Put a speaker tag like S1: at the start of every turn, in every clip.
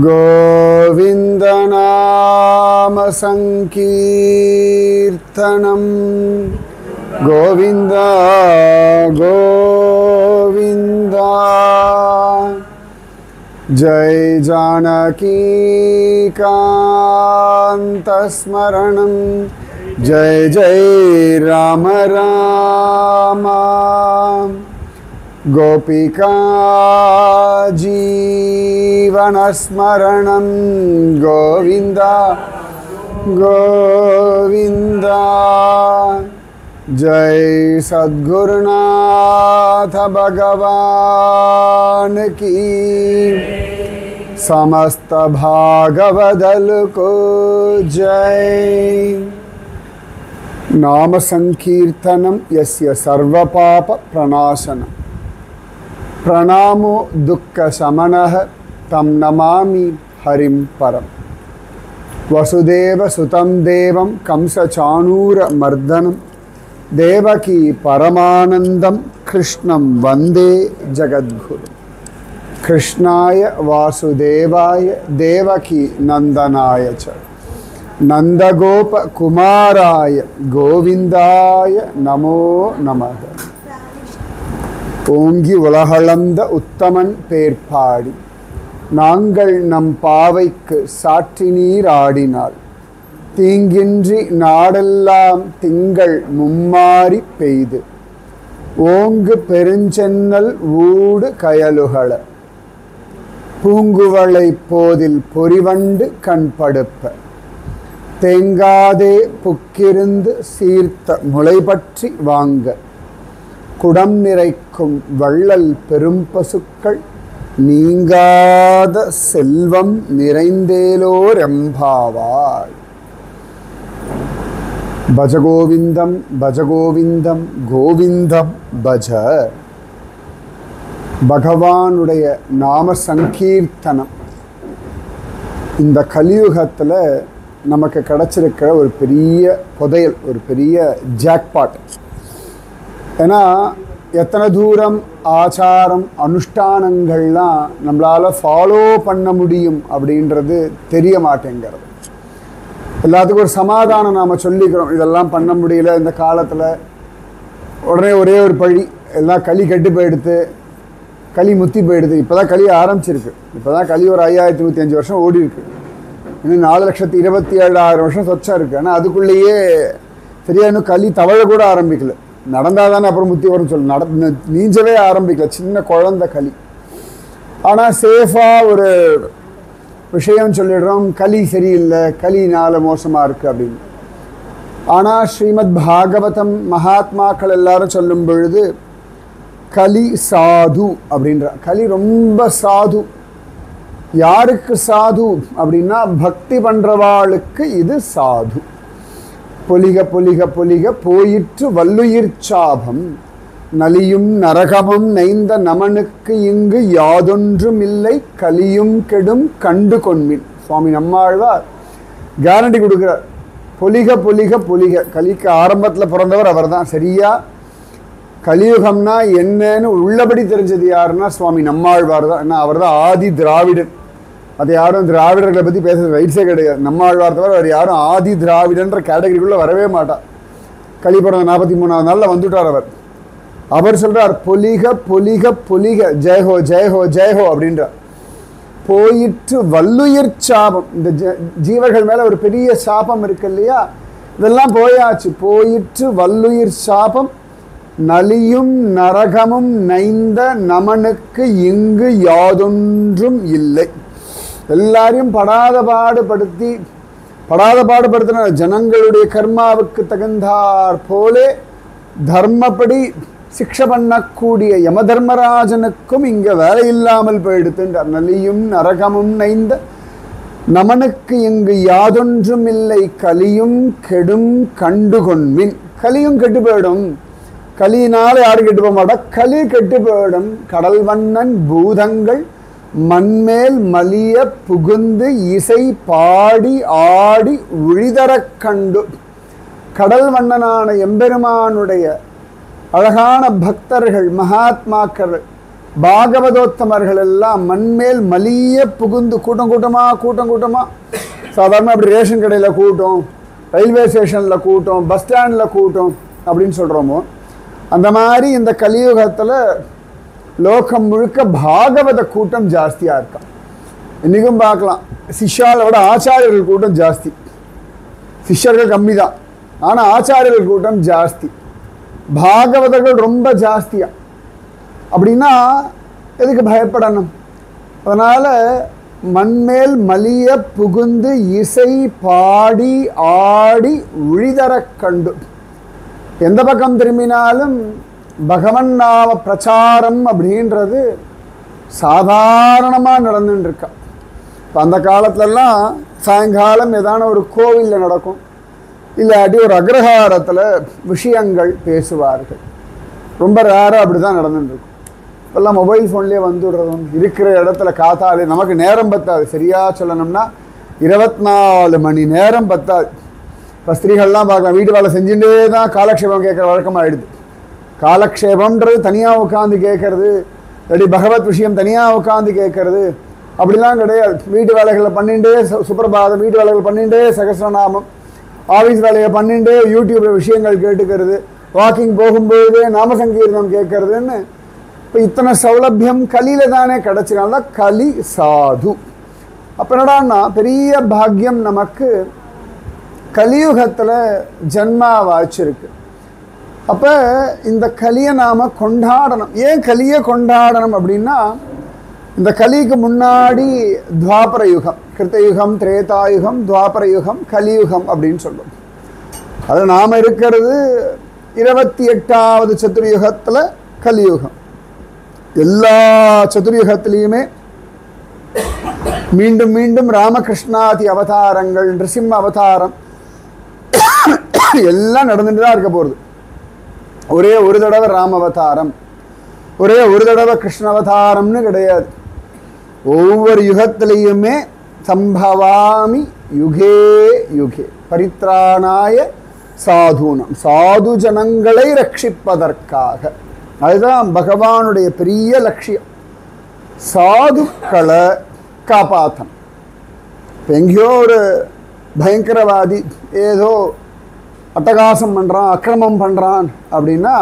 S1: गोविंद नाम संकीर्तनम गोविंद गोविंद जय जानकी कांत स्मरणम जय जय राम राम गोपिका जीवनस्मरणं गोविंद गोविंद जय सद्गुरुनाथ भगवान की समस्त भागवदल को जय। नाम संकीर्तनम यस्य सर्वपाप प्रणाशनम प्रणामो दुःख शमनः तं नमामि हरिं परम। वसुदेव सुतं देवं कंसचाणूरमर्दनं देवकी परमानन्दं कृष्णं वन्दे जगद्गुरुं। कृष्णाय वासुदेवाय देवकी नंदनाय च नंदगोप कुमाराय गोविंदाय नमो नमः। ஓங்கி உலகளந்த உத்தமன் பேர்பாடி நாங்கள் நம் பாவைக்கு சாற்றி நீர் ஆடினாள் தீங்கின்றி நாடெல்லாம் திங்கள் மும்மாரி பெய்து ஓங்கு பெருஞ்சென்னல் ஊடு கயலுகள பூங்குவளை போதில் பொறிவண்டு கண்படுப்ப தேங்காதே புக்கிருந்து சீர்த்த முளைபற்றி வாங்க குடம் நிறைக்கும் வள்ளல் பெரும்பசுக்கள் நீங்காத செல்வம் நிறைந்தேலோர் எம்பாவாய்। பஜகோவிந்தம் பஜகோவிந்தம் கோவிந்தம் பஜ। பகவானுடைய நாம சங்கீர்த்தனம் இந்த கலியுகத்தில் நமக்கு கிடைச்சிருக்கிற ஒரு பெரிய புதையல், ஒரு பெரிய ஜாக்பாட். ஏன்னா எத்தனை தூரம் ஆச்சாரம் அனுஷ்டானங்கள்லாம் நம்மளால் ஃபாலோ பண்ண முடியும் அப்படின்றது தெரிய மாட்டேங்கிறது. எல்லாத்துக்கும் ஒரு சமாதானம் நாம் சொல்லிக்கிறோம், இதெல்லாம் பண்ண முடியல இந்த காலத்தில், உடனே ஒரே ஒரு பழி, எல்லாம் களி கெட்டு போயிடுது, களி முத்தி போயிடுது. இப்போ தான் களி ஆரம்பிச்சிருக்கு, இப்போ தான் களி ஒரு 5105 வருஷம் ஓடி இருக்கு, இன்னும் 4,27,000 வருஷம் சொச்சம் இருக்குது. ஆனால் அதுக்குள்ளேயே சரியா இன்னும் களி தவழ கூட ஆரம்பிக்கல. நடந்தால் தானே அப்புறம் முத்தி வரும்னு சொல்லு, நீஞ்சவே ஆரம்பிக்கல, சின்ன குழந்தை களி. ஆனால் சேஃபாக ஒரு விஷயம் சொல்லிடுறோம், களி சரியில்லை, களினால மோசமாக இருக்குது அப்படின்னு. ஆனால் ஸ்ரீமத் பாகவதம் மகாத்மாக்கள் எல்லாரும் சொல்லும் பொழுது களி சாது அப்படின்ற, களி ரொம்ப சாது. யாருக்கு சாது அப்படின்னா பக்தி பண்ணுறவாளுக்கு இது சாது. பொலிக பொலிக பொலிக போயிற்று வல்லுயிர் சாபம் நலியும் நரகமும் நைந்த நமனுக்கு இங்கு யாதொன்றும் இல்லை கலியும் கெடும் கண்டு கொன்மின். சுவாமி நம்மாழ்வார் கேரண்டி கொடுக்குறார், பொலிக பொலிக பொலிக. கலிக்கு ஆரம்பத்தில் பிறந்தவர் அவர் தான். சரியா கலியுகம்னா என்னன்னு உள்ளபடி தெரிஞ்சது யாருன்னா சுவாமி நம்மாழ்வார் தான். ஏன்னா அவர் தான் ஆதி திராவிடன். அது யாரும் திராவிடர்களை பற்றி பேசுறது ரைட்ஸே கிடையாது. நம்மாழ்வார் தவிர அவர் யாரும் ஆதி திராவிடன்ற கேட்டகரிக்குள்ளே வரவே மாட்டார். களி பிறந்த 43ஆவது நாளில் வந்துட்டார் அவர். அவர் சொல்கிறார் பொலிக பொலிக பொலிக ஜெயஹோ ஜெயஹோ ஜெயஹோ அப்படின்றார். போயிற்று வல்லுயிர் சாபம், இந்த ஜீவர்கள் மேலே ஒரு பெரிய சாபம் இருக்கு இல்லையா, இதெல்லாம் போயாச்சு. போயிற்று வல்லுயிர் சாபம் நலியும் நரகமும் நைந்த நமனுக்கு இங்கு யாதொன்றும் இல்லை. எல்லாரையும் படாத பாடுபடுத்தின ஜனங்களுடைய கர்மாவுக்கு தகுந்தார் போலே தர்மப்படி சிக்ஷை பண்ணக்கூடிய யம தர்மராஜனுக்கும் இங்கே வேலை இல்லாமல் போயிடுத்துன்றார். நலியும் நரகமும் நைந்த நமனுக்கு இங்கு யாதொன்றும் இல்லை கலியும் கெடும் கண்டுகொன்பின். கலியும் கெட்டு போயிடும். கலியினால யாரும் கெட்டு போக மாட்டா, களி கெட்டு போயிடும். கடல் வண்ணன் பூதங்கள் மண்மேல் மலிய புகுந்து இசை பாடி ஆடி உழிதரக் கண்டு. கடல் வண்ணனான எம்பெருமானுடைய அழகான பக்தர்கள், மகாத்மாக்கள், பாகவதோத்தமர்கள் எல்லாம் மண்மேல் மலிய புகுந்து கூட்டம் கூட்டமா சாதாரண அப்படி ரேஷன் கடையில் கூட்டம், ரயில்வே ஸ்டேஷனில் கூட்டம், பஸ் ஸ்டாண்டில் கூட்டம் அப்படின்னு சொல்கிறோமோ, அந்த மாதிரி இந்த கலியுகத்தில் லோகம் முழுக்க பாகவத கூட்டம் ஜாஸ்தியாக இருக்கான். இன்றைக்கும் பார்க்கலாம், சிஷ்யாவை விட ஆச்சாரியர்கள் கூட்டம் ஜாஸ்தி. சிஷ்யர்கள் கம்மி தான், ஆனால் ஆச்சாரியர்கள் கூட்டம் ஜாஸ்தி. பாகவதர்கள் ரொம்ப ஜாஸ்தியா. அப்படின்னா எதுக்கு பயப்படணும்? அதனால மண்மேல் மலிய புகுந்து இசை பாடி ஆடி உழிதர கண்டு. எந்த பக்கம் திரும்பினாலும் பகவன் நாம பிரச்சாரம் அப்படின்றது சாதாரணமாக நடந்துட்டு இருக்கா. இப்போ அந்த காலத்துலலாம் சாயங்காலம் ஏதான ஒரு கோவிலில் நடக்கும், இல்லாட்டி ஒரு அக்ரஹாரத்தில் விஷயங்கள் பேசுவார்கள். ரொம்ப ரேராக அப்படி தான் நடந்துட்டுருக்கும். இப்போல்லாம் மொபைல் ஃபோன்லேயே வந்துடுறதும் இருக்கிற இடத்துல காத்தாலே நமக்கு நேரம் பத்தாது. சரியாக சொல்லணும்னா 24 மணி நேரம் பத்தாது. இப்போ ஸ்திரீகள்லாம் பார்க்கலாம், வீட்டு வேலை செஞ்சுட்டே தான் காலக்ஷேபம் கேட்குற வழக்கமாகிடுது. காலக்ஷேபம்ன்றது தனியாக உட்காந்து கேட்கறது, இல்லாட்டி பகவத் விஷயம் தனியாக உட்காந்து கேட்கறது அப்படிலாம் கிடையாது. வீட்டு வேலைகளை பண்ணிகிட்டே சுப்பிரபாதம், வீட்டு வேலைகள் பண்ணிகிட்டே சகஸ்ரநாமம், ஆஃபீஸ் வேலையை பண்ணிகிட்டே யூடியூப்பில் விஷயங்கள் கேட்டுக்கிறது, வாக்கிங் போகும்போதே நாமசங்கீர்த்தம் கேட்கறதுன்னு இப்போ இத்தனை சௌலபியம் கலியில தானே கிடச்சினால கலி சாது. அப்போ என்னடான்னா பெரிய பாக்கியம் நமக்கு கலியுகத்தில் ஜன்மா வாய்ச்சிருக்கு. அப்போ இந்த கலியை நாம் கொண்டாடணும். ஏன் கலியை கொண்டாடணும் அப்படின்னா, இந்த கலிக்கு முன்னாடி துவாபர யுகம், கிருத்தயுகம், திரேதாயுகம், துவாபர யுகம், கலியுகம் அப்படின்னு சொல்லுவோம். அதில் நாம் இருக்கிறது 28வது சதுர்யுகத்தில் கலியுகம். எல்லா சதுர்யுகத்திலையுமே மீண்டும் மீண்டும் ராமகிருஷ்ணாதி அவதாரங்கள், நிருசிம்ம அவதாரம் எல்லாம் நடந்துட்டு தான் இருக்க போகிறது. ஒரே ஒரு தடவை ராம அவதாரம், ஒரே ஒரு தடவை கிருஷ்ண அவதாரம்னு கிடையாது. ஒவ்வொரு யுகத்திலையுமே சம்பவாமி யுகே யுகே பரித்ராணாய சாதுனம், சாது ஜனங்களை ரட்சிப்பதற்காக. அதுதான் பகவானுடைய பெரிய லட்சியம், சாதுக்களை காப்பாற்றணும். இப்போ எங்கேயோ ஒரு பயங்கரவாதி ஏதோ அட்டகாசம் பண்ணுறான், அக்கிரமம் பண்ணுறான் அப்படின்னா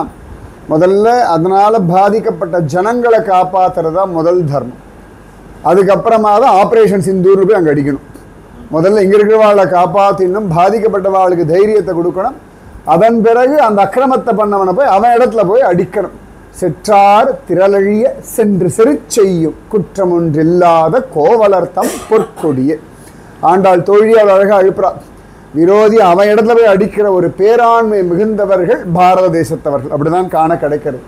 S1: முதல்ல அதனால் பாதிக்கப்பட்ட ஜனங்களை காப்பாற்றுறது தான் முதல் தர்மம். அதுக்கப்புறமா தான் ஆப்ரேஷன் சிந்தூர்னு போய் அங்கே அடிக்கணும். முதல்ல இங்கே இருக்கிறவாளை காப்பாற்றினும், பாதிக்கப்பட்டவாளுக்கு தைரியத்தை கொடுக்கணும். அதன் பிறகு அந்த அக்கிரமத்தை பண்ணவனை போய் அவன் இடத்துல போய் அடிக்கணும். செற்றார் திரளழிய சென்று செரு செய்யும் குற்றம் ஒன்றில்லாத கோவலர்த்தம் பொற்கொடியே. ஆண்டாள் தோழியால் அழகாக அழுப்புறா, விரோதி அவன் இடத்துல போய் அடிக்கிற ஒரு பேராண்மை மிகுந்தவர்கள் பாரத தேசத்தவர்கள். அப்படிதான் காண கிடைக்கிறது.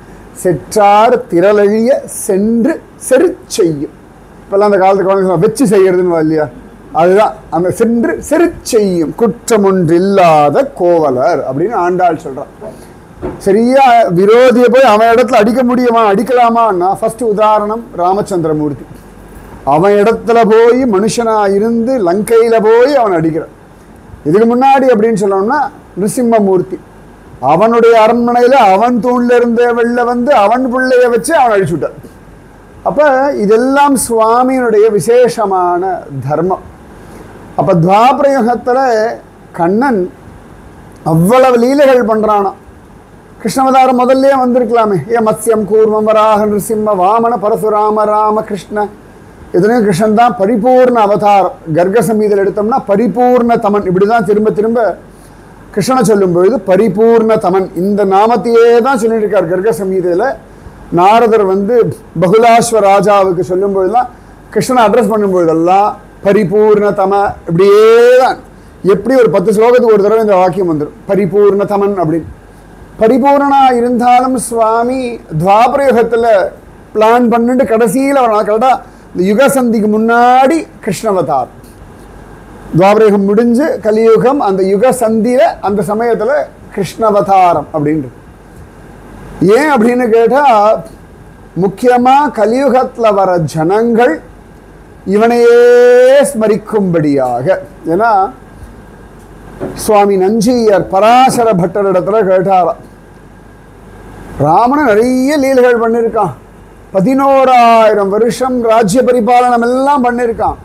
S1: செற்றார் திரளழிய சென்று செரு செய்யும். இப்பெல்லாம் அந்த காலத்துக்கு வச்சு செய்யறதுன்னு இல்லையா, அதுதான் அந்த சென்று செரு செய்யும் குற்றம் ஒன்றில்லாத கோவலர் அப்படின்னு ஆண்டாள் சொல்றான். சரியா விரோதியை போய் அவன் இடத்துல அடிக்க முடியுமா, அடிக்கலாமான்னா ஃபர்ஸ்ட் உதாரணம் ராமச்சந்திரமூர்த்தி. அவன் இடத்துல போய் மனுஷனா இருந்து லங்கையில போய் அவன் அடிக்கிறான். இதுக்கு முன்னாடி அப்படின்னு சொல்லணும்னா நிருசிம்மமூர்த்தி, அவனுடைய அரண்மனையில அவன் தூண்ல இருந்த வெளில வந்து அவன் பிள்ளைய வச்சு அவன் அழிச்சுட்டான். அப்ப இதெல்லாம் சுவாமியினுடைய விசேஷமான தர்மம். அப்ப துவாபரயுகத்துல கண்ணன் அவ்வளவு லீலைகள் பண்றானா. கிருஷ்ணவதாரம் முதல்ல வந்திருக்கலாமே, ஏன் மத்ஸ்யம் கூர்மம் வராக நிருசிம்ம வாமன பரசுராம ராம கிருஷ்ண, இதுலையும் கிருஷ்ணன் தான் பரிபூர்ண அவதாரம். கர்க சமீதியில் எடுத்தோம்னா பரிபூர்ண தமன், இப்படிதான் திரும்ப திரும்ப கிருஷ்ணனை சொல்லும் பொழுது பரிபூர்ண தமன் இந்த நாமத்தையே தான் சொல்லிட்டு இருக்கார். கர்க சமீதியில் நாரதர் வந்து பகுலாஸ்வ ராஜாவுக்கு சொல்லும் பொழுதுலாம், கிருஷ்ணனை அட்ரஸ் பண்ணும் பொழுதெல்லாம் பரிபூர்ண தம இப்படியே தான். எப்படி ஒரு 10 ஸ்லோகத்துக்கு ஒரு தடவை இந்த வாக்கியம் வந்துடும், பரிபூர்ண தமன் அப்படின்னு. பரிபூர்ணனா இருந்தாலும் சுவாமி துவாபரயுகத்தில் பிளான் பண்ணிட்டு கடைசியில் அவர் கரெக்டாக இந்த யுகசந்திக்கு முன்னாடி கிருஷ்ணவதார். துவாபரயுகம் முடிஞ்சு கலியுகம், அந்த யுக சந்தியில அந்த சமயத்துல கிருஷ்ணவதாரம் அப்படின்றது. ஏன் அப்படின்னு கேட்டா, முக்கியமா கலியுகத்துல வர ஜனங்கள் இவனையே ஸ்மரிக்கும்படியாக. ஏன்னா சுவாமி நஞ்சியர் பராசர பட்டரிடத்துல கேட்டாராம், ராமன் நிறைய லீலைகள் பண்ணியிருக்கான், 11,000 வருஷம் ராஜ்ய பரிபாலனம் எல்லாம் பண்ணியிருக்கான்,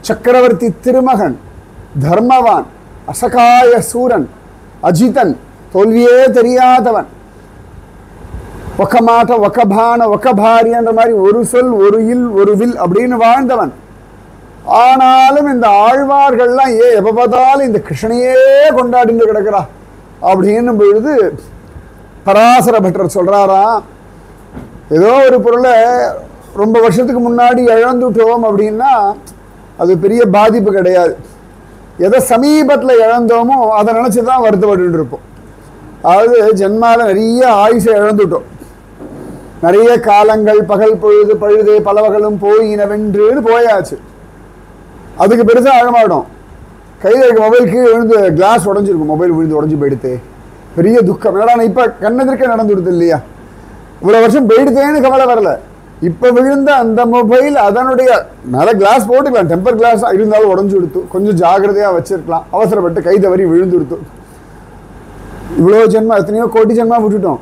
S1: சக்கரவர்த்தி திருமகன், தர்மவான், அசகாய சூரன், அஜிதன், தோல்வியே தெரியாதவன், ஒக்க மாட்ட ஒக்கபான ஒக்கபாரியன்ற மாதிரி ஒரு சொல் ஒரு இல் ஒரு வில் அப்படின்னு வாழ்ந்தவன். ஆனாலும் இந்த ஆழ்வார்கள்லாம் எப்ப பார்த்தாலும் இந்த கிருஷ்ணனையே கொண்டாடிட்டு கிடக்கிறா அப்படின்னு பொழுது பராசர பட்டர் சொல்றாரா, ஏதோ ஒரு பொருளை ரொம்ப வருஷத்துக்கு முன்னாடி இழந்துட்டோம் அப்படின்னா அது பெரிய பாதிப்பு கிடையாது. எதை சமீபத்தில் இழந்தோமோ அதை நினச்சிதான் வருத்தப்பட்டு இருப்போம். அதாவது ஜென்மால நிறைய ஆயுசை இழந்துட்டோம், நிறைய காலங்கள் பகல் பொழுது பழுது பலவகளும் போயினவென்றுன்னு போயாச்சு. அதுக்கு பெருசாக அழமாட்டோம். கையில் இருக்க மொபைல் கீழே விழுந்து கிளாஸ் உடஞ்சிருக்கும், மொபைல் விழுந்து உடஞ்சி போயிடுத்து, பெரிய துக்கம். என்னடா இப்போ கண்ணெதிர்க்க நடந்துடுது இல்லையா, இவ்வளோ வருஷம் போயிடுத்தேன்னு கவலை வரல. இப்போ விழுந்த அந்த மொபைல் அதனுடைய மேலே கிளாஸ் போட்டுக்கலாம், டெம்பர் கிளாஸ் இருந்தாலும் உடஞ்சி கொடுத்து, கொஞ்சம் ஜாகிரதையாக வச்சிருக்கலாம், அவசரப்பட்டு கை தவறி விழுந்து கொடுத்து. இவ்வளோ ஜென்மா, எத்தனையோ கோடி ஜென்மா விட்டுட்டோம்.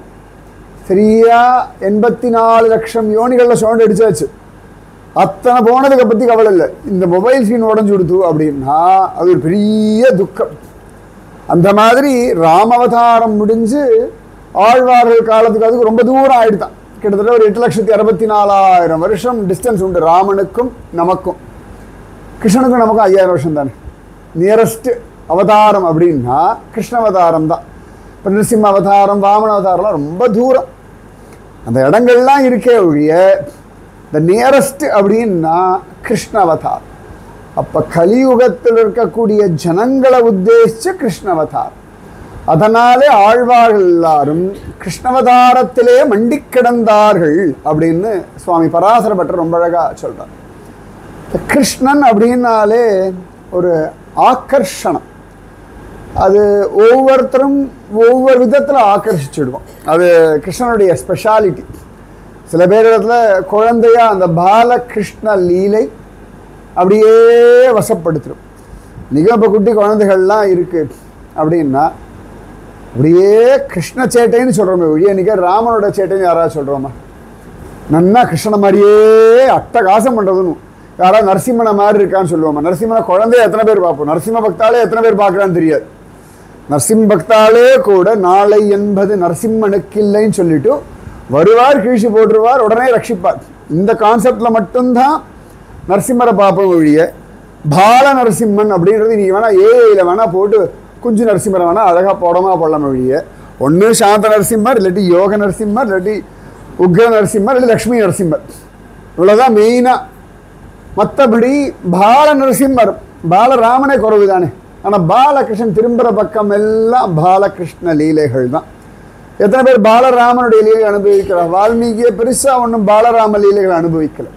S1: சரியா 84 லட்சம் யோனிகளில் சவுண்ட் அடிச்சாச்சு. அத்தனை போனதுக்கு பற்றி கவலை இல்லை. இந்த மொபைல் ஸ்க்ரீன் உடஞ்சி கொடுத்து அப்படின்னா அது ஒரு பெரிய துக்கம். அந்த மாதிரி ராமவதாரம் முடிஞ்சு ஆழ்வார்கள் காலத்துக்கு அதுக்கு ரொம்ப தூரம் ஆயிடுதான். கிட்டத்தட்ட ஒரு 8,64,000 வருஷம் டிஸ்டன்ஸ் உண்டு ராமனுக்கும் நமக்கும். கிருஷ்ணனுக்கும் நமக்கும் 5000 வருஷம் தானே. நியரஸ்ட் அவதாரம் அப்படின்னா கிருஷ்ணவதாரம் தான். இப்போ நிருசிம்ம அவதாரம், வாமன அவதாரம்லாம் ரொம்ப தூரம். அந்த இடங்கள்லாம் இருக்கே ஒழிய த நியரஸ்ட் அப்படின்னா கிருஷ்ணவதாரம். அப்போ கலியுகத்தில் இருக்கக்கூடிய ஜனங்களை உத்தேசிச்சு கிருஷ்ணவதாரம். அதனாலே ஆழ்வார்கள் எல்லாரும் கிருஷ்ணவதாரத்திலே மண்டி கிடந்தார்கள் அப்படின்னு சுவாமி பராசர பட்டர் ரொம்ப அழகா சொல்றார். கிருஷ்ணன் அப்படின்னாலே ஒரு ஆக்கர்ஷணம். அது ஒவ்வொருத்தரும் ஒவ்வொரு விதத்தில் ஆக்கர்ஷிச்சுடுவோம். அது கிருஷ்ணனுடைய ஸ்பெஷாலிட்டி. சில பேர் இடத்துல குழந்தையா அந்த பாலகிருஷ்ண லீலை அப்படியே வசப்படுத்திடும். நீங்கள் இப்போ குட்டி குழந்தைகள்லாம் இருக்கு அப்படின்னா அப்படியே கிருஷ்ண சேட்டைன்னு சொல்கிறோமே ஒழிய இன்னைக்கு ராமனோட சேட்டைன்னு யாராவது சொல்கிறோமா? நன்னா கிருஷ்ணனை மாதிரியே அட்டகாசம் பண்ணுறதுன்னு யாராவது நரசிம்மனை மாதிரி இருக்கான்னு சொல்லுவோமா? நரசிம்மனை குழந்தைய எத்தனை பேர் பார்ப்போம்? நரசிம்ம பக்தாலே எத்தனை பேர் பார்க்குறான்னு தெரியாது. நரசிம்ம பக்தாலே கூட நாளை என்பது நரசிம்மனுக்கு இல்லைன்னு சொல்லிட்டு வருவார், கீழ்ச்சி போட்டுருவார், உடனே ரட்சிப்பார். இந்த கான்செப்டில் மட்டும்தான் நரசிம்மரை பார்ப்போம் ஒழிய பால நரசிம்மன் அப்படின்றது நீங்கள் வேணால் ஏஐயில் வேணால் போட்டு குஞ்சு நரசிம்மரை வேணால் அழகாக போடலாம் ஒழிய ஒன்று சாந்த நரசிம்மர், இல்லாட்டி யோக நரசிம்மர், இல்லாட்டி உக்ர நரசிம்மர், இல்லாட்டி லக்ஷ்மி நரசிம்மர், இவ்வளோதான் மெயினாக. மற்றபடி பால நரசிம்மர் பாலராமனே குறவு தானே. ஆனால் பாலகிருஷ்ணன் திரும்புகிற பக்கம் எல்லாம் பாலகிருஷ்ண லீலைகள் தான். எத்தனை பேர் பாலராமனுடைய லீலை அனுபவிக்கிறார்? வால்மீகியை பெருசாக ஒன்றும் பாலராம லீலைகளை அனுபவிக்கல.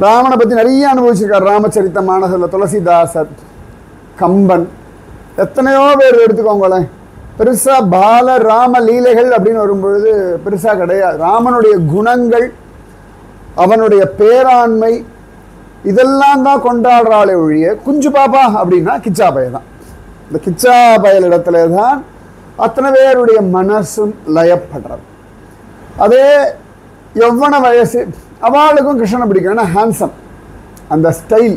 S1: ராமனை பற்றி நிறைய அனுபவிச்சிருக்கார். ராமச்சரித்த மானசத்தில் துளசிதாசர், கம்பன், எத்தனையோ பேர் எடுத்துக்கோங்களேன். பெருசாக பாலராம லீலைகள் அப்படின்னு வரும்பொழுது பெருசாக கிடையாது. ராமனுடைய குணங்கள், அவனுடைய பேராண்மை, இதெல்லாம் தான் கொண்டாடுறாளே ஒழிய குஞ்சு பாப்பா அப்படின்னா கிச்சா பய தான். இந்த கிச்சா பயல் இடத்துல தான் அத்தனை பேருடைய மனசும் லயப்படுறது. அதே எவ்வளோ வயசு அவளுக்கும் கிருஷ்ணனை பிடிக்கும். ஏன்னா ஹேண்ட்ஸம், அந்த ஸ்டைல்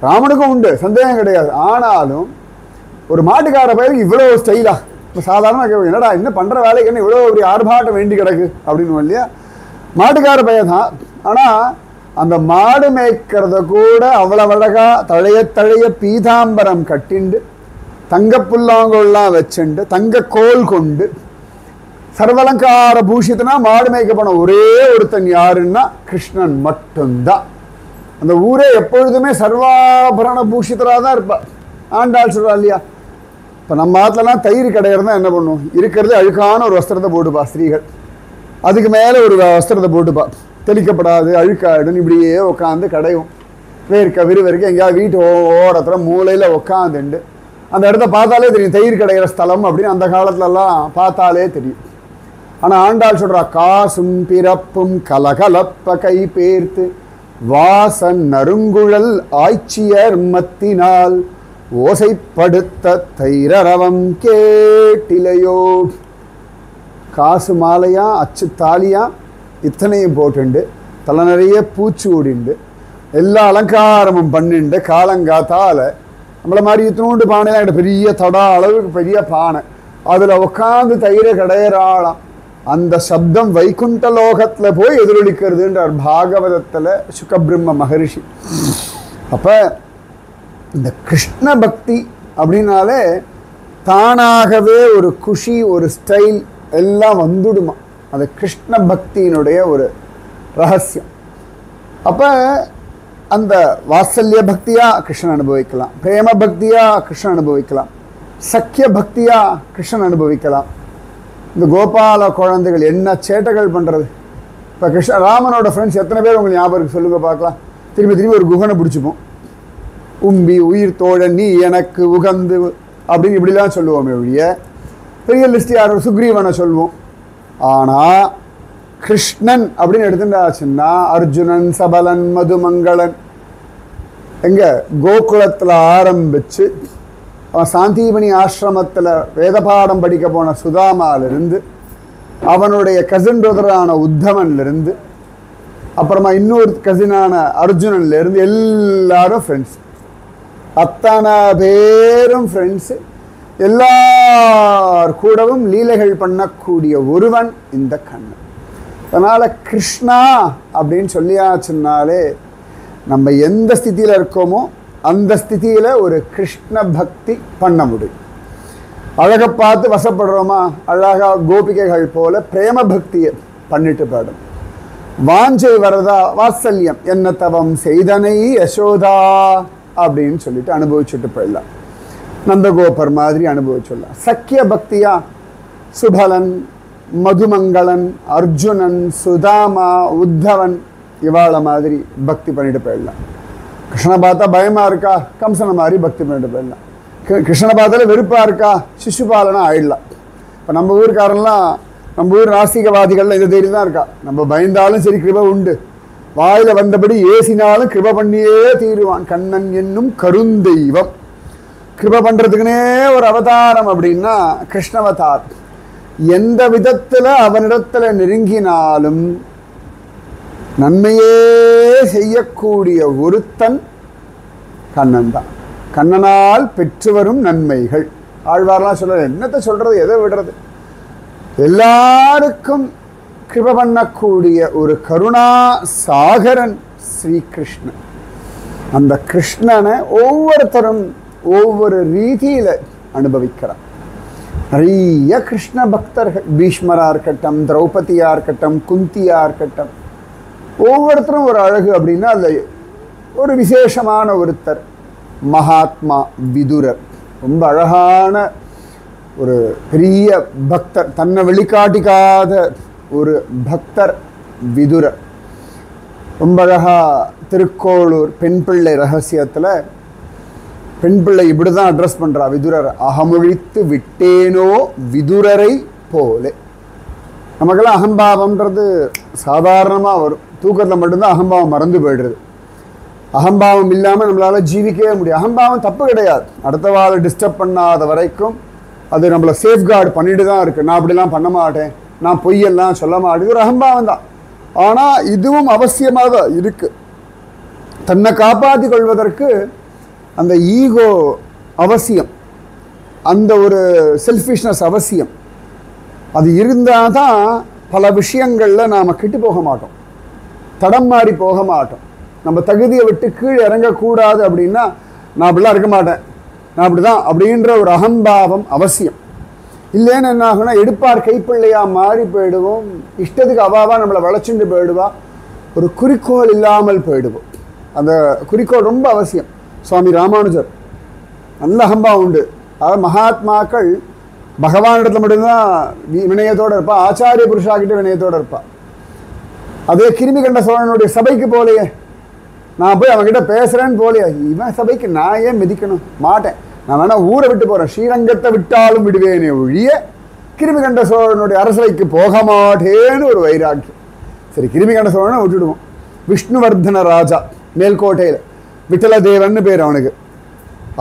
S1: ராமனுக்கும் உண்டு, சந்தேகம் கிடையாது. ஆனாலும் ஒரு மாட்டுக்கார பயிருக்கு இவ்வளோ ஸ்டைலா? இப்போ சாதாரணமாக கேட்போம், என்னடா இன்னும் பண்ணுற வேலைக்கு என்ன இவ்வளோ ஒரு ஆர்ப்பாட்டம் வேண்டி கிடக்கு அப்படின்னு இல்லையா? மாட்டுக்கார பையன் தான். ஆனால் அந்த மாடு மேய்க்கிறத கூட அவ்வளவு அழகா தழைய பீதாம்பரம் கட்டிண்டு தங்க புல்லாங்கொல்லாம் வச்சுண்டு தங்க கோல் கொண்டு சர்வலங்கார பூஷித்தனா மாடு மேய்க்க போன ஒரே ஒருத்தன் யாருன்னா கிருஷ்ணன் மட்டும்தான். அந்த ஊரே எப்பொழுதுமே சர்வாபரண பூஷித்தராக தான் இருப்பா. ஆண்டாள் சொல்றா இல்லையா, இப்போ நம்ம ஆத்துலலாம் தயிர் கிடையாது என்ன பண்ணும், இருக்கிறது அழுக்கான ஒரு வஸ்திரத்தை போட்டுப்பா ஸ்திரீகள், அதுக்கு மேலே ஒரு வஸ்திரத்தை போட்டுப்பா, தெளிக்கப்படாது அழுக்காடுன்னு இப்படியே உட்காந்து கடையும். வேர்க்க விறுவிறுக்க எங்கேயாவது வீட்டு ஓரத்தில் மூலையில் உட்காந்துண்டு அந்த இடத்த பார்த்தாலே தெரியும் தயிர் கிடைக்கிற ஸ்தலம் அப்படின்னு அந்த காலத்துலலாம் பார்த்தாலே தெரியும். ஆனால் ஆண்டாள் சொல்கிறா, காசும் பிறப்பும் கலகலப்ப கை பேர்த்து வாசன் நறுங்குழல் ஆய்ச்சியர் மத்தினால் ஓசைப்படுத்த தைரரவம் கேட்டிலையோ. காசு மாலையா அச்சு தாலியா இத்தனையும் போட்டுண்டு தலை நிறைய பூச்சி ஓடிண்டு எல்லா அலங்காரமும் பண்ணிண்டு காலங்காத்தால நம்மளை மாதிரி இத்தினோண்டு பானைலாம் பெரிய தடா அளவுக்கு பெரிய பானை அதில் உட்காந்து தயிரை கடையிறாளாம். அந்த சப்தம் வைகுண்ட லோகத்தில் போய் எதிரொலிக்கிறதுன்றார் பாகவதத்தில் சுகபிரம்ம மகரிஷி. அப்போ இந்த கிருஷ்ண பக்தி அப்படின்னாலே தானாகவே ஒரு குஷி, ஒரு ஸ்டைல் எல்லாம் வந்துடுமா. அது கிருஷ்ண பக்தியினுடைய ஒரு ரகசியம். அப்போ அந்த வாத்சல்ய பக்தியாக கிருஷ்ணன் அனுபவிக்கலாம், பிரேம பக்தியாக கிருஷ்ணன் அனுபவிக்கலாம், சக்கிய பக்தியாக கிருஷ்ணன் அனுபவிக்கலாம். இந்த கோபால குழந்தைகள் என்ன சேட்டைகள் பண்ணுறது. இப்போ ராமனோட ஃப்ரெண்ட்ஸ் எத்தனை பேர் உங்களுக்கு ஞாபகம் சொல்லுங்க பார்க்கலாம். திரும்பி திரும்பி ஒரு குகனை பிடிச்சிப்போம். உம்பி உயிர் தோழன் நீ எனக்கு உகந்து அப்படின்னு இப்படிலாம் சொல்லுவோமே ஒழிய பெரிய லிஸ்ட் யார் சுக்ரீவனை சொல்லுவோம். ஆனால் கிருஷ்ணன் அப்படின்னு எடுத்துட்டாச்சுன்னா அர்ஜுனன், சபலன், மதுமங்களன் எங்க கோகுலத்தில் ஆரம்பித்து அவன் சாந்தீபனி ஆசிரமத்தில் வேத பாடம் படிக்க போன சுதாமாலிருந்து அவனுடைய கசின் பிரதரான உத்தவன்லேருந்து அப்புறமா இன்னொரு கசினான அர்ஜுனன்லேருந்து எல்லாரும் ஃப்ரெண்ட்ஸ். அத்தனை பேரும் ஃப்ரெண்ட்ஸு. எல்லார் கூடவும் லீலைகள் பண்ணக்கூடிய ஒருவன் இந்த கண்ணன். அதனால் கிருஷ்ணா அப்படின்னு சொல்லியாச்சுன்னாலே நம்ம எந்த ஸ்திதியில் இருக்கோமோ அந்த ஸ்திதியில் ஒரு கிருஷ்ண பக்தி பண்ண முடியும். அழகை பார்த்து வசப்படுறோமா, அழகாக கோபிகைகள் போல பிரேம பக்தியை பண்ணிட்டு பாடும். வாஞ்சை வரதா வாத்சல்யம் என்ன தவம் செய்தனை யசோதா அப்படின்னு சொல்லிட்டு அனுபவிச்சுட்டு போயிடலாம். நந்தகோபர் மாதிரி அனுபவிச்சுடலாம். சக்கிய பக்தியா சுபலன், மதுமங்களன், அர்ஜுனன், சுதாமா, உத்தவன் இவாள மாதிரி பக்தி பண்ணிட்டு போயிடலாம். கிருஷ்ணனை பார்த்தா பயமா இருக்கா, கம்சனை மாதிரி பக்தி பண்ணிட்டு போயிடலாம். கிருஷ்ணனை பார்த்தாலே வெறுப்பா இருக்கா, சிசுபாலனா ஆயிடலாம். இப்போ நம்ம ஊருக்காரெல்லாம், நம்ம ஊர் நாஸ்திகவாதிகள்லாம் இந்த தைரியம் தான் இருக்கா. நம்ம பயந்தாலும் சரி கிருபை உண்டு, வாயில வந்தபடி ஏசினாலும் கிருபை பண்ணியே தீருவான் கண்ணன் என்னும் கருந்தெய்வம். கிருபை பண்றதுக்குனே ஒரு அவதாரம் அப்படின்னா கிருஷ்ணவதார். எந்த விதத்துல அவனிடத்துல நெருங்கினாலும் நன்மையே செய்யக்கூடிய ஒருத்தன் கண்ணன் தான். கண்ணனால் பெற்று வரும் நன்மைகள் ஆழ்வார்லாம் சொல்றது. என்னத்தை சொல்றது, எதை விடுறது? எல்லாருக்கும் கிருபை பண்ணக்கூடிய ஒரு கருணா சாகரன் ஸ்ரீகிருஷ்ணன். அந்த கிருஷ்ணனை ஒவ்வொருத்தரும் ஒவ்வொரு ரீதியில் அனுபவிக்கிறார். நிறைய கிருஷ்ண பக்தர்கள், பீஷ்மராக இருக்கட்டும், திரௌபதியாக இருக்கட்டும், குந்தியாக இருக்கட்டும், ஒவ்வொருத்தரும் ஒரு அழகு அப்படின்னா அதில் ஒரு விசேஷமான ஒருத்தர் மகாத்மா விதுரர். ரொம்ப அழகான ஒரு பெரிய பக்தர், தன்னை வெளிக்காட்டிக்காத ஒரு பக்தர் விதுரர். ரொம்ப அழகா திருக்கோளூர் பெண் பிள்ளை ரகசியத்தில் பெண் பிள்ளை இப்படி தான் அட்ரஸ் பண்ணுறா விதுரர். அகமொழித்து விட்டேனோ விதுரரை போலே. நமக்கெல்லாம் அகம்பாவம்ன்றது சாதாரணமாக வரும். தூக்கத்தில் மட்டும்தான் அகம்பாவம் மறந்து போய்டுறது. அகம்பாவம் இல்லாமல் நம்மளால் ஜீவிக்கவே முடியும். அகம்பாவம் தப்பு கிடையாது. அடுத்த வாழை டிஸ்டர்ப் பண்ணாத வரைக்கும் அது நம்மளை சேஃப்கார்டு பண்ணிட்டு தான் இருக்குது. நான் அப்படிலாம் பண்ண மாட்டேன், நான் பொய்யெல்லாம் சொல்ல மாட்டேன், ஒரு அகம்பாவம் தான். ஆனால் இதுவும் அவசியமாக தான் இருக்குது. தன்னை காப்பாற்றி கொள்வதற்கு அந்த ஈகோ அவசியம், அந்த ஒரு செல்ஃபிஷ்னஸ் அவசியம். அது இருந்தால் தான் பல விஷயங்களில் நாம் கெட்டு போக மாட்டோம், தடம் மாறி போக மாட்டோம். நம்ம தகுதியை விட்டு கீழே இறங்கக்கூடாது. அப்படின்னா நான் அப்படிலாம் இருக்க மாட்டேன், நான் அப்படி தான் அப்படின்ற ஒரு அகம்பாவம் அவசியம். இல்லைன்னு என்ன ஆகுனா எடுப்பார் கைப்பிள்ளையாக மாறி போயிடுவோம். இஷ்டத்துக்கு அவாவா நம்மளை வளைச்சுட்டு போயிடுவா. ஒரு குறிக்கோள் இல்லாமல் போயிடுவோம். அந்த குறிக்கோள் ரொம்ப அவசியம். சுவாமி ராமானுஜர் நல்ல அகம்பாவம் உண்டு. அதாவது மகாத்மாக்கள் பகவானிடத்தில் மட்டும்தான் வினயத்தோடு இருப்பா, ஆச்சாரிய புருஷாக்கிட்ட வினயத்தோடு இருப்பா. அதே கிருமி கண்ட சோழனுடைய சபைக்கு போலையே நான் போய் அவன்கிட்ட பேசுகிறேன்னு போலியா, இவன் சபைக்கு நான் ஏன் மிதிக்கணும், மாட்டேன், நான் வேணா ஊரை விட்டு போகிறேன், ஸ்ரீரங்கத்தை விட்டாலும் விடுவேனே ஒழிய கிருமிகண்ட சோழனுடைய அரசவைக்கு போக மாட்டேன்னு ஒரு வைராக்கியம். சரி, கிருமிகண்ட சோழனை விட்டுடுவோம். விஷ்ணுவர்தன ராஜா மேல்கோட்டையில் விட்டலதேவன் பேர் அவனுக்கு,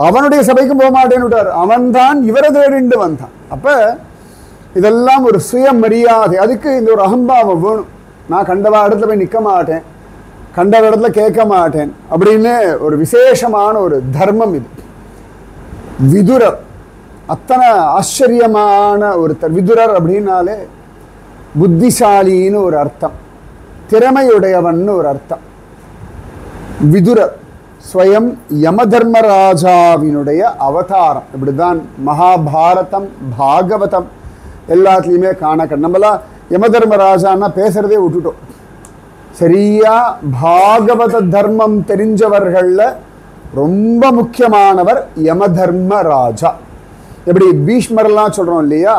S1: அவனுடைய சபைக்கும் போக மாட்டேன்னு விட்டார். அவன் தான் இவரை தேடிண்டு வந்தான். அப்போ இதெல்லாம் ஒரு சுயமரியாதை. அதுக்கு இந்த ஒரு அகம்பாவம் வேணும். நான் கண்டவா இடத்துல போய் நிற்க மாட்டேன், கண்ட இடத்துல கேட்க மாட்டேன் அப்படின்னு ஒரு விசேஷமான ஒரு தர்மம் இது. விதுரர் அத்தனை ஆச்சரியமான ஒருத்தர். விதுரர் அப்படின்னாலே புத்திசாலின்னு ஒரு அர்த்தம், திறமையுடையவன் ஒரு அர்த்தம். விதுரர் ஸ்வயம் யமதர்மராஜாவினுடைய அவதாரம். இப்படிதான் மகாபாரதம் பாகவதம் எல்லாத்துலேயுமே நம்மளாம் யமதர்மராஜான்னா பேசுறதே விட்டுட்டோம். சரியா பாகவத தர்மம் தெரிஞ்சவர்கள்ல ரொம்ப முக்கியமானவர் யமதர்மராஜா. எப்படி பீஷ்மர்லாம் சொல்றோம் இல்லையா,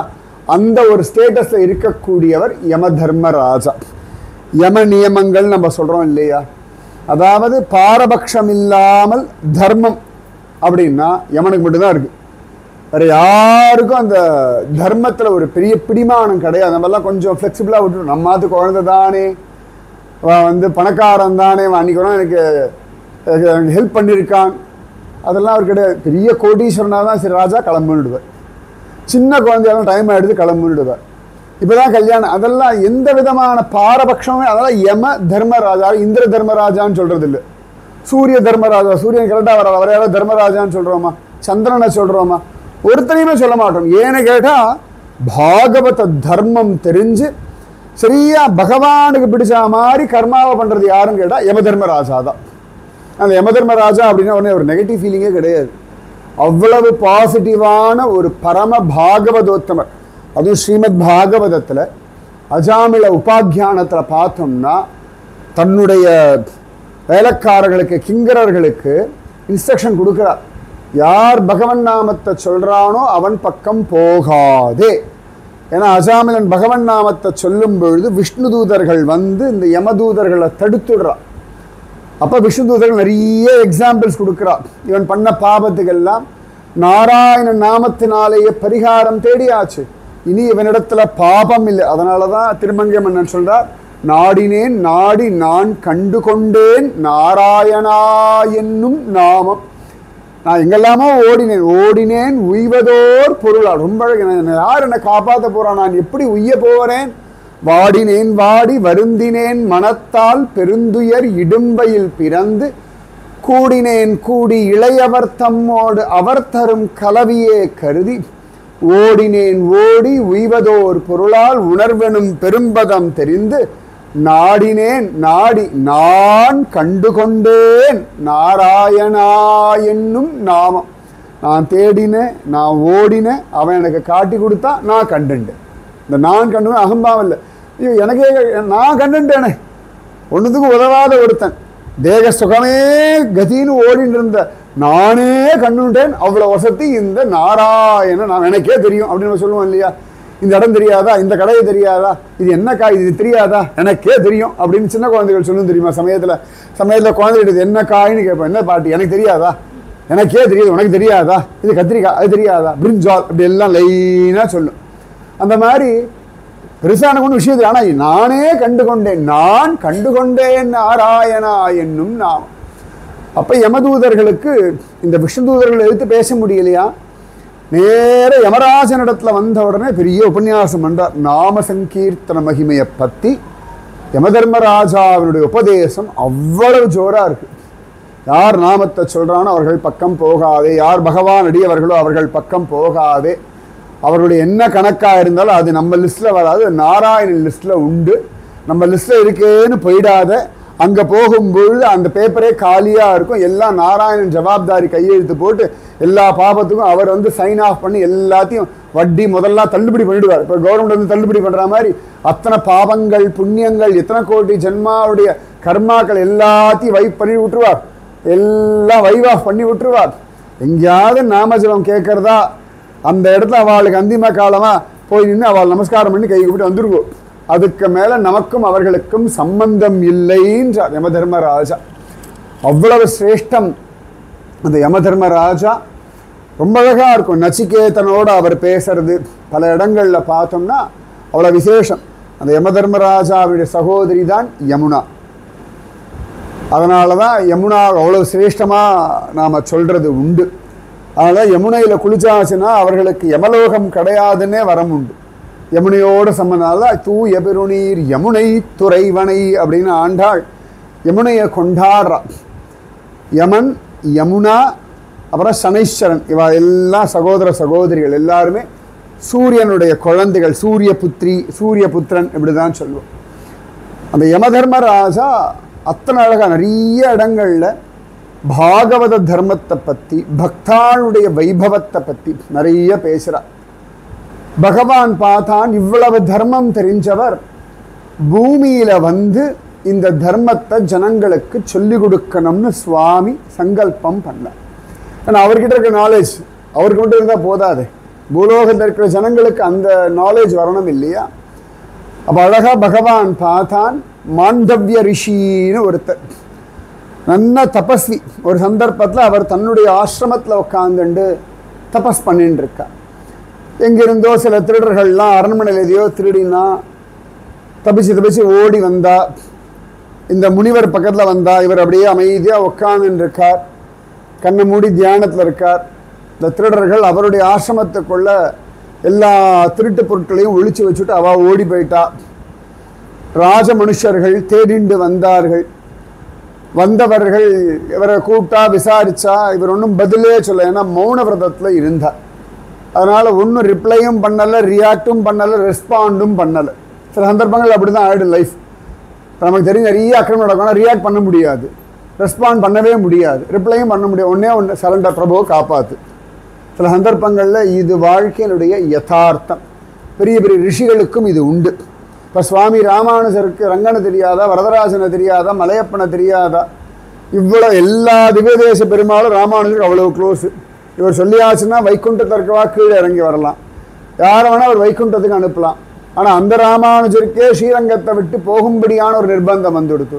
S1: அந்த ஒரு ஸ்டேட்டஸ்ல இருக்கக்கூடியவர் யமதர்மராஜா. யம நியமங்கள் நம்ம சொல்றோம் இல்லையா, அதாவது பாரபட்சம் இல்லாமல் தர்மம் அப்படின்னா யமனுக்கு மட்டும்தான் இருக்கு. வேற யாருக்கும் அந்த தர்மத்தில் ஒரு பெரிய பிடிமானம் கிடையாது. நம்மெல்லாம் கொஞ்சம் ஃப்ளெக்சிபிளாக விட்டுரும். நம்மாத்து குழந்தை தானே, வந்து பணக்காரன் தானே, அன்றைக்கி எனக்கு ஹெல்ப் பண்ணியிருக்கான், அதெல்லாம் அவர் கிடையாது. பெரிய கோடீஸ்வரனாக தான் சரி ராஜா கிளம்புன்னுடுவார், சின்ன குழந்தையாலும் டைம் ஆகிடுது கிளம்புன்னுடுவார். இப்போ தான் கல்யாணம், அதெல்லாம் எந்த விதமான பாரபட்சமே. அதெல்லாம் யம தர்மராஜா, இந்திர தர்மராஜான்னு சொல்கிறது இல்லை. சூரிய தர்மராஜா, சூரியன் கரெக்டாக வர அவரையால தர்மராஜான்னு சொல்கிறோமா, சந்திரனை சொல்கிறோமா, ஒருத்தனையுமே சொல்ல மாட்டோம். ஏன்னு கேட்டால் பாகவத தர்மம் தெரிஞ்சு சரியா பகவானுக்கு பிடிச்ச மாதிரி கர்மாவை பண்ணுறது யாருன்னு கேட்டால் யமதர்மராஜா தான். அந்த யமதர்மராஜா அப்படின்னா உடனே ஒரு நெகட்டிவ் ஃபீலிங்கே கிடையாது. அவ்வளவு பாசிட்டிவான ஒரு பரம பாகவதோத்தமர். அதுவும் ஸ்ரீமத் பாகவதத்தில் அஜாமிள உபாக்கியானத்தில் பார்த்தோம்னா தன்னுடைய வேலைக்காரர்களுக்கு கிங்கரர்களுக்கு இன்ஸ்ட்ரக்ஷன் கொடுக்குறார். யார் பகவன் நாமத்தை சொல்கிறானோ அவன் பக்கம் போகாதே. ஏன்னா அஜாமிலன் பகவன் நாமத்தை சொல்லும் பொழுது விஷ்ணு தூதர்கள் வந்து இந்த யமதூதர்களை தடுத்துடுறான். அப்போ விஷ்ணு தூதர்கள் நிறைய எக்ஸாம்பிள்ஸ் கொடுக்குறான். இவன் பண்ண பாபத்துக்கெல்லாம் நாராயண நாமத்தினாலேயே பரிகாரம் தேடியாச்சு, இனி இவனிடத்துல பாபம் இல்லை. அதனால தான் திருமங்கை மன்னன் சொல்றார், நாடினேன் நாடி நான் கண்டு கொண்டேன் நாராயணா என்னும் நாமம். நான் எங்கெல்லாமோ ஓடினேன், ஓடினேன் உய்வதோர் பொருளால். ரொம்ப யார் என்னை காப்பாற்ற போறான், நான் எப்படி உய்ய போகிறேன். வாடினேன் வாடி வருந்தினேன் மனத்தால் பெருந்துயர் இடும்பையில் பிறந்து கூடினேன் கூடி இளையவர் தம்மோடு அவர் தரும் கலவியே கருதி ஓடினேன் ஓடி உய்வதோர் பொருளால் உணர்வெனும் பெரும்பதம் தெரிந்து நாடினேன் நாடி நான் கண்டுகொண்டேன் நாராயணா என்னும் நாமம். நான் தேடினேன், நான் ஓடினேன், அவன் எனக்கு காட்டி கொடுத்தா நான் கண்டுட்டேன். இந்த நான் கண்டு அகம்பாவம் இல்லை. ஐயோ எனக்கே நான் கண்டுட்டேனே, ஒன்றுத்துக்கும் உதவாத ஒருத்தன் தேக சுகமே கதின்னு ஓடின்னு இருந்த நானே கண்டுட்டேன். அவ்வளோ வசதி இந்த நாராயணன், நான் எனக்கே தெரியும் அப்படின்னு நம்ம சொல்லுவோம் இல்லையா. இந்த இடம் தெரியாதா, இந்த கடையை தெரியாதா, இது என்ன காய் இது தெரியாதா, எனக்கே தெரியும் அப்படின்னு சின்ன குழந்தைகள் சொல்லும் தெரியுமா. சமயத்தில் குழந்தைகிட்ட இது என்ன காய்னு கேட்பேன். என்ன பாட்டி எனக்கு தெரியாதா, எனக்கே தெரியாது, உனக்கு தெரியாதா, இது கத்திரிக்காய் அது தெரியாதா, பிரிஞ்சால், அப்படி எல்லாம் லைனாக சொல்லும். அந்த மாதிரி பெருசான ஒன்று விஷயத்தில் ஆனால் நானே கண்டுகொண்டேன், நான் கண்டுகொண்டேன் நாராயணா என்னும் நாம். அப்போ யமதூதர்களுக்கு இந்த விஷ்ணு தூதர்களை எடுத்து பேச முடியலையா, நேர யமராஜனிடத்தில் வந்த உடனே பெரிய உபன்யாசம் பண்றார். நாம சங்கீர்த்தன மகிமையை பற்றி யமதர்மராஜாவினுடைய உபதேசம் அவ்வளவு ஜோரா இருக்கு. யார் நாமத்தை சொல்றானோ அவர்கள் பக்கம் போகாதே, யார் பகவான் அடியவர்களோ அவர்கள் பக்கம் போகாதே. அவர்களுடைய என்ன கணக்காக இருந்தாலும் அது நம்ம லிஸ்ட்டில் வராது, நாராயணன் லிஸ்ட்டில் உண்டு. நம்ம லிஸ்ட்டில் இருக்கேன்னு போயிடாத. அங்கே போகும்பொழுது அந்த பேப்பரே காலியாக இருக்கும். எல்லாம் நாராயணன் ஜவாப்தாரி கையெழுத்து போட்டு எல்லா பாபத்துக்கும் அவர் வந்து சைன் ஆஃப் பண்ணி எல்லாத்தையும் வட்டி முதல்லாம் தள்ளுபடி பண்ணிவிடுவார். இப்போ கவர்மெண்ட் வந்து தள்ளுபடி பண்ணுற மாதிரி அத்தனை பாவங்கள் புண்ணியங்கள் எத்தனை கோடி ஜென்மாவுடைய கர்மாக்கள் எல்லாத்தையும் வைப் பண்ணி விட்டுருவார், எல்லாம் வைவ் ஆஃப் பண்ணி விட்டுருவார். எங்கேயாவது நாமஜபம் கேட்குறதா அந்த இடத்துல அவளுக்கு அந்திம காலமாக போய் நின்று அவள் நமஸ்காரம் பண்ணி கை கூப்பிட்டு வந்துருவோம். அதுக்கு மேலே நமக்கும் அவர்களுக்கும் சம்பந்தம் இல்லைன்றார் யமதர்மராஜா. அவ்வளவு சிரேஷ்டம் அந்த யமதர்மராஜா. ரொம்ப அழகாக இருக்கும் நச்சிகேதனோடு அவர் பேசுறது. பல இடங்களில் பார்த்தோம்னா அவ்வளோ விசேஷம். அந்த யமதர்மராஜாவுடைய சகோதரி தான் யமுனா. அதனால தான் யமுனா அவ்வளோ சிரேஷ்டமாக நாம் சொல்கிறது உண்டு. அதனால் யமுனையில் குளிச்சாச்சுன்னா அவர்களுக்கு யமலோகம் கிடையாதுன்னே வரம் உண்டு. யமுனையோடு சம்பந்தனால தூய பெருநீர் யமுனை துறைவனை அப்படின்னு ஆண்டாள் யமுனையை கொண்டாடுறா. யமன், யமுனா, அப்புறம் சனைஸ்வரன், இவா எல்லாம் சகோதர சகோதரிகள். எல்லாருமே சூரியனுடைய குழந்தைகள். சூரிய புத்திரி, சூரிய புத்திரன் இப்படி தான் சொல்லுவோம். அந்த யமதர்மராஜா அத்தனை அழகாக நிறைய இடங்களில் பாகவத தர்மத்தை பற்றி, பக்தாளுடைய வைபவத்தை பற்றி நிறைய பேசுகிறார். பகவான் பார்த்தான், இவ்வளவு தர்மம் தெரிஞ்சவர் பூமியில் வந்து இந்த தர்மத்தை ஜனங்களுக்கு சொல்லிக் கொடுக்கணும்னு சுவாமி சங்கல்பம் பண்ணார். ஏன்னா அவர்கிட்ட இருக்கிற நாலேஜ் அவருக்கு மட்டும் இருந்தால் போதாது, பூலோகத்தில் இருக்கிற ஜனங்களுக்கு அந்த நாலேஜ் வரணும் இல்லையா? அப்போ அழகாக பகவான் பார்த்தான். மாண்டவ்ய ரிஷின்னு ஒருத்தர், நல்ல தபஸ்வி. ஒரு சந்தர்ப்பத்தில் அவர் தன்னுடைய ஆசிரமத்தில் உட்காந்துண்டு தபஸ் பண்ணிட்டு இருக்கார். எங்கிருந்தோ சில திருடர்கள்லாம் அரண்மனையில் எதையோ திருடினா தப்பிச்சு ஓடி வந்தா. இந்த முனிவர் பக்கத்தில் வந்தா. இவர் அப்படியே அமைதியாக உட்காந்துட்டு இருக்கார், கண்ணை மூடி தியானத்தில் இருக்கார். இந்த திருடர்கள் அவருடைய ஆசிரமத்துக்குள்ள எல்லா திருட்டு பொருட்களையும் ஒழிச்சு வச்சுட்டு அவள் ஓடி போயிட்டா. ராஜ மனுஷர்கள் தேடிண்டு வந்தார்கள். வந்தவர்கள் இவரை கூப்பிட்டா விசாரிச்சா இவர் ஒன்றும் பதிலே சொல்ல. ஏன்னா மௌன விரதத்தில் இருந்தார். அதனால் ஒன்றும் ரிப்ளையும் பண்ணலை, ரியாக்டும் பண்ணலை, ரெஸ்பாண்டும் பண்ணலை. சில சந்தர்ப்பங்கள் அப்படி தான் ஆகிடும் லைஃப். நமக்கு தெரியும் நிறைய அக்கிரமம் நடக்கணும், ரியாக்ட் பண்ண முடியாது, ரெஸ்பாண்ட் பண்ணவே முடியாது, ரிப்ளையும் பண்ண முடியாது. ஒன்று சரண்டர், பிரபுவை காப்பாற்று. சில சந்தர்ப்பங்களில் இது வாழ்க்கையினுடைய யதார்த்தம். பெரிய பெரிய ரிஷிகளுக்கும் இது உண்டு. இப்போ சுவாமி ராமானுஜருக்கு ரங்கனை தெரியாதா, வரதராஜனை தெரியாதா, மலையப்பனை தெரியாதா? இவ்வளோ எல்லா திவ்யதேச பெருமாளும் ராமானுஜருக்கு அவ்வளோ க்ளோஸு. இவர் சொல்லியாச்சுன்னா வைகுண்டத்திற்கவா கீழே இறங்கி வரலாம், யாரை வேணால் அவர் வைகுண்டத்துக்கு அனுப்பலாம். ஆனால் அந்த ராமானுஜருக்கே ஸ்ரீரங்கத்தை விட்டு போகும்படியான ஒரு நிர்பந்தம் வந்துடுத்து.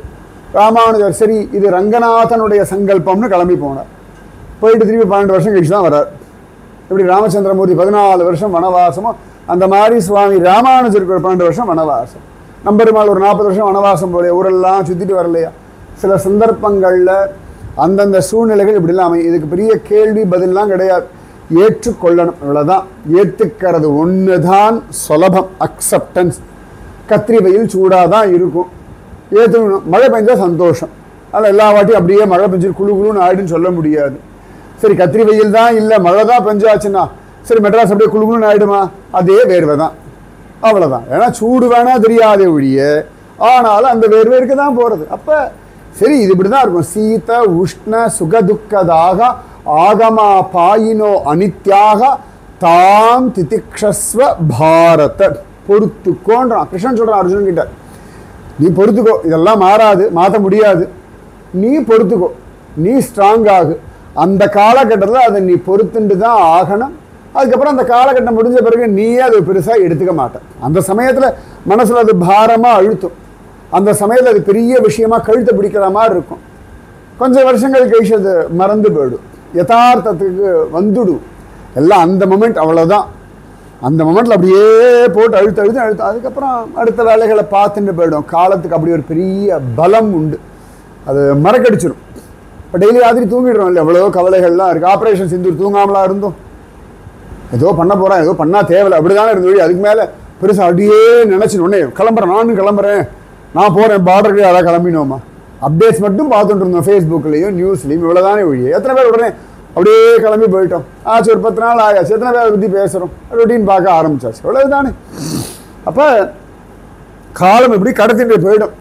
S1: ராமானுஜர் சரி இது ரங்கநாதனுடைய சங்கல்பம்னு கிளம்பி போனார். போயிட்டு திரும்பி 12 வருஷம் கழிச்சு தான் வரார். இப்படி ராமச்சந்திரமூர்த்தி 14 வருஷம் வனவாசமும், அந்த மாதிரி சுவாமி ராமானுஜருக்கு ஒரு 12 வருஷம் வனவாசம். நம்பெருமாள் ஒரு 40 வருஷம் வனவாசம் போல ஊரெல்லாம் சுற்றிட்டு வரலையா? சில சந்தர்ப்பங்களில் அந்தந்த சூழ்நிலைகள் இப்படிலாம் அமையும். இதுக்கு பெரிய கேள்வி பதிலாம் கிடையாது, ஏற்றுக்கொள்ளணும், இவ்வளோதான். ஏற்றுக்கிறது ஒன்று தான் சுலபம், அக்செப்டன்ஸ். கத்திரி வெயில் சூடாக தான் இருக்கும், ஏற்றுக்கணும். மழை பெஞ்சால் சந்தோஷம், அதில் எல்லா வாட்டியும் அப்படியே மழை பெஞ்சு குழு குழுன்னு ஆயிடுன்னு சொல்ல முடியாது. சரி கத்திரி வெயில் தான் இல்லை மழை தான் பெஞ்சாச்சுன்னா சரி மெட்ராஸ் அப்படியே குழு குழுன்னு ஆகிடுமா? அதே வேர்வை தான், அவ்வளோதான். ஏன்னா சூடு வேணா தெரியாதே ஒழிய, ஆனாலும் அந்த வேர்வை இருக்க தான் போகிறது. அப்போ சரி இது இப்படி தான் இருக்கும். சீத உஷ்ண சுகதுக்கதாக ஆகமா பாயினோ அனித்யாக தாம் திதிக்ஷஸ்வ பாரத. பொறுத்துக்கோன்றான் கிருஷ்ணன் சொல்கிறான் அர்ஜுனன் கிட்ட. நீ பொறுத்துக்கோ, இதெல்லாம் மாறாது, மாற்ற முடியாது, நீ பொறுத்துக்கோ, நீ ஸ்ட்ராங் ஆகு. அந்த காலகட்டத்தில் அதை நீ பொறுத்துட்டு தான் ஆகணும். அதுக்கப்புறம் அந்த காலகட்டம் முடிஞ்ச பிறகு நீயே அது பெருசாக எடுத்துக்க மாட்டேன். அந்த சமயத்தில் மனசில் அது பாரமாக அழுத்தும். அந்த சமயத்தில் அது பெரிய விஷயமா கழுத்தை பிடிக்கிற மாதிரி இருக்கும். கொஞ்சம் வருஷங்கள் கழிச்சு அது மறந்து போயிடும், யதார்த்தத்துக்கு வந்துடும். எல்லாம் அந்த மொமெண்ட் அவ்வளோதான். அந்த மொமெண்ட்டில் அப்படியே போட்டு அழுத்து. அதுக்கப்புறம் அடுத்த வேலைகளை பார்த்துட்டு போயிடும். காலத்துக்கு அப்படி ஒரு பெரிய பலம் உண்டு, அது மறக்கடிச்சிடும். இப்போ டெய்லி ராத்திரி தூங்கிடுறோம் இல்லை, எவ்வளோ கவலைகள்லாம் இருக்குது. ஆப்ரேஷன் சிந்தூர் தூங்காமலாம் இருந்தோம், ஏதோ பண்ண போகிறேன், ஏதோ பண்ணால் தேவையில்லை அப்படி தானே இருந்தது. அதுக்கு மேலே பெருசாக அப்படியே நினச்சிட்டு உடனே கிளம்புறேன், நானும் கிளம்புறேன், நான் போகிறேன், பார்டருக்கு யாராவது கிளம்பினோமா, அப்டேட்ஸ் மட்டும் பார்த்துட்டு இருந்தோம் ஃபேஸ்புக்லேயும் நியூஸ்லேயும், இவ்வளோ தானே ஒழிய. எத்தனை பேர் உடனே அப்படியே கிளம்பி போயிட்டோம், ஆச்சு ஒரு 10 நாள் ஆயாச்சு, எத்தனை பேரை பற்றி பேசுகிறோம், ரொட்டீன் பார்க்க ஆரம்பிச்சாச்சு, இவ்வளவு தானே. அப்போ காலம் இப்படி கடத்திட்டு போயிடும்.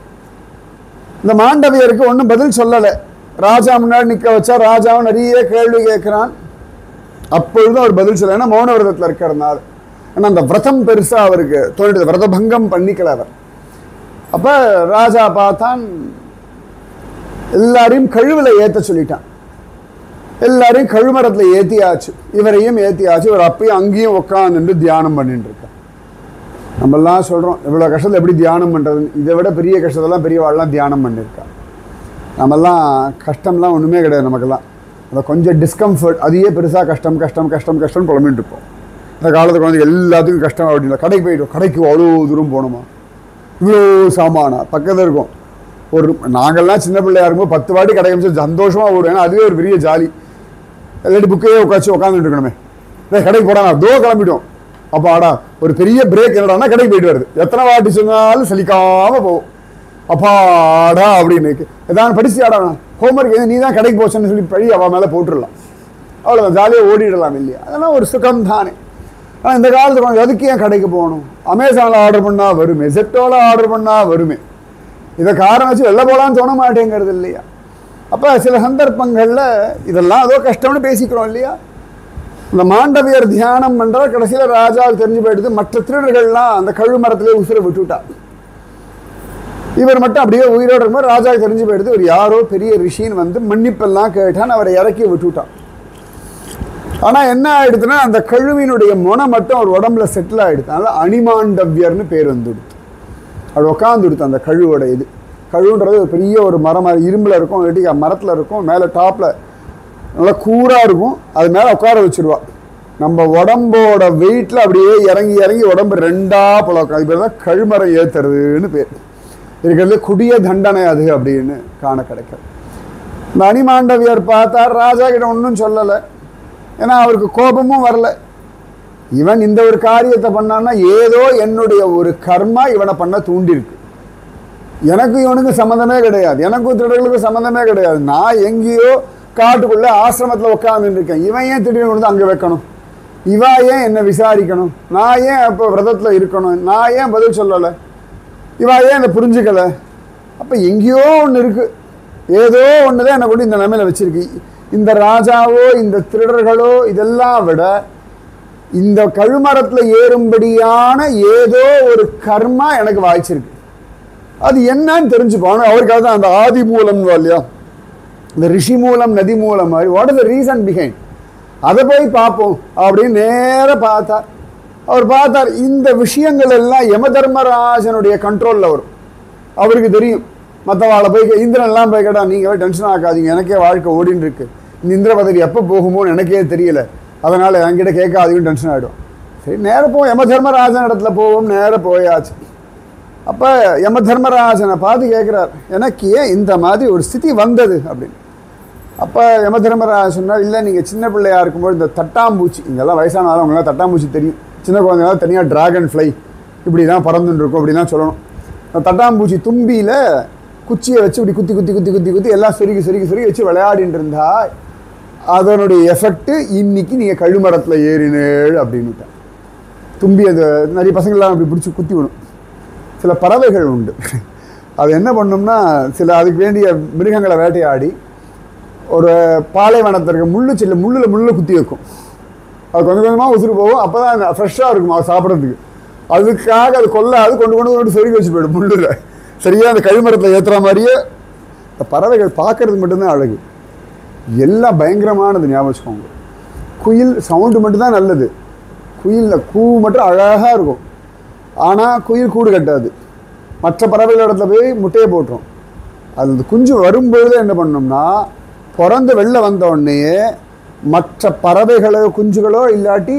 S1: இந்த மாண்டவியருக்கு ஒன்றும் பதில் சொல்லலை. ராஜா முன்னாடி நிற்க வச்சா ராஜாவும் நிறைய கேள்வி கேட்குறான். அப்பொழுதும் அவர் பதில் சொல்ல, ஏன்னா மௌன விரதத்தில் இருக்கிறதுனால. ஏன்னா அந்த விரதம் பெருசாக அவருக்கு தோன்றியது, விரத பங்கம் பண்ணிக்கல அவர். அப்போ ராஜா பார்த்தான், எல்லாரையும் கழுவில் ஏற்ற சொல்லிட்டான். எல்லாரையும் கழுமரத்தில் ஏற்றியாச்சு, இவரையும் ஏற்றியாச்சு. இவர் அப்பயும் அங்கேயும் உட்காந்து தியானம் பண்ணிட்டு இருக்கார். நம்மெல்லாம் சொல்கிறோம் இவ்வளோ கஷ்டத்தில் எப்படி தியானம் பண்ணுறது, இதை விட பெரிய கஷ்டத்தெல்லாம் பெரியவாள்லாம் தியானம் பண்ணியிருக்கா. நம்மெல்லாம் கஷ்டம்லாம் ஒன்றுமே கிடையாது நமக்கெல்லாம். அந்த கொஞ்சம் டிஸ்கம்ஃபர்ட் அதையே பெருசாக கஷ்டம் கஷ்டம் கஷ்டம் கஷ்டம்னு புலம்பிட்டு இருப்போம். இந்த காலத்து குழந்தைங்க எல்லாத்துக்கும் கஷ்டம் அப்படின்னா கடைக்கு போய்ட்டோம், கடைக்கு அவ்வளோ தூரம் போகணுமா, இவ்வளோ சாமானா பக்கத்தில் இருக்கும். ஒரு நாங்கள்லாம் சின்ன பிள்ளையா இருக்கும்போது 10 வாட்டி கடைக்கு அமைச்சு சந்தோஷமாக ஓடும். ஏன்னா அதுவே ஒரு பெரிய ஜாலி. இல்லாட்டி புக்கையே உட்காந்துட்டு இருக்கணுமே, கடைக்கு போடானா தோ கிளம்பிட்டோம். அப்போ ஆடா ஒரு பெரிய பிரேக் என்னடானா கடைக்கு போயிட்டு வருது. எத்தனை வாட்டி சொன்னாலும் சலிக்காமல் போகும். அப்பாடா அப்படின்னு எதாவது படிச்சு ஆடா ஹோம்ஒர்க் எது நீ தான் கடைக்கு போச்சுன்னு சொல்லி பழி அவள் மேலே போட்டுடலாம். அவ்வளோதான், ஜாலியாக ஓடிடலாம் இல்லையா? அதெல்லாம் ஒரு சுகம் தானே. ஆனால் இந்த காலத்துக்கு கொஞ்சம் எதுக்கு ஏன் கடைக்கு போகணும்? அமேசானில் ஆர்டர் பண்ணால் வருமே, ஜெப்டோவில் ஆர்டர் பண்ணால் வருமே. இதை காரணம் வச்சு வெளில போகலான்னு தோண மாட்டேங்கிறது இல்லையா? அப்போ சில சந்தர்ப்பங்களில் இதெல்லாம் ஏதோ கஷ்டம்னு பேசிக்கிறோம் இல்லையா? இந்த மாண்டவியர் தியானம் பண்ணுறால் கடைசியில் ராஜாவுக்கு தெரிஞ்சு போயிடுது. மற்ற திருடர்கள்லாம் அந்த கழுமரத்திலே உசுரை விட்டுவிட்டா. இவர் மட்டும் அப்படியே உயிரோடு இருக்கும்போது ராஜாவுக்கு தெரிஞ்சு போயிடுது. ஒரு யாரோ பெரிய ரிஷின்னு வந்து மன்னிப்பெல்லாம் கேட்டான், அவரை இறக்கி விட்டுவிட்டான். ஆனால் என்ன ஆயிடுதுன்னா அந்த கழுவினுடைய முனை மட்டும் அவர் உடம்புல செட்டில் ஆகிடுது. அதனால் அணிமாண்டவியர்னு பேர் வந்துடுது. அது உட்காந்துடுது அந்த கழுவோட இது. கழுவுன்றது ஒரு பெரிய ஒரு மரம், இரும்பில் இருக்கும், இல்லாட்டி மரத்தில் இருக்கும், மேலே டாப்பில் நல்லா கூராக இருக்கும். அது மேலே உட்கார வச்சுருவா. நம்ம உடம்போட வெயிட்டில் அப்படியே இறங்கி இறங்கி உடம்பு 2ஆ பழக்கம். அது பேர் தான் கழுமரம் ஏற்றுறதுன்னு பேர். இருக்கிறதுல குடிய தண்டனை அது அப்படின்னு காண கிடைக்கும். இந்த அணிமாண்டவியர் பார்த்தார், ராஜா கிட்ட ஒன்றும் சொல்லலை. ஏன்னா அவருக்கு கோபமும் வரல. இவன் இந்த ஒரு காரியத்தை பண்ணான்னா ஏதோ என்னுடைய ஒரு கர்மா இவனை பண்ண தூண்டிருக்கு. எனக்கும் இவனுக்கு சம்மந்தமே கிடையாது, எனக்கும் திருடர்களுக்கும் சம்மந்தமே கிடையாது. நான் எங்கேயோ காட்டுக்குள்ளே ஆசிரமத்தில் உட்காந்துட்டு இருக்கேன். இவன் ஏன் திடீர்னு வந்து அங்கே வைக்கணும்? இவா ஏன் என்னை விசாரிக்கணும்? நான் ஏன் இப்போ விரதத்தில் இருக்கணும்? நான் ஏன் பதில் சொல்லலை? இவா ஏன் என்னை புரிஞ்சுக்கலை? அப்போ எங்கேயோ ஒன்று இருக்குது, ஏதோ ஒன்று தான் என்னை கொண்டு இந்த நிலைமையில் வச்சுருக்கு. இந்த ராஜாவோ இந்த திருடர்களோ இதெல்லாம் விட இந்த கழுமரத்தில் ஏறும்படியான ஏதோ ஒரு கர்மா எனக்கு வாய்ச்சிருக்கு. அது என்னன்னு தெரிஞ்சுப்பானு அவருக்காக தான் அந்த ஆதி மூலம் இல்லையா, இந்த ரிஷி மூலம் நதி மூலம் மாதிரி what is the reason behind, அதை போய் பார்ப்போம் அப்படின்னு நேராக பார்த்தார். அவர் பார்த்தார் இந்த விஷயங்கள் எல்லாம் யம தர்மராஜனுடைய கண்ட்ரோலில் வரும். அவருக்கு தெரியும். மற்றவாளை போய் இந்திரன்லாம் போய் கேட்டால் நீங்கள் டென்ஷன் ஆக்காதீங்க, எனக்கே வாழ்க்கை ஓடின்னு இருக்கு, இந்த இந்திர பதவி எப்போ போகுமோன்னு எனக்கே தெரியல, அதனால் என்கிட்ட கேட்காதீங்கன்னு டென்ஷன் ஆகிடும். சரி நேராக போவோம், யம தர்மராஜன் இடத்துல போவோம். நேராக போயாச்சு. அப்போ யம தர்மராஜனை பார்த்து கேட்குறார், எனக்கு ஏன் இந்த மாதிரி ஒரு ஸ்திதி வந்தது அப்படின்னு. அப்போ யம தர்மராஜன் சொன்னார், இல்லை நீங்கள் சின்ன பிள்ளையாக இருக்கும்போது இந்த தட்டாம்பூச்சி, இங்கெல்லாம் வயசானாலும் அவங்களாம் தட்டாம்பூச்சி தெரியும், சின்ன குழந்தைங்களாம் தனியாக ட்ராகன் ஃப்ளை இப்படி தான் பறந்துன்னு இருக்கும் அப்படி தான் சொல்லணும். அந்த தட்டாம்பூச்சி தும்பியில் குச்சியை வச்சு இப்படி குத்தி குத்தி குத்தி குத்தி குத்தி எல்லாம் சொருகி சொருகி சொருகி வச்சு விளையாடிட்டு இருந்தா அதனுடைய எஃபெக்ட் இன்னைக்கு நீங்கள் கழுமரத்தில் ஏறினேள் அப்படின்னுட்டேன். தும்பி அந்த நிறைய பசங்கள்லாம் அப்படி பிடிச்சி குத்தி விடும். சில பறவைகள் உண்டு, அது என்ன பண்ணோம்னா சில அதுக்கு வேண்டிய மிருகங்களை வேட்டையாடி ஒரு பாலைவனத்திற்கு முள்ளில் குத்தி வைக்கும். அது கொஞ்சம் கொஞ்சமாக உசுறு போகும். அப்போ தான் ஃப்ரெஷ்ஷாக இருக்கும் அது சாப்பிட்றதுக்கு. அதுக்காக அது கொல்லாது கொண்டு கொண்டு கொண்டு சொருகி வச்சு போயிடும் முள்ளில். சரியாக அந்த கழுமரத்தில் ஏற்றுற மாதிரியே இந்த பறவைகள் பார்க்கறதுக்கு மட்டும்தான் அழகு, எல்லாம் பயங்கரமானது. ஞாபகம் வச்சுக்கோங்க, குயில் சவுண்டு மட்டும்தான் நல்லது, குயிலில் கூ மட்டும் அழகாக இருக்கும். ஆனால் குயில் கூடு கட்டாது. மற்ற பறவைகள் இடத்துல போய் முட்டையை போட்டுரும். அது குஞ்சு வரும்பொழுது என்ன பண்ணோம்னா பிறந்து வெளில வந்த உடனேயே மற்ற பறவைகளோ குஞ்சுகளோ இல்லாட்டி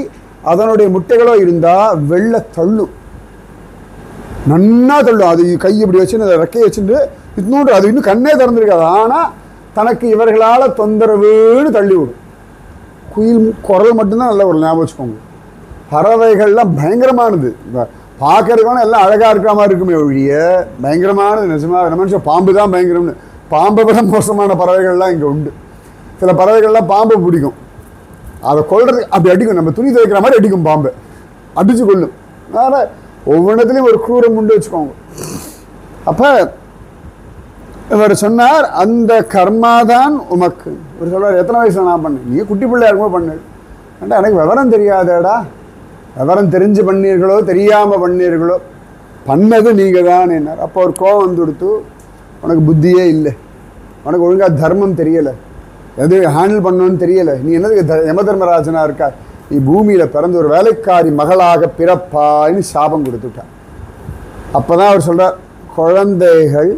S1: அதனுடைய முட்டைகளோ இருந்தால் வெளில தள்ளும், நன்னா தள்ளும். அது கை இப்படி வச்சுன்னு அதை ரெக்கையை வச்சுட்டு இன்னொன்று அது இன்னும் கண்ணே திறந்துருக்காது. ஆனால் தனக்கு இவர்களால் தொந்தரவுன்னு தள்ளி விடும். குயில் குரல் மட்டும்தான் நல்ல ஒரு ஞாபகம் வச்சுக்கோங்க. பறவைகள்லாம் பயங்கரமானது, பார்க்கறதுக்கான எல்லாம் அழகாக இருக்கிற மாதிரி இருக்குமே ஒழிய பயங்கரமானது நிஜமாக. மனுஷன் பாம்பு தான் பயங்கரம்னு, பாம்பை விட மோசமான பறவைகள்லாம் இங்கே உண்டு. சில பறவைகள்லாம் பாம்பை பிடிக்கும், அதை கொல்றதுக்கு அப்படி அடிக்கும், நம்ம துணி துவைக்கிற மாதிரி அடிக்கும், பாம்பை அடித்து கொள்ளும். அதனால் ஒவ்வொன்றத்துலேயும் ஒரு க்ரூரம் உண்டு வச்சுக்கோங்க. அப்போ இவர் சொன்னார், அந்த கர்மாதான் உமக்கு. ஒரு சொல்வார், எத்தனை வயசு நான் பண்ணேன், நீ குட்டி பிள்ளையா இருக்கும்போது பண்ணு. ஏன்டா எனக்கு விவரம் தெரியாதேடா, விவரம் தெரிஞ்சு பண்ணீர்களோ தெரியாமல் பண்ணீர்களோ, பண்ணது நீங்கள் தான் என்னார். அப்போ ஒரு கோவம் வந்து கொடுத்து, உனக்கு புத்தியே இல்லை, உனக்கு ஒழுங்காக தர்மம் தெரியலை, எது ஹேண்டில் பண்ணணும்னு தெரியலை, நீ என்னதுக்கு யம தர்மராஜனாக இருக்கா, நீ பூமியில் பிறந்து ஒரு வேலைக்காரி மகளாக பிறப்பான்னு சாபம் கொடுத்துட்டார். அப்போ தான் அவர் சொல்கிறார், குழந்தைகள்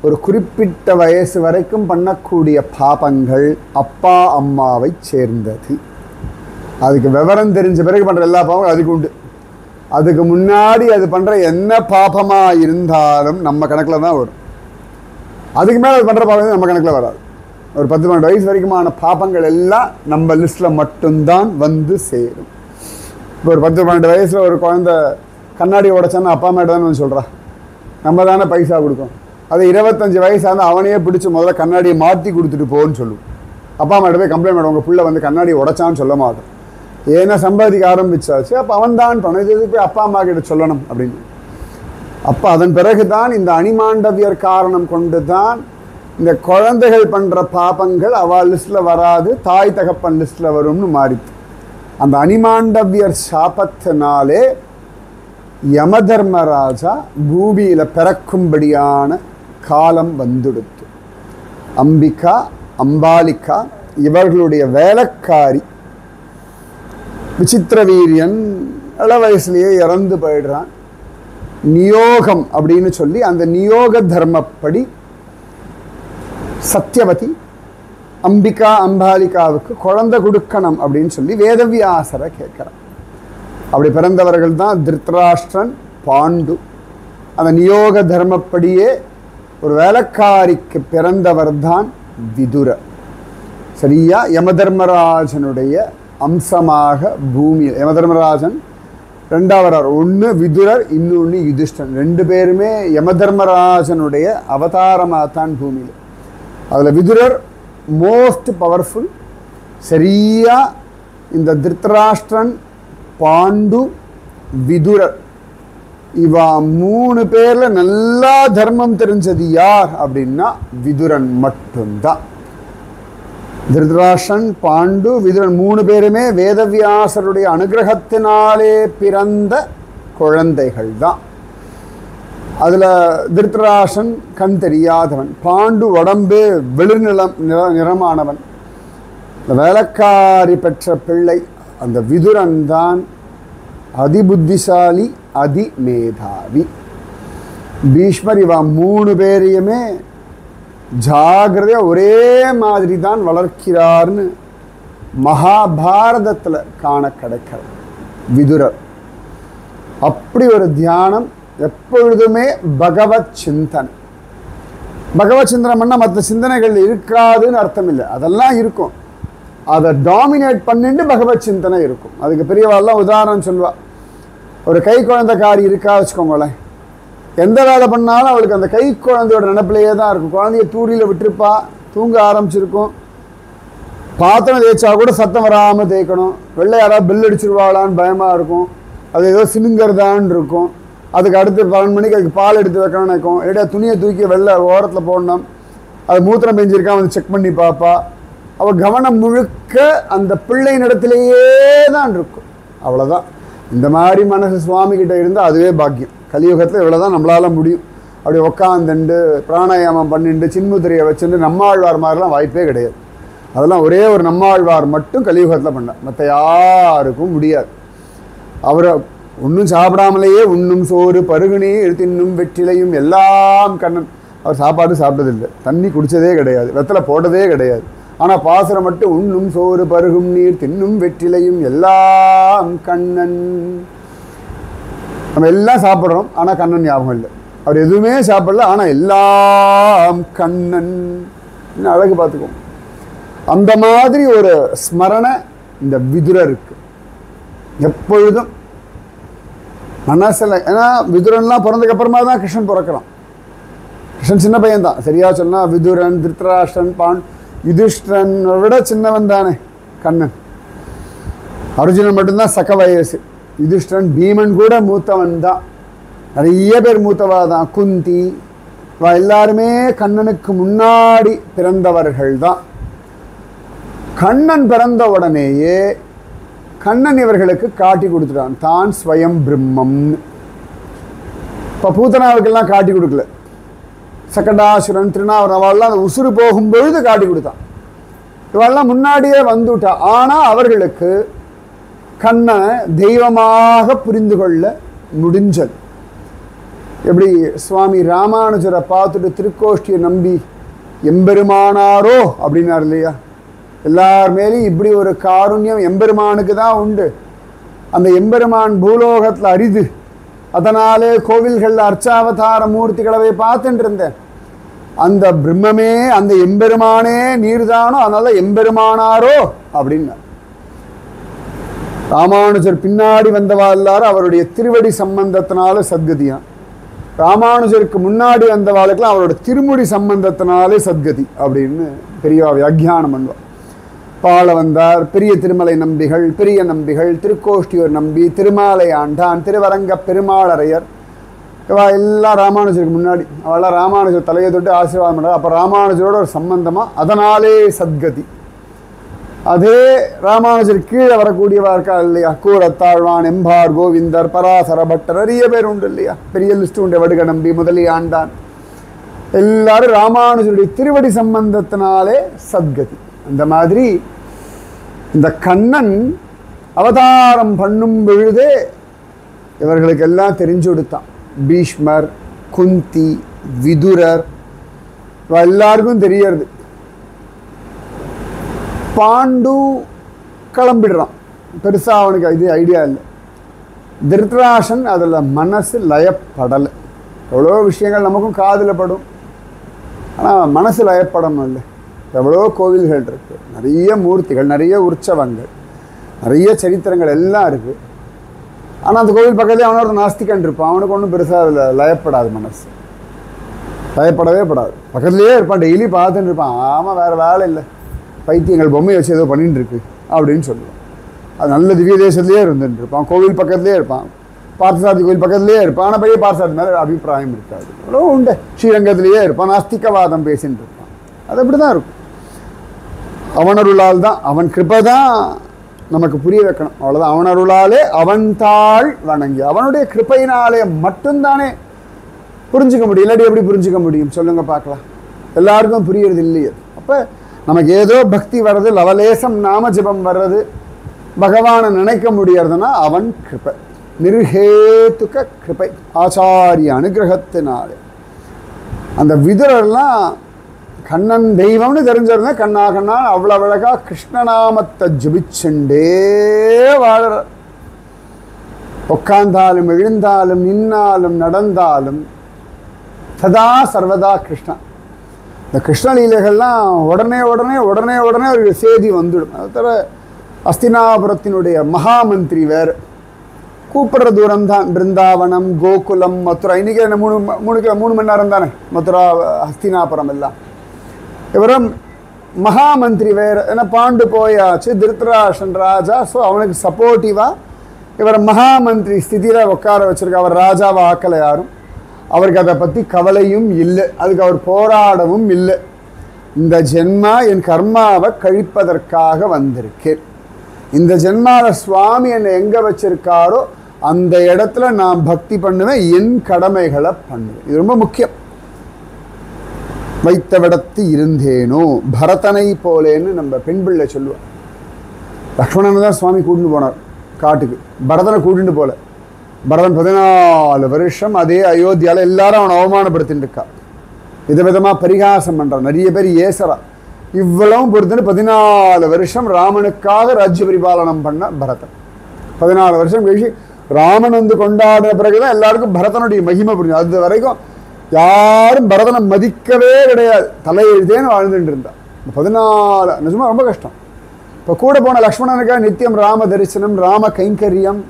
S1: ஒரு குறிப்பிட்ட வயசு வரைக்கும் பண்ணக்கூடிய பாபங்கள் அப்பா அம்மாவை சேர்ந்தது. அதுக்கு விவரம் தெரிஞ்ச பிறகு பண்ணுற எல்லா பாவங்களும் அதுக்கு உண்டு. அதுக்கு முன்னாடி அது பண்ணுற என்ன பாபமாக இருந்தாலும் நம்ம கணக்கில் தான் வரும். அதுக்கு மேலே அது பண்ணுற பாபம் நம்ம கணக்கில் வராது. ஒரு 10-12 வயசு வரைக்குமான பாபங்கள் எல்லாம் நம்ம லிஸ்ட்டில் மட்டும்தான் வந்து சேரும். இப்போ ஒரு 10-12 வயசில் ஒரு குழந்தை கண்ணாடி உடைச்சான்னு அப்பா அம்மா தான் வந்து சொல்கிறா, நம்ம தானே பைசா கொடுக்கும். அது 25 வயசாக அவனையே பிடிச்சி முதல்ல கண்ணாடியை மாற்றி கொடுத்துட்டு போன்னு சொல்லுவோம். அப்பா அம்மாட்ட போய் கம்ப்ளைண்ட் பண்ணுவோம், உங்கள் பிள்ளை வந்து கண்ணாடி உடைச்சான்னு சொல்ல மாட்டோம். ஏன்னா சம்பாதிக்க ஆரம்பிச்சாச்சு, அப்போ அவன் தான் பண்ணணும், இது போய் அப்பா அம்மா கிட்ட சொல்லணும் அப்படின்னு. அப்போ அதன் பிறகு தான் இந்த அணிமாண்டவியர் காரணம் கொண்டு தான் இந்த குழந்தைகள் பண்ணுற பாபங்கள் அவள் லிஸ்ட்டில் வராது, தாய் தகப்பன் லிஸ்ட்டில் வரும்னு மாறித்து. அந்த அணிமாண்டவியர் சாபத்தினாலே யமதர்மராஜா பூமியில் பிறக்கும்படியான காலம் வந்துடுத்து. அம்பிகா அம்பாலிகா இவர்களுடைய வேலைக்காரி விசித்திரவீரியன் இள வயசுலேயே இறந்து போயிடுறான். நியோகம் அப்படின்னு சொல்லி அந்த நியோக தர்மப்படி சத்யவதி அம்பிகா அம்பாலிகாவுக்கு குழந்தை கொடுக்கணும் அப்படின்னு சொல்லி வேதவியாசரை கேட்குறான். அப்படி பிறந்தவர்கள் தான் திருத்தராஷ்டிரன், பாண்டு. அந்த நியோக தர்மப்படியே ஒரு வேலைக்காரிக்கு பிறந்தவர் தான் விதுரர். சரியா யமதர்மராஜனுடைய அம்சமாக பூமியில் யமதர்மராஜன் ரெண்டாவதார். ஒன்று விதுரர், இன்னொன்று யுதிஷ்டன். 2 பேருமே யமதர்மராஜனுடைய அவதாரமாக தான் பூமியில். அதில் விதுரர் மோஸ்ட் பவர்ஃபுல். சரியா இந்த திருத்தராஷ்டிரன், பாண்டு, விதுரர் இவா 3 பேரில் நல்லா தர்மம் தெரிஞ்சது யார் அப்படின்னா விதுரன் மட்டும்தான். திருதராஷ்டிரன், பாண்டு, விதுரன் 3 பேருமே வேதவியாசருடைய அனுகிரகத்தினாலே பிறந்த குழந்தைகள் தான். அதில் திருதராஷ்டிரன் கண் தெரியாதவன், பாண்டு உடம்பு நிறமானவன். இந்த வேலைக்காரி பெற்ற பிள்ளை அந்த விதுரன் தான் அதிபுத்திசாலி, அதிமேதாவி. பீஷ்மர் இவா 3 பேரையுமே ஜாகிரதையாக ஒரே மாதிரி தான் வளர்க்கிறார்னு மகாபாரதத்தில் காண கிடைக்கிறது. விதுரர் அப்படி ஒரு தியானம், எப்பொழுதுமே பகவத் சிந்தனை. பகவத் சிந்தனை பண்ணால் மற்ற சிந்தனைகள் இருக்காதுன்னு அர்த்தம் இல்லை, அதெல்லாம் இருக்கும். அதை டாமினேட் பண்ணிட்டு பகவத் சிந்தனை இருக்கும். அதுக்கு பெரியவாள்லாம் உதாரணம் சொல்வா. ஒரு கை குழந்தைக்காரி இருக்கா வச்சுக்கோங்களேன், எந்த வேலை பண்ணாலும் அவளுக்கு அந்த கை குழந்தையோட நினைப்பிலேயே தான் இருக்கும். குழந்தைய தூரியில் விட்டுருப்பா, தூங்க ஆரம்பிச்சிருக்கும். பாத்திரம் தேய்ச்சா கூட சத்தம் வராமல் தேய்க்கணும். வெள்ளை யாராவது பெல் அடிச்சிருவாளான்னு பயமாக இருக்கும். அது ஏதோ சினுங்கிறதான்னு இருக்கும். அதுக்கு அடுத்து 12 மணிக்கு அதுக்கு பால் எடுத்து வைக்கணும்னு நினைக்கும். இல்லையா துணியை தூக்கி வெள்ளை ஓரத்தில் போடணும். அது மூத்திரம் பெஞ்சிருக்கான் வந்து செக் பண்ணி பார்ப்பா. அவள் கவனம் முழுக்க அந்த பிள்ளையின் இடத்துலையே தான் இருக்கும். அவ்வளோதான். இந்த மாதிரி மனசு சுவாமி கிட்ட இருந்தால் அதுவே பாக்கியம். கலியுகத்தில் இவ்வளோ தான் நம்மளால் முடியும். அப்படி உக்காந்துண்டு பிராணாயாமம் பண்ணிட்டு சின்முத்திரையை வச்சுட்டு நம்மாழ்வார் மாதிரிலாம் வாய்ப்பே கிடையாது. அதெல்லாம் ஒரே ஒரு நம்மாழ்வார் மட்டும் கலியுகத்தில் பண்ணார், மற்ற யாருக்கும் முடியாது. அவரை ஒன்றும் சாப்பிடாமலேயே உண்ணும் சோறு பருகுனீர் தின்னும் வெற்றிலையும் எல்லாம் கண்ணன். அவர் சாப்பாடு சாப்பிட்டதில்லை, தண்ணி குடித்ததே கிடையாது, வெத்தலை போட்டதே கிடையாது. ஆனால் பாசுரம் மட்டும் உண்ணும் சோறு பருகும் நீர் தின்னும் வெற்றிலையும் எல்லாம் கண்ணன். நம்ம எல்லாம் சாப்பிட்றோம், ஆனால் கண்ணன் ஞாபகம் இல்லை. அவர் எதுவுமே சாப்பிடல, ஆனால் எல்லாம் கண்ணன். இன்னும் அழகு பார்த்துக்கோம். அந்த மாதிரி ஒரு ஸ்மரணை இந்த விதுரருக்கு எப்பொழுதும் மனசில். ஏன்னா விதுரன்லாம் பிறந்ததுக்கு அப்புறமா தான் கிருஷ்ணன் பிறக்கிறான். கிருஷ்ணன் சின்ன பையன் தான். சரியா சொன்னால் விதுரன், திருத்தராஷ்டிரன், பான், யுதிஷ்டிரன் விட சின்னவன் தானே கண்ணன். அர்ஜுனன் மட்டும்தான் சக வயசு. யுதிஷ்டிரன், பீமன் கூட மூத்தவன் தான். நிறைய பேர் மூத்தவா தான். குந்தி எல்லாருமே கண்ணனுக்கு முன்னாடி பிறந்தவர்கள் தான். கண்ணன் பிறந்த உடனேயே கண்ணன் இவர்களுக்கு காட்டி கொடுத்துட்டான் தான் ஸ்வயம் பிரம்மம்னு. இப்போ பூத்தனாவுக்கெல்லாம் காட்டி கொடுக்கல. சகடாசுரன், திருநாவரவாள்லாம் அந்த உசுறு போகும்பொழுது காட்டி கொடுத்தான். இவெல்லாம் முன்னாடியே வந்துட்டா. ஆனால் அவர்களுக்கு கண்ணனை தெய்வமாக புரிந்து கொள்ள முடிஞ்சது. எப்படி சுவாமி ராமானுஜரை பார்த்துட்டு திருக்கோஷ்டியை நம்பி எம்பெருமானாரோ அப்படின்னார் இல்லையா? எல்லார் மேலேயும் இப்படி ஒரு காருண்யம் எம்பெருமானுக்கு தான் உண்டு. அந்த எம்பெருமான் பூலோகத்தில் அரிது. அதனாலே கோவில்களில் அர்ச்சாவதார மூர்த்திகளவை பார்த்துட்டு இருந்தேன். அந்த பிரம்மமே அந்த எம்பெருமானே நீர்தானோ, அதனால எம்பெருமானாரோ அப்படின்னார். ராமானுஜர் பின்னாடி வந்தவா எல்லாரும் அவருடைய திருவடி சம்பந்தத்தினால சத்கதியான். ராமானுஜருக்கு முன்னாடி வந்தவாளுக்கெல்லாம் அவரோட திருமுடி சம்பந்தத்தினாலே சத்கதி அப்படின்னு பெரியவா வியாக்கியானம் பண்ணுவார். பால வந்தார், பெரிய திருமலை நம்பிகள், பெரிய நம்பிகள், திருக்கோஷ்டியூர் நம்பி, திருமாலை ஆண்டான், திருவரங்க பெருமாளரையர், இவா எல்லாம் ராமானுஜருக்கு முன்னாடி. அவெல்லாம் ராமானுஜர் தலையை தொட்டு ஆசீர்வாதம் பண்ணுறார். அப்போ ராமானுஜரோட ஒரு சம்பந்தமாக, அதனாலே சத்கதி. அதே ராமானுஜர் கீழே வரக்கூடியவா இருக்கா இல்லையா? கூரத்தாழ்வான், எம்பார் கோவிந்தர், பராசர பட்டர், நிறைய பேர் உண்டு இல்லையா? பெரிய லிஸ்ட் உண்டு. வடுக நம்பி, முதலி ஆண்டான், எல்லாரும் ராமானுஜருடைய திருவடி சம்பந்தத்தினாலே சத்கதி. அந்த மாதிரி இந்த கண்ணன் அவதாரம் பண்ணும் பொழுதே இவர்களுக்கு எல்லாம் தெரிஞ்சு கொடுத்தான். பீஷ்மர், குந்தி, விதுரர் எல்லாருக்கும் தெரியறது. பாண்டு கிளம்பிடுறான், பெருசா அவனுக்கு இது ஐடியா இல்லை. திருதராஷன் அதில் மனசு லயப்படலை. எவ்வளோ விஷயங்கள் நமக்கும் காதில் படும், ஆனால் மனசு லயப்படணும் இல்லை. எவ்வளோ கோவில்கள் இருக்குது, நிறைய மூர்த்திகள், நிறைய உற்சவங்கள், நிறைய சரித்திரங்கள் எல்லாம் இருக்குது. ஆனால் அந்த கோவில் பக்கத்துலேயே அவனோட நாஸ்திகன் இருப்பான். அவனுக்கு ஒன்றும் பெருசாக அதில் லயப்படாது, மனசு லயப்படவே படாது. பக்கத்துலேயே இருப்பான், டெய்லி பார்த்துட்டு இருப்பான். ஆமாம், வேறு வேலை இல்லை, பைத்தியங்கள் பொம்மை வச்சு ஏதோ பண்ணிட்டு இருக்கு அப்படின்னு சொல்லுவான். அது நல்ல திவ்ய தேசத்துலேயே இருந்துட்டு இருப்பான், கோவில் பக்கத்துலேயே இருப்பான், பார்த்தசாரதி கோவில் பக்கத்துலேயே இருப்பான். ஆனால் பெரிய பார்த்தசாரதி மேலே அபிப்பிராயம் இருக்காது. அவ்வளோ உண்டு. ஸ்ரீரங்கத்திலேயே இருப்பான், நாஸ்திகவாதம் பேசின்னு இருப்பான். அது அப்படி தான் இருக்கும். அவனருளால் தான், அவன் கிருபை தான் நமக்கு புரிய வைக்கணும், அவ்வளோதான். அவனருளாலே அவன் தாள் வணங்கி, அவனுடைய கிருப்பையினாலே மட்டும்தானே புரிஞ்சுக்க முடியும். இல்லாட்டி எப்படி புரிஞ்சுக்க முடியும் சொல்லுங்க பார்க்கலாம்? எல்லாருக்கும் புரியறது இல்லையே. அப்போ நமக்கு ஏதோ பக்தி வர்றது, லவலேசம் நாம ஜபம் வர்றது, பகவானை நினைக்க முடியறதுன்னா அவன் கிருப்பை, நிர்ஹேத்துக கிருப்பை, ஆச்சாரிய அனுகிரகத்தினாலே. அந்த விதுரெல்லாம் கண்ணன் தெய்வம்னு தெரிஞ்சிருந்தா கண்ணா கண்ணா அவ்வளோ அழகா கிருஷ்ணநாமத்தை ஜபிச்சுண்டே வாழற. உட்கார்ந்தாலும் எழுந்தாலும் நின்னாலும் நடந்தாலும் சதா சர்வதா கிருஷ்ணா. இந்த கிருஷ்ணலீலைகள்லாம் உடனே உடனே உடனே உடனே ஒரு செய்தி வந்துடும். அது தவிர அஸ்தினாபுரத்தினுடைய மகாமந்திரி வேறு. கூப்பிடுற தூரம் தான் பிருந்தாவனம், கோகுலம், மதுரா. இன்றைக்கி என்ன 3 மணி நேரம் தானே மதுரா, ஹஸ்தினாபுரம் எல்லாம். இவரும் மகாமந்திரி வேறு. ஏன்னா பாண்டு போயாச்சு, திருத்தராஷன் ராஜா. ஸோ அவனுக்கு சப்போர்ட்டிவாக இவர் மகாமந்திரி ஸ்திதியில் உட்கார வச்சுருக்க. அவர் ராஜாவை ஆக்கலை யாரும். அவருக்கு அதை பற்றி கவலையும் இல்லை, அதுக்கு அவர் போராடவும் இல்லை. இந்த ஜென்மா என் கர்மாவை கழிப்பதற்காக வந்திருக்கேன். இந்த ஜென்மாவில் சுவாமி என்னை எங்கே வச்சிருக்காரோ அந்த இடத்துல நான் பக்தி பண்ணுவேன், என் கடமைகளை பண்ணுவேன். இது ரொம்ப முக்கியம். வைத்த விடத்து இருந்தேனோ பரதனை போலேன்னு நம்ம பெண் பிள்ளை சொல்லுவாள். லக்ஷ்மணன் தான் சுவாமி கூட்டிட்டு போனார் காட்டுக்கு, பரதனை கூட்டிட்டு போல. பரதன் 14 வருஷம் அதே அயோத்தியாவில் எல்லாரும் அவனை அவமானப்படுத்திட்டு இருக்கா. விதவிதமாக பரிகாசம் பண்ணுறான், நிறைய பேர் ஏசரா. இவ்வளவும் பொறுத்துன்னு 14 வருஷம் ராமனுக்காக ராஜ்ய பரிபாலனம் பண்ண பரதன். 14 வருஷம் கழிச்சு ராமன் வந்து கொண்டாடின பிறகுதான் எல்லாருக்கும் பரதனுடைய மகிமை புரிஞ்சு. அது வரைக்கும் யாரும் பரதனை மதிக்கவே கிடையாது, தலையெழுத்தேன்னு வாழ்ந்துட்டு இருந்தான். 14 நிஜமா ரொம்ப கஷ்டம். இப்போ கூட போன லக்ஷ்மணனுக்காக நித்தியம் ராம தரிசனம், ராம கைங்கரியம்,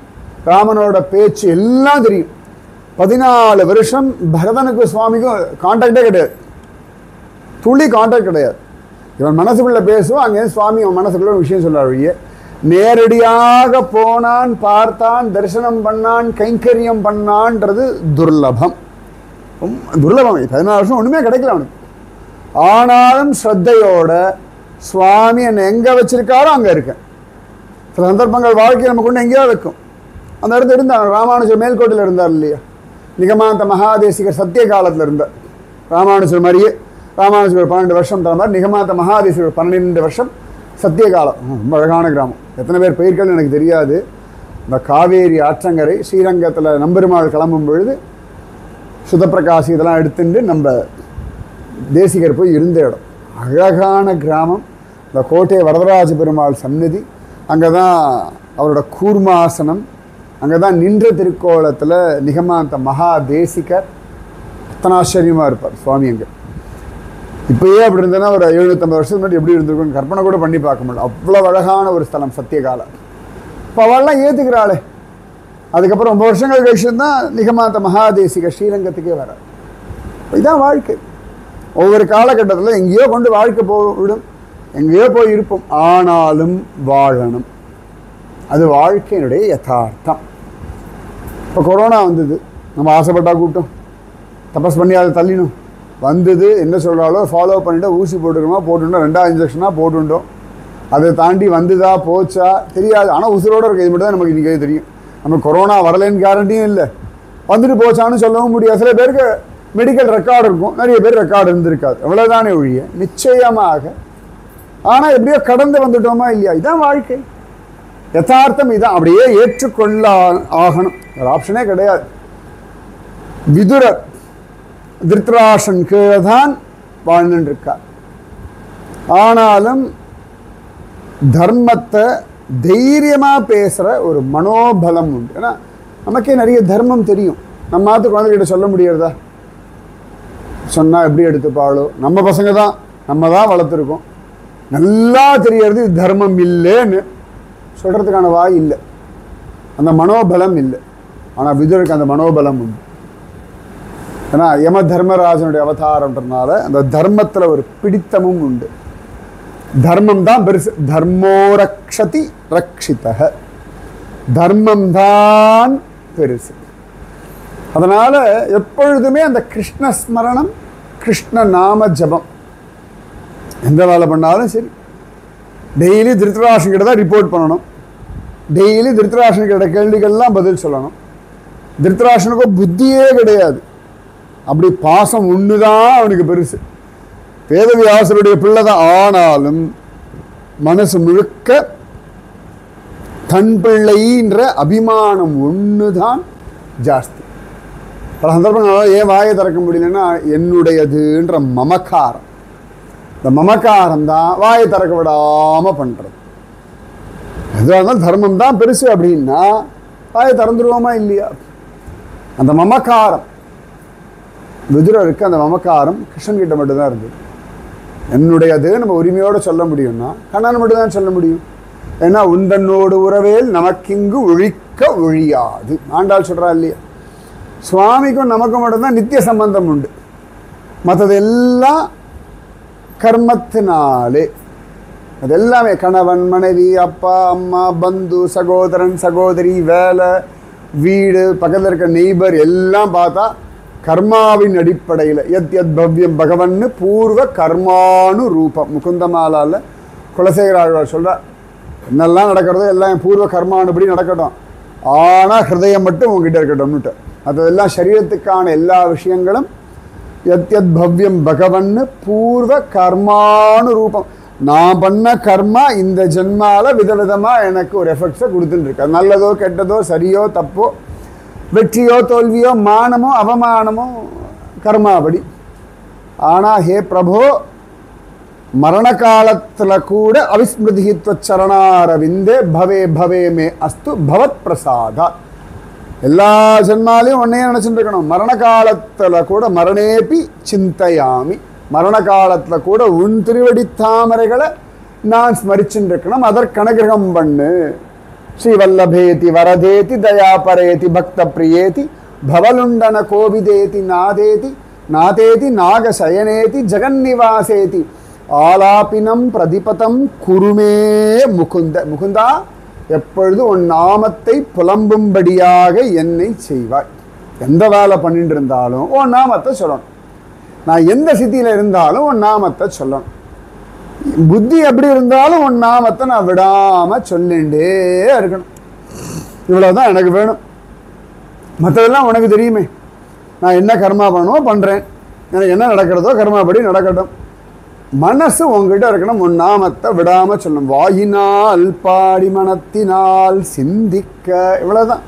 S1: ராமனோட பேச்சு எல்லாம் தெரியும். 14 வருஷம் பரதனுக்கு சுவாமிக்கும் கான்டாக்டே கிடையாது, துளி கான்டாக்ட் கிடையாது. இவன் மனசுக்குள்ளே பேசுவான், அங்கேருந்து சுவாமி அவன் மனசுக்குள்ள ஒரு விஷயம் சொல்கிறார். நேரடியாக போனான், பார்த்தான், தரிசனம் பண்ணான், கைங்கரியம் பண்ணான்றது துர்லபம், துர்லபம். 14 வருஷம் ஒன்றுமே கிடைக்கல அவனுக்கு. ஆனாலும் ஸ்ரத்தையோட சுவாமி என்னை எங்கே வச்சிருக்காரோ அங்கே இருக்கேன். சில சந்தர்ப்பங்கள் வாழ்க்கையை நம்ம கொண்டு எங்கேயோ வைக்கும். அந்த இடத்துல இருந்தார் ராமானுஜர், மேல்கோட்டில் இருந்தார் இல்லையா? நிகமாந்த மகாதேசிகர் சத்திய காலத்தில் இருந்தார். ராமானுஜர் மாதிரியே ராமானுஜர் 12 வருஷம் தர மாதிரி நிகமாந்த மகாதேசிகர் 12 வருஷம் சத்திய காலம். ரொம்ப அழகான கிராமம். எத்தனை பேர் பெயர்கள் எனக்கு தெரியாது. இந்த காவேரி ஆற்றங்கரை ஸ்ரீரங்கத்தில் நம்பெருமாள் கிளம்பும் பொழுது சுதப்பிரகாசி இதெல்லாம் எடுத்துட்டு நம்ம தேசிகர் போய் இருந்த இடம். அழகான கிராமம். இந்த கோட்டை வரதராஜ பெருமாள் சந்நிதி, அங்கே தான் அவரோட கூர்மாசனம், அங்கே தான் நின்ற திருக்கோலத்தில் நிகமாந்த மகா தேசிகர் அத்தனை ஆச்சரியமாக இருப்பார் சுவாமி. அங்கே இப்போயே அப்படி இருந்ததுன்னா ஒரு 750 வருஷத்துக்கு முன்னாடி எப்படி இருந்திருக்குன்னு கற்பனை கூட பண்ணி பார்க்க முடியல. அவ்வளோ அழகான ஒரு ஸ்தலம் சத்தியகால. இப்போ அவள்லாம் ஏற்றுக்கிறாளே. அதுக்கப்புறம் ரொம்ப வருஷங்கள் கழிச்சு தான் நிகமாந்த மகாதேசிக ஸ்ரீரங்கத்துக்கே வர. இதுதான் வாழ்க்கை. ஒவ்வொரு காலகட்டத்தில் எங்கேயோ கொண்டு வாழ்க்கை போய்விடும், எங்கேயோ போய் இருப்போம். ஆனாலும் வாழணும். அது வாழ்க்கையினுடைய யதார்த்தம். இப்போ கொரோனா வந்தது, நம்ம ஆசைப்பட்டா கூப்பிட்டோம், தபஸ் பண்ணி அதை தள்ளினோம். வந்தது, என்ன சொல்கிறாலோ ஃபாலோ பண்ணிவிட்டு ஊசி போட்டுக்கணுமா போட்டுட்டோம், 2 இன்ஜெக்ஷனாக போட்டுட்டோம். அதை தாண்டி வந்துதா போச்சா தெரியாது. ஆனால் உசுரோடு இருக்க இது மட்டும் தான் நமக்கு இன்றைக்கே தெரியும். நம்ம கொரோனா வரலைன்னு கேரண்டியும் இல்லை, வந்துட்டு போச்சான்னு சொல்லவும் முடியாது. சில பேருக்கு மெடிக்கல் ரெக்கார்டு இருக்கும், நிறைய பேர் ரெக்கார்டு இருந்திருக்காது, அவ்வளோதானே ஒழிய நிச்சயமாக. ஆனால் எப்படியோ கடந்து வந்துட்டோமா இல்லையா, இதுதான் வாழ்க்கை, யதார்த்தம். இதான் அப்படியே ஏற்றுக்கொள்ள ஆகணும், ஒரு ஆப்ஷனே கிடையாது. விதுரர் திருத்தராஷ்டிரன் கீழே தான் வாழ்ந்துட்டு இருக்கார். ஆனாலும் தர்மத்தை தைரியமாக பேசுகிற ஒரு மனோபலம் உண்டு. ஏன்னா நமக்கே நிறைய தர்மம் தெரியும். நம்ம மாற்று குழந்தைகிட்ட சொல்ல முடியறதா? சொன்னால் எப்படி எடுத்துப்பாளோ, நம்ம பசங்க தான், நம்ம தான் வளர்த்துருக்கோம், நல்லா தெரியறது இது தர்மம் இல்லைன்னு சொல்கிறதுக்கான வாய் இல்லை, அந்த மனோபலம் இல்லை. ஆனால் விதுரருக்கு அந்த மனோபலம் உண்டு. ஏன்னா யம தர்மராஜனுடைய அவதாரம்ன்றதுனால அந்த தர்மத்தில் ஒரு பிடித்தமும் உண்டு. தர்மம் தான் பெருசு. தர்மோ ரக்ஷதி ரக்ஷிதஹ, தர்மம் தான் பெருசு. அதனால எப்பொழுதுமே அந்த கிருஷ்ண ஸ்மரணம், கிருஷ்ண நாம ஜபம். எந்த வேலை பண்ணாலும் சரி, டெய்லி திருத்தராஷ்டிரன் கிட்ட தான் ரிப்போர்ட் பண்ணணும், டெய்லி திருத்தராஷ்டிரன் கிட்ட கேள்விகள்லாம் பதில் சொல்லணும். திருத்தராஷ்டிரனுக்கும் புத்தியே கிடையாது, அப்படி பாசம் ஒன்று தான் அவனுக்கு பெருசு. வேதவியாசருடைய பிள்ளை தான், ஆனாலும் மனசு முழுக்க தன் பிள்ளைன்ற அபிமானம் ஒன்று தான் ஜாஸ்தி. பல சந்தர்ப்பங்களால் ஏன் வாயை திறக்க முடியலன்னா என்னுடையதுன்ற மமக்காரம். இந்த மமக்காரம் தான் வாயை திறக்க விடாமல் பண்ணுறது. எதுவாக இருந்தாலும் தர்மம் தான் பெருசு அப்படின்னா வாயை திறந்துருவோமா இல்லையா? அந்த மமக்காரம் விதுரருக்கு, அந்த மமக்காரம் கிருஷ்ணன் கிட்ட மட்டும்தான் இருந்தது. என்னுடையது நம்ம உரிமையோடு சொல்ல முடியும்னா கண்ணன் மட்டும்தான் சொல்ல முடியும். ஏன்னா உந்தன்னோடு உறவேல் நமக்கிங்கு ஒழிக்க ஒழியாது ஆண்டாள் சொல்கிறா இல்லையா? சுவாமிக்கும் நமக்கும் மட்டும்தான் நித்திய சம்பந்தம் உண்டு, மற்றது எல்லாம் கர்மத்தினாலே. அது எல்லாமே கணவன் மனைவி அப்பா அம்மா பந்து சகோதரன் சகோதரி வேலை வீடு பக்கத்தில் இருக்க நெய்பர் எல்லாம் பார்த்தா கர்மாவின் அடிப்படையில் யத் யத் பவ்யம் பகவன்னு பூர்வ கர்மானு ரூபம். முகுந்தமாலால் குலசேகர ஆழ்வார் சொல்கிறார், என்னெல்லாம் நடக்கிறதோ எல்லாம் பூர்வ கர்மானுபடி நடக்கட்டும், ஆனால் ஹிருதயம் மட்டும் உங்ககிட்ட இருக்கட்டும்னுட்டு. அதெல்லாம் சரீரத்துக்கான எல்லா விஷயங்களும் யத் யத் பவ்யம் பகவன்னு பூர்வ கர்மானு ரூபம். நான் பண்ண கர்மா இந்த ஜென்மாவில் விதவிதமாக எனக்கு ஒரு எஃபெக்ட்ஸை கொடுத்துட்டுருக்கு. அது நல்லதோ கெட்டதோ சரியோ தப்போ வெற்றியோ தோல்வியோ மானமோ அவமானமோ கர்மாபடி. ஆனால் ஹே பிரபோ, மரண காலத்தில் கூட அவிஸ்மிருதித்வ சரணாரவிந்தே பவே பவே மே அஸ்து பவத் பிரசாதா. எல்லா ஜென்மாலையும் ஒன்னையே நினச்சிட்டு இருக்கணும். மரண காலத்தில் கூட மரணேபி சிந்தையாமி, மரண காலத்தில் கூட உன் திருவடி தாமரைகளை நான் ஸ்மரிச்சுட்டு இருக்கணும், அதற்கு அனுகிரகம் பண்ணு. ஸ்ரீவல்லபேதி வரதேதி தயாபரேதி பக்த பிரியேதி பவலுண்டன கோவிதேதி நாதேதி நாதேதி நாகசயனேதி ஜெகன்னிவாசேதி ஆலாபினம் பிரதிபதம் குருமே முகுந்த. முகுந்தா, எப்பொழுது உன் நாமத்தை புலம்பும்படியாக என்னை செய்வாய். எந்த வேலை பண்ணிட்டு இருந்தாலும் உன் நாமத்தை சொல்லணும். நான் எந்த சித்தியில் இருந்தாலும் உன் நாமத்தை சொல்லணும். புத்தி எப்படி இருந்தாலும் உன் நாமத்தை நான் விடாமல் சொல்லிகிட்டே இருக்கணும். இவ்வளோதான் எனக்கு வேணும். மற்றதெல்லாம் உனக்கு தெரியுமே, நான் என்ன கர்மா பண்ணணுமோ பண்ணுறேன், எனக்கு என்ன நடக்கிறதோ கர்மாபடி நடக்கட்டும். மனசு உங்ககிட்ட இருக்கணும், உன் நாமத்தை விடாமல் சொல்லணும். வாயினால் பாடி மனத்தினால் சிந்திக்க, இவ்வளோதான்.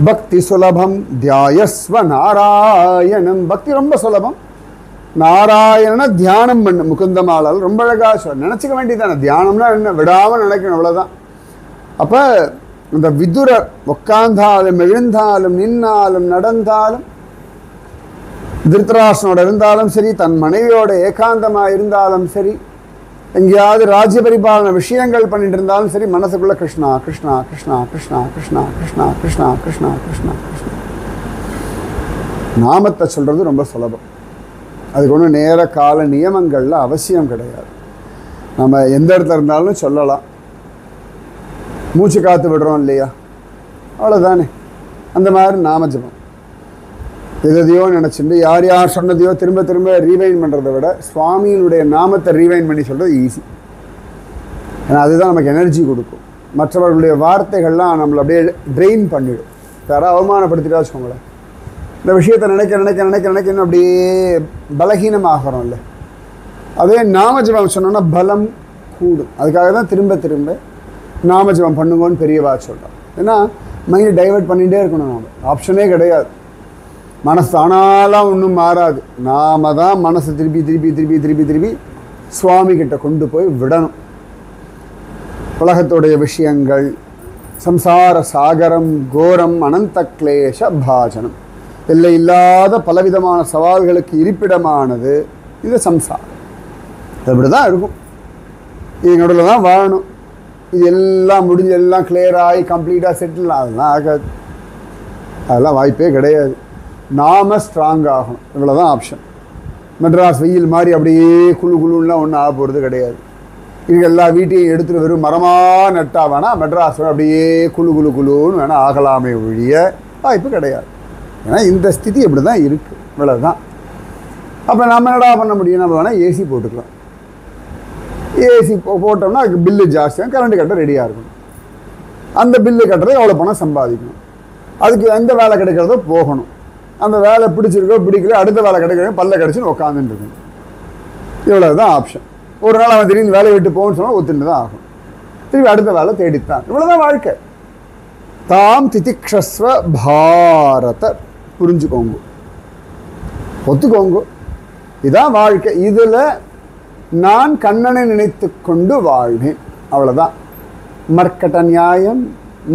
S1: பக்தி சுலபம் தியாயஸ்வ நாராயணம். பக்தி ரொம்ப சுலபம். நாராயணனை தியானம் பண்ணு. முகுந்தமாலால் ரொம்ப அழகாக சொல்ல. நினச்சிக்க வேண்டியதானே, தியானம்னா என்ன, விடாமல் நினைக்கணும், அவ்வளோதான். அப்போ இந்த விதுரர் உட்கார்ந்தாலும் எழுந்தாலும் நின்னாலும் நடந்தாலும், திருத்தராஷ்டிரனோட இருந்தாலும் சரி, தன் மனைவியோட ஏகாந்தமாக இருந்தாலும் சரி, எங்கேயாவது ராஜ்ய பரிபாலன விஷயங்கள் பண்ணிட்டு இருந்தாலும் சரி, மனசுக்குள்ள கிருஷ்ணா கிருஷ்ணா கிருஷ்ணா கிருஷ்ணா கிருஷ்ணா கிருஷ்ணா கிருஷ்ணா கிருஷ்ணா கிருஷ்ணா கிருஷ்ணா. நாமத்தை சொல்கிறது ரொம்ப சுலபம். அதுக்கு ஒன்றும் நேர கால நியமங்களில் அவசியம் கிடையாது. நம்ம எந்த இடத்துல இருந்தாலும் சொல்லலாம். மூச்சு காத்து விடுறோம் இல்லையா, அவ்வளோதானே. அந்த மாதிரி நாம ஜபம் எதையோ நினச்சிட்டு யார் யார் சொன்னதையோ திரும்ப திரும்ப ரீவைன் பண்ணுறதை விட சுவாமியினுடைய நாமத்தை ரீவைன் பண்ணி சொல்கிறது ஈஸி. ஏன்னா அதுதான் நமக்கு எனர்ஜி கொடுக்கும். மற்றவர்களுடைய வார்த்தைகள்லாம் நம்மளை அப்படியே ட்ரெயின் பண்ணிவிடும். யாராவது அவமானப்படுத்திட்டா வச்சுக்கோங்களேன், இந்த விஷயத்தை நினைக்க நினைக்க நினைக்க நினைக்க இன்னும் அப்படியே பலகீனமாகறோம் இல்லை. அதே நாமஜபம் சொன்னோன்னா பலம் கூடும். அதுக்காக தான் திரும்ப திரும்ப நாமஜபம் பண்ணுங்கன்னு பெரியவா சொல்கிறோம். ஏன்னா மைண்ட் டைவெர்ட் பண்ணிகிட்டே இருக்கணும். நாம் ஆப்ஷனே கிடையாது. மனசு தானாலாம் ஒன்றும் மாறாது. நாம தான் மனசை திருப்பி திருப்பி திருப்பி திருப்பி திருப்பி சுவாமி கிட்ட கொண்டு போய் விடணும். உலகத்துடைய விஷயங்கள், சம்சார சாகரம், கோரம், அனந்த கிளேஷ பாஜனம், எல்லை இல்லாத பலவிதமான சவால்களுக்கு இருப்பிடமானது இது சம்சாரம். இப்படி தான் இருக்கும். இது நடுவில் தான் வாழணும். இது எல்லாம் முடிஞ்சு எல்லாம் கிளியர் ஆகி கம்ப்ளீட்டாக செட்டில் அதெல்லாம் ஆகாது. அதெல்லாம் வாய்ப்பே கிடையாது. நாம ஸ்ட்ராங் ஆகணும், இவ்வளோதான் ஆப்ஷன். மெட்ராஸ் வெயில் மாதிரி அப்படியே குழு குழுலாம் ஒன்றும் ஆக போகிறது கிடையாது. இது எல்லா வீட்டையும் எடுத்துகிட்டு வெறும் மரமாக நட்டா வேணால் மெட்ராஸ் அப்படியே குழு குழு குழுன்னு வேணால் ஆகலாமே ஒழிய வாய்ப்பு கிடையாது. ஏன்னா இந்த ஸ்திதி இப்படி தான் இருக்குது, இவ்வளோதான். அப்போ நம்ம என்னடா பண்ண முடியும்? நம்ம வேணால் ஏசி போட்டுக்கலாம். ஏசி போட்டோம்னா அதுக்கு பில்லு ஜாஸ்தியாக, கரண்ட் கட்ட ரெடியாக இருக்கணும். அந்த பில்லு கட்டுறது எவ்வளோ பணம் சம்பாதிக்கணும். அதுக்கு எந்த வேலை கிடைக்கிறதோ போகணும். அந்த வேலை பிடிச்சிருக்கோ பிடிக்கல, அடுத்த வேலை கிடைக்கிறோம் பல்ல கிடச்சின்னு உட்காந்துட்டு இருக்கணும். இவ்வளோ தான் ஆப்ஷன். ஒரு நாள் அவன் திடீர்னு வேலையை விட்டு போகணும்னு சொன்னால் ஒத்துட்டு தான் ஆகும். திருப்பி அடுத்த வேலை தேடித்தான். இவ்வளோதான் வாழ்க்கை. தாம் திதிக்ஷஸ்வ பாரத புரிஞ்சுக்கோங்க, ஒத்துக்கோங்க. இதான் வாழ்க்கை. இதில் நான் கண்ணனை நினைத்து கொண்டு வாழ்வேன், அவ்வளோதான். மர்க்கட்ட நியாயம்,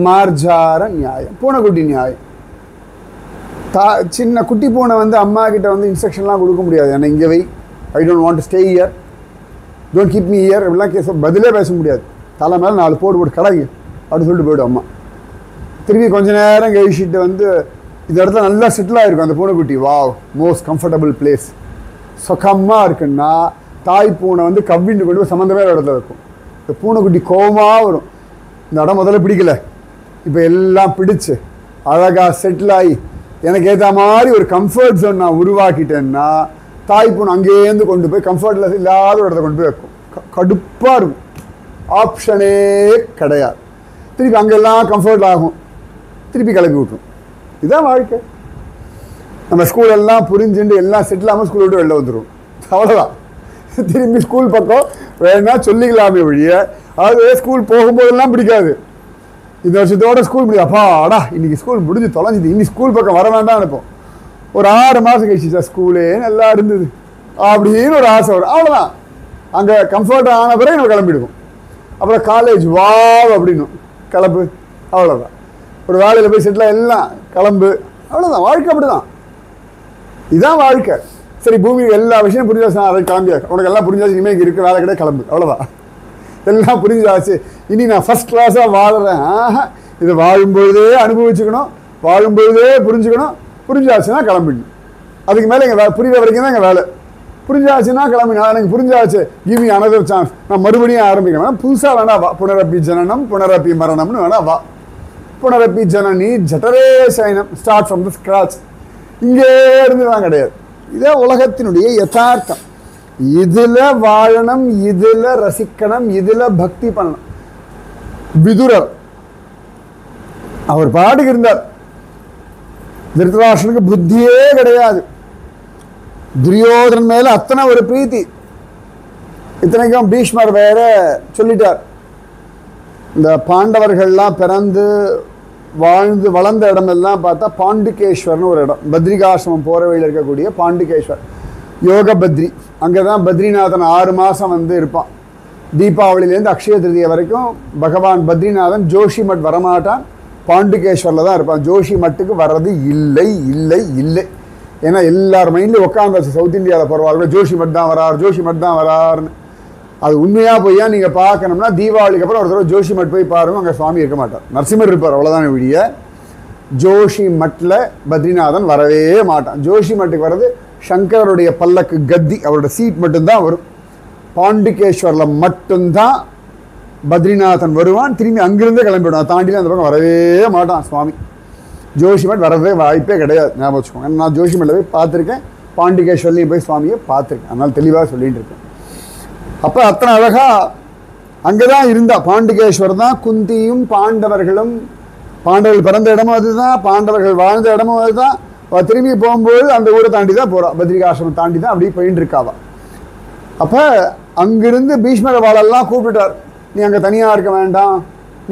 S1: மார்ஜார நியாயம், பூனைக்குட்டி நியாயம். சின்ன குட்டி பூனை வந்து அம்மா கிட்ட வந்து இன்ஸ்ட்ரக்ஷன்லாம் கொடுக்க முடியாது. ஏன்னா இங்கே வை, I don't want to stay here, don't keep me here, இப்படிலாம் கேஸ் பதிலே பேச முடியாது. தலை மேலே 4 போட்டு கடைங்க அப்படின்னு சொல்லிட்டு போய்டும் அம்மா. திரும்பி கொஞ்ச நேரம் கழிச்சிட்டு வந்து இந்த இடத்துல நல்லா செட்டில் ஆகிருக்கும் அந்த பூனைக்குட்டி. வாவ், மோஸ்ட் கம்ஃபர்டபுள் பிளேஸ், சுகமாக இருக்குன்னா தாய் பூனை வந்து கவ்விண்டு கொண்டு போய் சம்மந்தமே இடத்துல இருக்கும். இந்த பூனைக்குட்டி கோபமாக வரும். இந்த இடம் முதல்ல பிடிக்கல, இப்போ எல்லாம் பிடிச்சு அழகாக செட்டில் ஆகி எனக்கு ஏற்ற மாதிரி ஒரு கம்ஃபர்ட் ஜோன் நான் உருவாக்கிட்டேன்னா தாய் பூனை அங்கேருந்து கொண்டு போய் கம்ஃபர்ட்லெஸ் இல்லாத ஒரு இடத்த கொண்டு போய் வைக்கும். கடுப்பாக இருக்கும், ஆப்ஷனே கிடையாது. திருப்பி அங்கெல்லாம் கம்ஃபர்ட் ஆகும், திருப்பி கிளப்பி விட்டுரும். இதுதான் வாழ்க்கை. நம்ம ஸ்கூலெல்லாம் புரிஞ்சுட்டு எல்லாம் செட்டில் ஆகாமல் ஸ்கூல் விட்டு வெளில வந்துடும், அவ்வளோதான். திரும்பி ஸ்கூல் பக்கம் வேணா சொல்லிக்கலாமே ஒழிய அது ஸ்கூல் போகும்போதெல்லாம் பிடிக்காது. இந்த வருஷத்தோட ஸ்கூல் முடியும், அப்பாடா இன்னைக்கு ஸ்கூல் முடிஞ்சு தொலைஞ்சிது, இன்னைக்கு ஸ்கூல் பக்கம் வர வேண்டாம் நினைப்போம். ஒரு 6 மாதம் கழிச்சு சார் ஸ்கூலே நல்லா இருந்தது அப்படின்னு ஒரு ஆசை வரும், அவ்வளோதான். அங்கே கம்ஃபர்ட் ஆன பிறகு நம்ம கிளம்பிடுவோம். அப்புறம் காலேஜ் வாவ் அப்படின்னும் கிளம்பு, அவ்வளோதான். ஒரு வேலையில் போய் செட்டில் எல்லாம் கிளம்பு, அவ்வளோதான். வாழ்க்கை அப்படி தான். இதுதான் வாழ்க்கை. சரி, பூமிக்கு எல்லா விஷயம் புரிஞ்சாச்சு, அதை கிளம்பியாச்சு, உனக்கு எல்லாம் புரிஞ்சாச்சு, இனிமேல் இருக்க வேலை கிடையாது, கிளம்பு, அவ்வளோதான். எல்லாம் புரிஞ்சாச்சு, இனி நான் ஃபஸ்ட் கிளாஸாக வாழறேன். இதை வாழும்பொழுதே அனுபவிச்சுக்கணும், வாழும்பொழுதே புரிஞ்சுக்கணும். புரிஞ்சாச்சுன்னா கிளம்பிடணும். அதுக்கு மேலே எங்கள் புரிகிற வரைக்கும் தான் எங்கள் வேலை. புரிஞ்சாச்சுன்னா கிளம்பினா எனக்கு புரிஞ்சாச்சு, கிவ் மீ அனதர் சான்ஸ், நான் மறுபடியும் ஆரம்பிக்கிறேன். புதுசாக வேணா வா, புனரப்பி ஜனனம் புனரப்பி மரணம்னு வேணா வா. புனரப்பி ஜனனி ஜட்டரே சயனம், ஸ்டார்ட் ஃப்ரம் த ஸ்க்ராட்ச். இங்கே இருந்து தான் கிடையாது. இதே உலகத்தினுடைய யதார்த்தம். இதில் வாழணும், இதில் ரசிக்கணும், இதில் பக்தி பண்ணணும். விதுரர் அவர் பாட்டுக்கு இருந்தார். திருதராஷ்டிரனுக்கு புத்தியே கிடையாது. துரியோதனன் மேல அத்தனை ஒரு பிரீத்தி. இத்தனைக்கும் பீஷ்மர் வேற சொல்லிட்டார், இந்த பாண்டவர்கள்லாம் பிறந்து வாழ்ந்து வளர்ந்த இடமெல்லாம் பார்த்தா பாண்டுகேஸ்வர்னு ஒரு இடம், பத்ரிகாசிரமம் போகிற வழியில் இருக்கக்கூடிய பாண்டுகேஸ்வர் யோக பத்ரி. அங்கே தான் பத்ரிநாதன் 6 மாதம் வந்து இருப்பான். தீபாவளியிலேருந்து அக்ஷய திருதியை வரைக்கும் பகவான் பத்ரிநாதன் ஜோஷிமட் வரமாட்டான், பாண்டுகேஸ்வரில் தான் இருப்பான். ஜோஷிமட்டுக்கு வர்றது இல்லை இல்லை இல்லை. ஏன்னா எல்லார் மைண்ட்லையும் உட்காந்தாச்சு சவுத் இந்தியாவில் போகிறவார்கள் ஜோஷிமட் தான் வரார், ஜோஷிமட் தான் வராருன்னு. அது உண்மையாக போய்யா நீங்கள் பார்க்கணும்னா தீபாவளிக்கு அப்புறம் ஒரு தடவை ஜோஷிமட் போய் பாருங்க, அங்கே சுவாமி இருக்க மாட்டார், நரசிம்மர் இருப்பார், அவ்வளோதான விடிய. ஜோஷிமட்டில் பத்ரிநாதன் வரவே மாட்டான். ஜோஷிமட்டுக்கு வர்றது சங்கருடைய பல்லக்கு கத்தி, அவரோட சீட் மட்டும்தான் வரும். பாண்டுகேஸ்வரில் மட்டும்தான் பத்ரிநாதன் வருவான், திரும்பி அங்கிருந்தே கிளம்பிவிடுவான், தாண்டிலாம் அந்த பக்கம் வரவே மாட்டான் சுவாமி. ஜோஷிமட் வரவே வாய்ப்பே கிடையாது, ஞாபகம் வச்சுக்கோங்க. நான் ஜோஷிமட்டில் போய் பார்த்துருக்கேன், பாண்டுகேஸ்வர்லையும் போய் சுவாமியை பார்த்துருக்கேன், அதனால் தெளிவாக சொல்லிகிட்டு இருக்கேன். அப்போ அத்தனை அழகாக அங்கே தான் இருந்தா. பாண்டுகேஸ்வர் தான் குந்தியும் பாண்டவர்களும், பாண்டவர்கள் பிறந்த இடமும் அதுதான், பாண்டவர்கள் வாழ்ந்த இடமும் அதுதான். திரும்பி போகும்போது அந்த ஊரை தாண்டி தான் போகிறான், பத்ரிகாசிரமம் தாண்டி தான் அப்படி போயின்னு இருக்காவா. அப்போ அங்கிருந்து பீஷ்மர் வாழெல்லாம் கூப்பிட்டுட்டார், நீ அங்கே தனியாக இருக்க வேண்டாம்,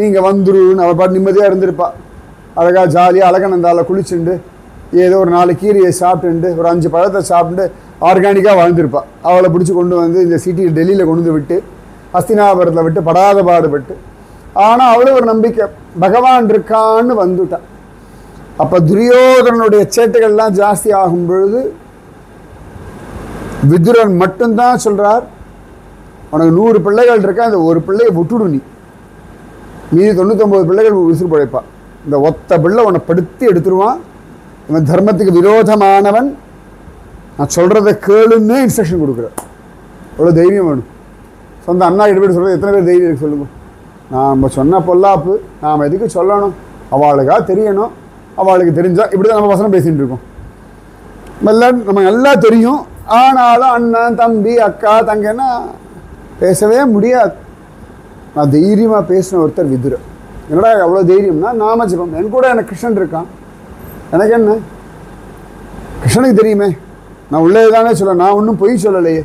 S1: நீங்கள் வந்துருன்னு. அவள் பாட்டு நிம்மதியாக இருந்திருப்பா, அழகாக ஜாலியாக அழகநந்தாவில் குளிச்சுண்டு ஏதோ ஒரு 4 கீரையை சாப்பிட்டுண்டு ஒரு 5 பழத்தை சாப்பிட்டு ஆர்கானிக்காக வாழ்ந்திருப்பா. அவளை பிடிச்சி கொண்டு வந்து இந்த சிட்டியில் டெல்லியில் கொண்டு வந்து விட்டு ஹஸ்தினாபுரத்தில் விட்டு படாத பாடுபட்டு, ஆனால் அவளும் ஒரு நம்பிக்கை பகவான் இருக்கான்னு வந்துட்டான். அப்போ துரியோதனனுடைய சேட்டைகள்லாம் ஜாஸ்தி ஆகும் பொழுது விதுரன் மட்டும்தான் சொல்கிறார், உனக்கு 100 பிள்ளைகள் இருக்கா, இந்த ஒரு பிள்ளையை விட்டுடு, நீ மீதி 99 பிள்ளைகள் விசிறு பழைப்பா, இந்த ஒத்த பிள்ளை உன்னை படுத்தி எடுத்துருவான், இவன் தர்மத்துக்கு விரோதமானவன், நான் சொல்கிறத கேளுன்னே இன்ஸ்ட்ரக்ஷன் கொடுக்குறேன். அவ்வளோ தைரியம் வேணும். சொந்த அண்ணா கிட்ட சொல்கிறது எத்தனை பேர் தைரியம் இருக்கு சொல்லுங்கள். நாம் சொன்ன பொல்லாப்பு நாம் எதுக்கு சொல்லணும், அவளுக்காக தெரியணும், அவளுக்கு தெரிஞ்சால் இப்படி தான் நம்ம வசனம் பேசிகிட்டு இருக்கோம். நமக்கு நல்லா தெரியும், ஆனாலும் அண்ணன் தம்பி அக்கா தங்கன்னா பேசவே முடியாது. நான் தைரியமாக பேசின ஒருத்தர் விதுரர். என்னடா அவ்வளோ தைரியம்னா, நாம ஜபம், என் கூட எனக்கு கிருஷ்ணன் இருக்கான், எனக்கு என்ன, கிருஷ்ணனுக்கு தெரியுமே, நான் உள்ளேதானே சொல்ல, நான் ஒன்றும் பொய் சொல்லலையே,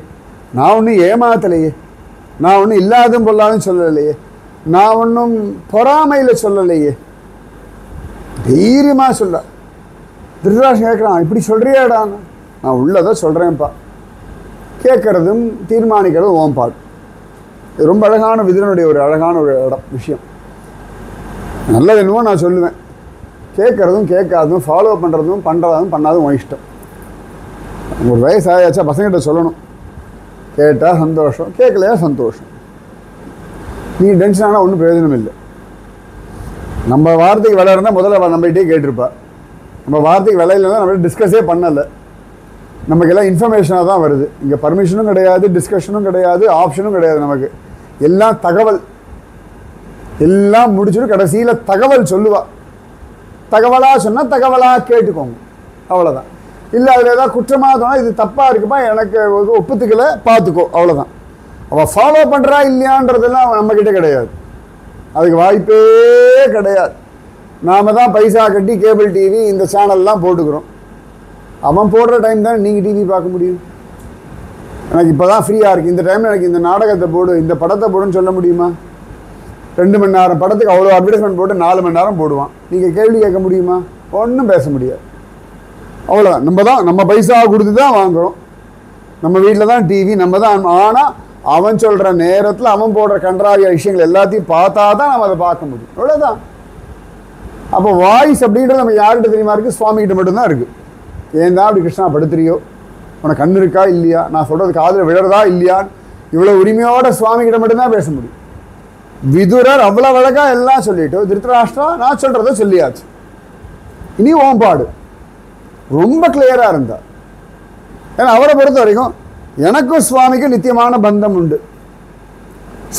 S1: நான் ஒன்றும் ஏமாத்தலையே, நான் ஒன்றும் இல்லாதும் பொல்லாதும் சொல்லலையே, நான் ஒன்றும் பொறாமையில் சொல்லலையே, தைரியமாக சொல்ல. திருதராஷ்டிரன் கேட்குறான், இப்படி சொல்கிறியாடான்னு. நான் உள்ளதை சொல்கிறேன்ப்பா, கேட்குறதும் தீர்மானிக்கிறதும் ஓம்பாடு. இது ரொம்ப அழகான விதுரனுடைய ஒரு அழகான ஒரு விஷயம். நல்லது என்னவோ நான் சொல்லுவேன், கேட்குறதும் கேட்காதும் ஃபாலோ பண்ணுறதும் பண்ணுறதும் பண்ணாதும் உன் இஷ்டம். ஒரு வயசு ஆயாச்சா பசங்கிட்ட சொல்லணும், கேட்டால் சந்தோஷம், கேட்கலையா சந்தோஷம். நீ டென்ஷன் ஆனால் ஒன்றும் பிரயோஜனம் இல்லை. நம்ம வார்த்தைக்கு விலை இருந்தால் முதல்ல நம்மகிட்டே கேட்டிருப்பா, நம்ம வார்த்தைக்கு விலை இல்லைன்னா நம்ம டிஸ்கஸே பண்ணலை, நமக்கெல்லாம் இன்ஃபர்மேஷனாக தான் வருது. இங்கே பர்மிஷனும் கிடையாது, டிஸ்கஷனும் கிடையாது, ஆப்ஷனும் கிடையாது, நமக்கு எல்லாம் தகவல். எல்லாம் முடிச்சுட்டு கடைசியில் தகவல் சொல்லுவா. தகவலாக சொன்னால் தகவலாக கேட்டுக்கோங்க, அவ்வளோதான். இல்லை அதில் ஏதாவது குற்றமாக தோணா, இது தப்பாக இருக்குப்பா, எனக்கு ஒப்புத்துக்கலை, பார்த்துக்கோ, அவ்வளோதான். அவள் ஃபாலோ பண்ணுறா இல்லையான்றதெல்லாம் நம்மக்கிட்ட கிடையாது, அதுக்கு வாய்ப்பே கிடையாது. நாம் தான் பைசா கட்டி கேபிள் டிவி இந்த சேனல்லாம் போட்டுக்கிறோம். அவன் போடுற டைம் தான் நீங்கள் டிவி பார்க்க முடியும். எனக்கு இப்போ தான் ஃப்ரீயாக இருக்குது, இந்த டைமில் எனக்கு இந்த நாடகத்தை போடு, இந்த படத்தை போடுன்னு சொல்ல முடியுமா? 2 மணி நேரம் படத்துக்கு அவ்வளோ அட்வர்டைஸ்மெண்ட் போட்டு 4 மணி நேரம் போடுவான். நீங்கள் கேள்வி கேட்க முடியுமா? ஒன்றும் பேச முடியாது. அவ்வளோதான். நம்ம பைசா கொடுத்து தான் வாங்குகிறோம், நம்ம வீட்டில் தான் டிவி, நம்ம தான். ஆனால் அவன் சொல்கிற நேரத்தில் அவன் போடுற கன்றாவிய விஷயங்கள் எல்லாத்தையும் பார்த்தா தான் நம்ம அதை பார்க்க முடியும், அவ்வளோதான். அப்போ வாய்ஸ் அப்படின்றது நம்ம யார்கிட்ட தெரியுமா இருக்குது? சுவாமிகிட்ட மட்டும்தான் இருக்குது. ஏன் தான் அப்படி கிருஷ்ணா படுத்துறியோ, உனக்கு கண் இருக்கா இல்லையா, நான் சொல்கிறது காதில் விழறதா இல்லையான்னு இவ்வளோ உரிமையோட சுவாமிகிட்ட மட்டும்தான் பேச முடியும். விதுரர் அவ்வளோ அழகா எல்லாம் சொல்லிட்டு, திருத்தராஷ்டிரா நான் சொல்கிறத சொல்லியாச்சு, இனி ஓம்பாடு ரொம்ப கிளியராக இருந்தார். ஏன்னா அவரை பொறுத்த வரைக்கும் எனக்கும் சுவாமிக்கும் நித்தியமான பந்தம் உண்டு.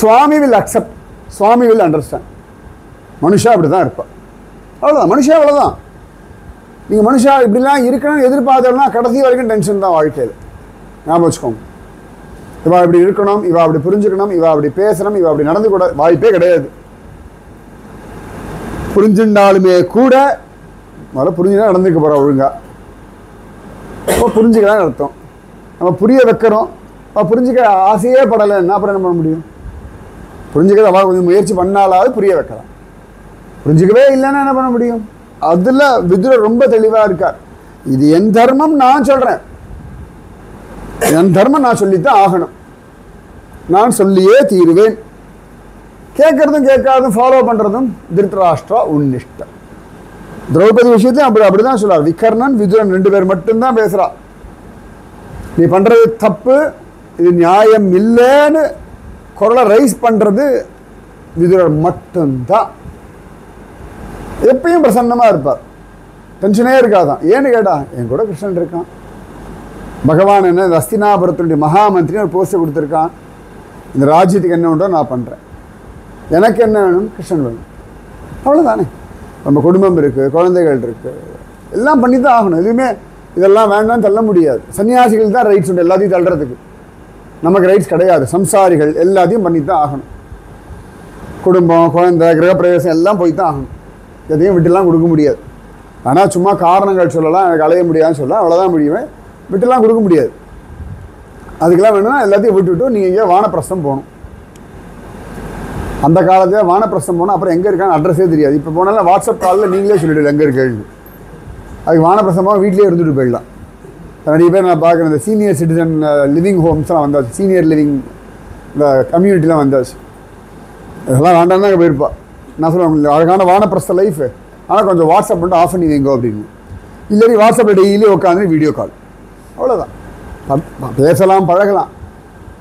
S1: Swami will accept, Swami will understand. மனுஷா அப்படி தான் இருப்பாள், அவ்வளோதான். மனுஷா அவ்வளோதான். நீங்கள் மனுஷா இப்படிலாம் இருக்கணும்னு எதிர்பார்த்தோம்னா கடைசி வரைக்கும் டென்ஷன் தான் வாழ்க்கையில். ஞாபகம் வச்சுக்கோங்க. இவா இப்படி இருக்கணும், இவா அப்படி புரிஞ்சுக்கணும், இவா அப்படி பேசணும், இவா அப்படி நடந்து கூட வாய்ப்பே கிடையாது. புரிஞ்சுட்டாலுமே கூட முதல்ல புரிஞ்சுதான் நடந்துக்க போகிறோம் ஒழுங்கா. அப்போ புரிஞ்சுக்கலான்னு அர்த்தம். நம்ம புரிய வைக்கிறோம், புரிஞ்சுக்க ஆசையே படலைன்னா அப்புறம் என்ன பண்ண முடியும்? புரிஞ்சுக்கிறது அவள் கொஞ்சம் முயற்சி பண்ணாலாவது புரிய வைக்கலாம். புரிஞ்சுக்கவே இல்லைன்னா என்ன பண்ண முடியும்? அதில் விதுரர் ரொம்ப தெளிவாக இருக்கார். இது என் தர்மம், நான் சொல்கிறேன், என் தர்மம் நான் சொல்லித்தான் ஆகணும், நான் சொல்லியே தீருவேன். கேட்கறதும் கேட்காதும் ஃபாலோ பண்ணுறதும் திருதராஷ்டிரா உன்னிஷ்டம். திரௌபதி விஷயத்தையும் அப்படிதான் சொல்றார். விகர்ணன் விதுரன் 2 பேர் மட்டும்தான் பேசுறா. நீ பண்றது தப்பு, இது நியாயம் இல்லைன்னு குரலை ரைஸ் பண்றது விதுரர் மட்டும்தான். எப்பயும் பிரசன்னமா இருப்பார், டென்ஷனே இருக்காதான். ஏன்னு கேட்டா, என் கூட கிருஷ்ணன் இருக்கான், பகவான் என்ன ஹஸ்தினாபுரத்தினுடைய மகாமந்திரி ஒரு போஸ்டை கொடுத்துருக்கான், இந்த ராஜ்யத்துக்கு என்ன உண்டோ நான் பண்றேன், எனக்கு என்ன வேணும், கிருஷ்ணன் வேணும், அவ்வளோதானே. நம்ம குடும்பம் இருக்குது, குழந்தைகள் இருக்குது, எல்லாம் பண்ணி தான் ஆகணும். எதுவுமே இதெல்லாம் வேண்டாம்னு தள்ள முடியாது. சன்னியாசிகள் தான் ரைட்ஸ் உண்டு எல்லாத்தையும் தள்ளுறதுக்கு, நமக்கு ரைட்ஸ் கிடையாது. சம்சாரிகள் எல்லாத்தையும் பண்ணி தான் ஆகணும். குடும்பம், குழந்தை, கிரகப்பிரவேசம் எல்லாம் போய் தான் ஆகணும். எதையும் விட்டுலாம் கொடுக்க முடியாது. ஆனால் சும்மா காரணங்கள் சொல்லலாம், எனக்கு அலைய முடியாதுன்னு சொல்லலாம், அவ்வளோதான் முடியுமே, விட்டுலாம் கொடுக்க முடியாது. அதுக்கெல்லாம் வேணும்னா எல்லாத்தையும் விட்டுவிட்டு நீங்கள் எங்கேயோ வானப்பிரஸ்தம் போகணும். அந்த காலத்தில் வானப்பிரஸ்தம் போனால் அப்புறம் எங்கே இருக்கான்னு அட்ரஸே தெரியாது. இப்போ போனாலும் வாட்ஸ்அப் காலில் நீங்களே சொல்லிவிடுங்க எங்கே இருக்கேன்னு. அதுக்கு வானப்பிரஸ்தமாக வீட்டிலே இருந்துட்டு போயிடலாம். நிறைய பேர் நான் பார்க்குறேன், இந்த சீனியர் சிட்டிசன் லிவிங் ஹோம்ஸ்லாம் வந்தாச்சு, சீனியர் லிவிங் இந்த கம்யூனிட்டிலாம் வந்தாச்சு. இதெல்லாம் வேண்டாம் தான் போயிருப்பா. நான் சொல்லுவேன், அழகான வானப்பிரஸ்த லைஃபு, ஆனால் கொஞ்சம் வாட்ஸ்அப் மட்டும் ஆஃப் பண்ணி வைங்கோ அப்படின்னு. இல்லாட்டி வாட்ஸ்அப்பில் டெய்லி உட்காந்து வீடியோ கால், அவ்வளோதான். பேசலாம், பழகலாம்.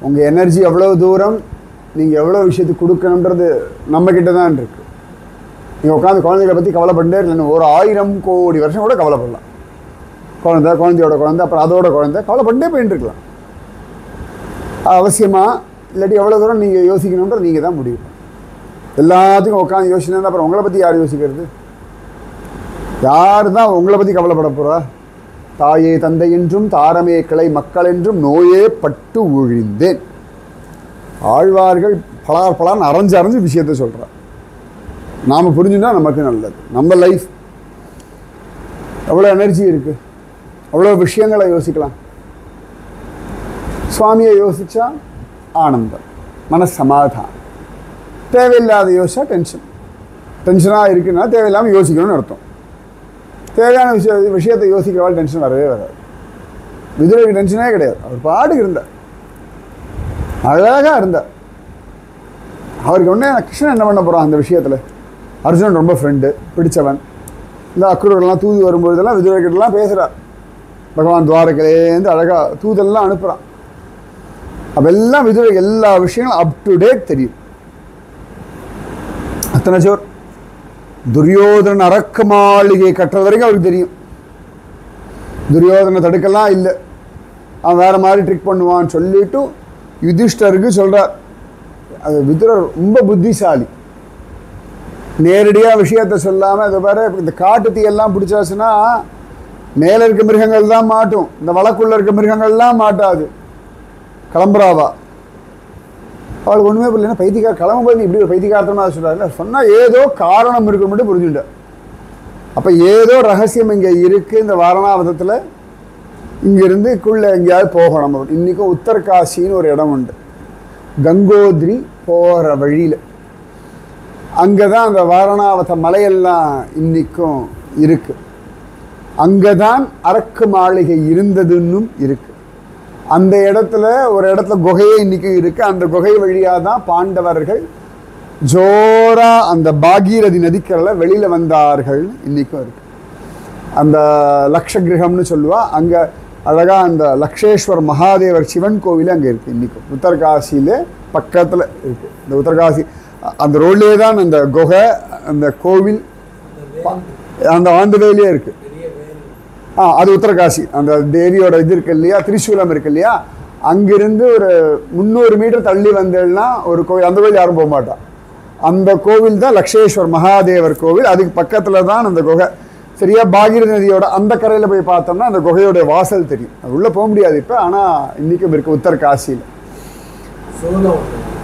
S1: உங்கள் எனர்ஜி எவ்வளோ தூரம் நீங்கள் எவ்வளோ விஷயத்துக்கு கொடுக்கணுன்றது நம்மக்கிட்ட தான் இருக்குது. நீங்கள் உட்காந்து குழந்தைகளை பற்றி கவலைப்பட்டே இல்லைன்னு 1000 கோடி வருஷம் கூட கவலைப்படலாம். குழந்தையோட குழந்தை, அப்புறம் அதோட குழந்தை, கவலைப்பட்டே போயிட்டு இருக்கலாம். அவசியமாக இல்லாட்டி எவ்வளோ தூரம் நீங்கள் யோசிக்கணுன்றது நீங்கள் தான் முடியும். எல்லாத்துக்கும் உட்காந்து யோசிச்சுனா அப்புறம் உங்களை பற்றி யார் யோசிக்கிறது? யார் தான் உங்களை பற்றி கவலைப்பட போகிறா? தாயே தந்தை என்றும் தாரமே கிளை மக்கள் என்றும் நோயே பட்டு ஒழிந்தேன். ஆழ்வார்கள் பலார் அரைஞ்சு விஷயத்த சொல்கிறார். நாம் புரிஞ்சுன்னா நமக்கு நல்லது. நம்ம லைஃப் எவ்வளோ எனர்ஜி இருக்குது, அவ்வளோ விஷயங்களை யோசிக்கலாம். சுவாமியை யோசித்தா ஆனந்தம், மனசமாதானம். தேவையில்லாத யோசிச்சா டென்ஷனாக இருக்குன்னா தேவையில்லாமல் யோசிக்கணும்னு அர்த்தம். தேவையான விஷயத்தை யோசிக்கிறவாள் டென்ஷன் வரவே வராது. விதுரருக்கு டென்ஷனே கிடையாது. அவர் பாட்டுக்கு இருந்தார், அழகாக இருந்தார். அவருக்கு உடனே கிருஷ்ணன் என்ன பண்ண போகிறான் அந்த விஷயத்தில்? அர்ஜுனன் ரொம்ப ஃப்ரெண்டு, பிடிச்சவன். இந்த அக்ரூரெல்லாம் தூது வரும்போதெல்லாம் விதுரர்கிட்டலாம் பேசுகிறார். பகவான் துவாரகையிலேருந்து அழகாக தூதெல்லாம் அனுப்புகிறான். அப்பெல்லாம் விதுரருக்கு எல்லா விஷயங்களும் அப் டு டேட் தெரியும். அத்தனை ஜோர். துரியோதனன் அரக்க மாளிகை கட்டுறது வரைக்கும் அவருக்கு தெரியும். துரியோதனை தடுக்கலாம் இல்லை, அவன் வேறு மாதிரி ட்ரிக் பண்ணுவான்னு சொல்லிட்டு யுதிஷ்டருக்கு சொல்கிறார். அது விதுரர் ரொம்ப புத்திசாலி. நேரடியாக விஷயத்த சொல்லாமல் இது வேறு இந்த காட்டு தீயெல்லாம் பிடிச்சாச்சுன்னா மேலே இருக்க மிருகங்கள் தான் மாட்டும், இந்த வழக்குள்ளே இருக்க மிருகங்கள்லாம் மாட்டாது. கிளம்புறாவா அவளுக்கு ஒன்றுமே புரியல. பைத்தியக்கார கிளம்பும்போது நீ இப்படி ஒரு பைத்தியக்காரத்தமாக சொல்கிறாரு. சொன்னால் ஏதோ காரணம் இருக்குன்னு மட்டும் புரிஞ்சுட்டேன். அப்போ ஏதோ ரகசியம் இங்கே இருக்குது. இந்த வாரணாவதத்தில் இங்கேருந்து எங்கேயாவது போகணும். இன்றைக்கும் உத்தரகாசின்னு ஒரு இடம் உண்டு, கங்கோத்ரி போகிற வழியில். அங்கே தான் அந்த வாரணாவத மலையெல்லாம் இன்றைக்கும் இருக்குது. அங்கே தான் அரக்கு மாளிகை இருந்ததுன்னும் இருக்குது. அந்த இடத்துல ஒரு இடத்துல குகையே இன்றைக்கும் இருக்குது. அந்த குகை வழியாக தான் பாண்டவர்கள் ஜோரா அந்த பாகீரதி நதிக்கரையில் வெளியில் வந்தார்கள் இன்றைக்கும் இருக்குது. அந்த லக்ஷகிரகம்னு சொல்லுவா. அங்கே அழகாக அந்த லக்ஷேஸ்வர் மகாதேவர் சிவன் கோவில் அங்கே இருக்குது இன்றைக்கும். உத்தரகாசியிலே பக்கத்தில் இருக்குது. இந்த உத்தரகாசி அந்த ரோட்லேயே தான் அந்த குகை, அந்த கோவில், அந்த ஆண்டுலேயே இருக்குது. அது உத்தரகாசி. அந்த தேவியோட இது இருக்கு இல்லையா, திரிசூலம் இருக்கு இல்லையா, அங்கிருந்து ஒரு 300 மீட்டர் தள்ளி வந்தேன்னா ஒரு கோவில். அந்த கோவில் யாரும் போக மாட்டான். அந்த கோவில் தான் லக்ஷேஸ்வர் மகாதேவர் கோவில். அதுக்கு பக்கத்தில் தான் அந்த குகை. சரியா பாகீரதி நதியோட அந்த கரையில் போய் பார்த்தோம்னா அந்த குகையோட வாசல் தெரியும். அது உள்ளே போக முடியாது இப்போ, ஆனால் இன்றைக்கும் இருக்குது உத்தரகாசியில்.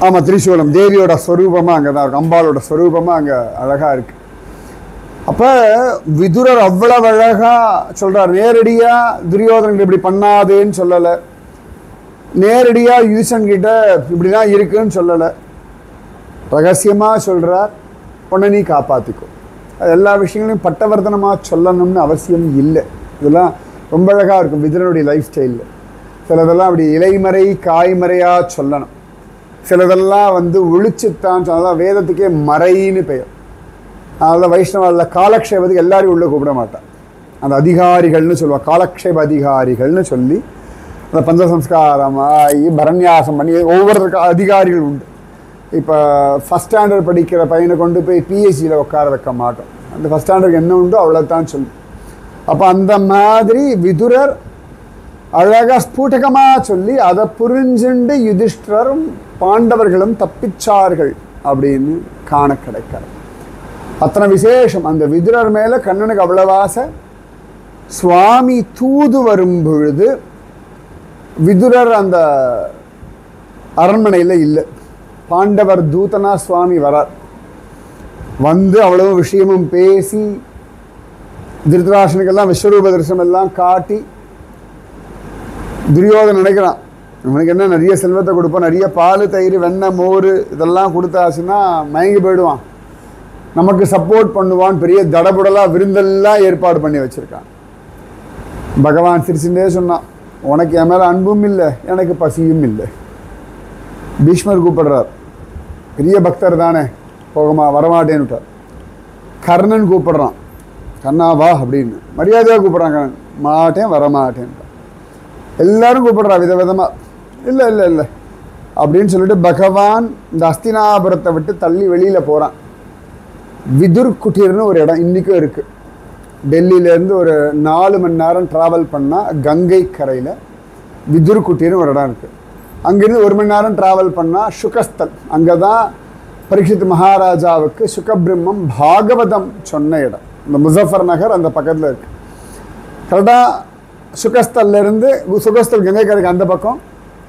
S1: ஆமாம், திரிசூலம் தேவியோட ஸ்வரூபமாக அங்கே தான் இருக்கும். அம்பாலோட ஸ்வரூபமாக அங்கே அழகாக இருக்குது. அப்போ விதுரர் அவ்வளவு அழகாக சொல்கிறார். நேரடியாக துரியோதனன் இப்படி பண்ணாதேன்னு சொல்லலை, நேரடியாக யுதிஷ்டன் கிட்ட இப்படி தான் இருக்குன்னு சொல்லலை, ரகசியமாக சொல்கிறார். உன்னை நீ காப்பாற்றிக்கோ, அது எல்லா விஷயங்களையும் பட்டவர்த்தனமாக சொல்லணும்னு அவசியம் இல்லை. இதெல்லாம் ரொம்ப அழகாக இருக்கும் விதுரனுடைய லைஃப் ஸ்டைலில். சிலதெல்லாம் அப்படி இலைமறை காய்மறையாக சொல்லணும், சிலதெல்லாம் ஒழிச்சுத்தான் சொல்லலாம். வேதத்துக்கே மறைன்னு பெயர். அதனால் வைஷ்ணவத்தில் காலக்ஷேபத்துக்கு எல்லாரையும் உள்ளே கூப்பிட மாட்டான். அந்த அதிகாரிகள்னு சொல்லுவாள், காலக்ஷேப அதிகாரிகள்னு சொல்லி அந்த பஞ்சசம்ஸ்காரமாகி பரநியாசம் பண்ணி ஒவ்வொருத்தருக்கு அதிகாரிகள் உண்டு. இப்போ ஃபஸ்ட் ஸ்டாண்டர்ட் படிக்கிற பையனை கொண்டு போய் பிஹெச்சியில் உட்கார வைக்க மாட்டோம். அந்த ஃபஸ்ட் ஸ்டாண்டர்டுக்கு என்ன உண்டோ அவ்வளோதான் சொல்லும். அப்போ அந்த மாதிரி விதுரர் அழகாக ஸ்பூட்டகமாக சொல்லி அதை புரிஞ்சுண்டு யுதிஷ்டரும் பாண்டவர்களும் தப்பிச்சார்கள் அப்படின்னு காண கிடைக்கிறது. அத்தனை விசேஷம் அந்த விதுரர் மேலே கண்ணனுக்கு அவ்வளவாச. சுவாமி தூது வரும் பொழுது விதுரர் அந்த அரண்மனையில் இல்லை. பாண்டவர் தூதனா சுவாமி வரார். அவ்வளவு விஷயமும் பேசி திருதராஷ்டனுக்கெல்லாம் விஸ்வரூப தரிசனம் எல்லாம் காட்டி துரியோதன் நினைக்கிறான், இவனுக்கு என்ன நிறைய செல்வத்தை கொடுப்போம், நிறைய பால் தயிர் வெண்ணெய் மோர் இதெல்லாம் கொடுத்தாச்சுன்னா மயங்கி போயிடுவான், நமக்கு சப்போர்ட் பண்ணுவான், பெரிய தடபுடலாக விருந்தெல்லாம் ஏற்பாடு பண்ணி வச்சுருக்கான். பகவான் சிரிச்சுட்டே சொன்னான், உனக்கு என் மேலே அன்பும் இல்லை, எனக்கு பசியும் இல்லை. பீஷ்மர் கூப்பிடுறார், பெரிய பக்தர் தானே, போகமா வரமாட்டேன்னு விட்டார். கர்ணன் கூப்பிடுறான், கண்ணா வா அப்படின்னு மரியாதையாக கூப்பிட்றான். கண்ணன் மாட்டேன் வரமாட்டேன். எல்லாரும் கூப்பிடுறா விதவிதமாக, இல்லை இல்லை இல்லை அப்படின்னு சொல்லிட்டு பகவான் இந்த அஸ்தினாபுரத்தை விட்டு தள்ளி வெளியில் போகிறான். விதுர் குட்டீர்னு ஒரு இடம் இன்றைக்கும் இருக்குது. டெல்லியிலேருந்து ஒரு 4 மணி நேரம் ட்ராவல் பண்ணால் கங்கை கரையில் விதுர் குட்டீர்னு ஒரு இடம் இருக்குது. அங்கேருந்து 1 மணி நேரம் ட்ராவல் பண்ணால் சுகஸ்தல், அங்கே தான் பரீட்சித் மகாராஜாவுக்கு சுகபிரம்மம் பாகவதம் சொன்ன இடம். இந்த முசஃபர் நகர் அந்த பக்கத்தில் இருக்குது. கரெக்டாக சுகஸ்தல்லேருந்து சுகஸ்தல் கங்கை கரைக்கு அந்த பக்கம்,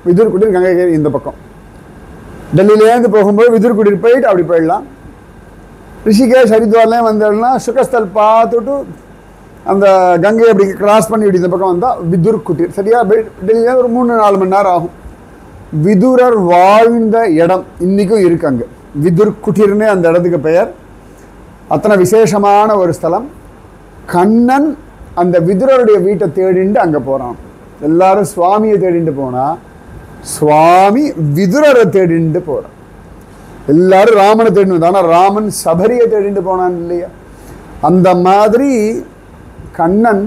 S1: விதுர் குட்டீர் கங்கை கரை இந்த பக்கம். டெல்லியிலேருந்து போகும்போது விதுர் குட்டீர் போயிட்டு அப்படி போயிடலாம். ரிஷிகேஷ் ஹரித்வார்லேயும் வந்தோம்னா சுகஸ்தல் பார்த்துட்டு அந்த கங்கையை அப்படி கிராஸ் பண்ணி இப்படி இந்த பக்கம் வந்தால் விதுர் குட்டீர். சரியா டெல்லியில் ஒரு 3-4 மணி நேரம் ஆகும். விதுரர் வாழ்ந்த இடம் இன்றைக்கும் இருக்கு அங்கே. விதுர் குட்டீர்னே அந்த இடத்துக்கு பெயர். அத்தனை விசேஷமான ஒரு ஸ்தலம். கண்ணன் அந்த விதுரருடைய வீட்டை தேடிண்டு அங்கே போகிறான். எல்லாரும் சுவாமியை தேடிண்டு போனால் சுவாமி விதுரரை தேடிண்டு போகிறான். எல்லாரும் ராமனை தேடினது, ஆனால் ராமன் சபரியை தேடிண்டு போனான் இல்லையா? அந்த மாதிரி கண்ணன்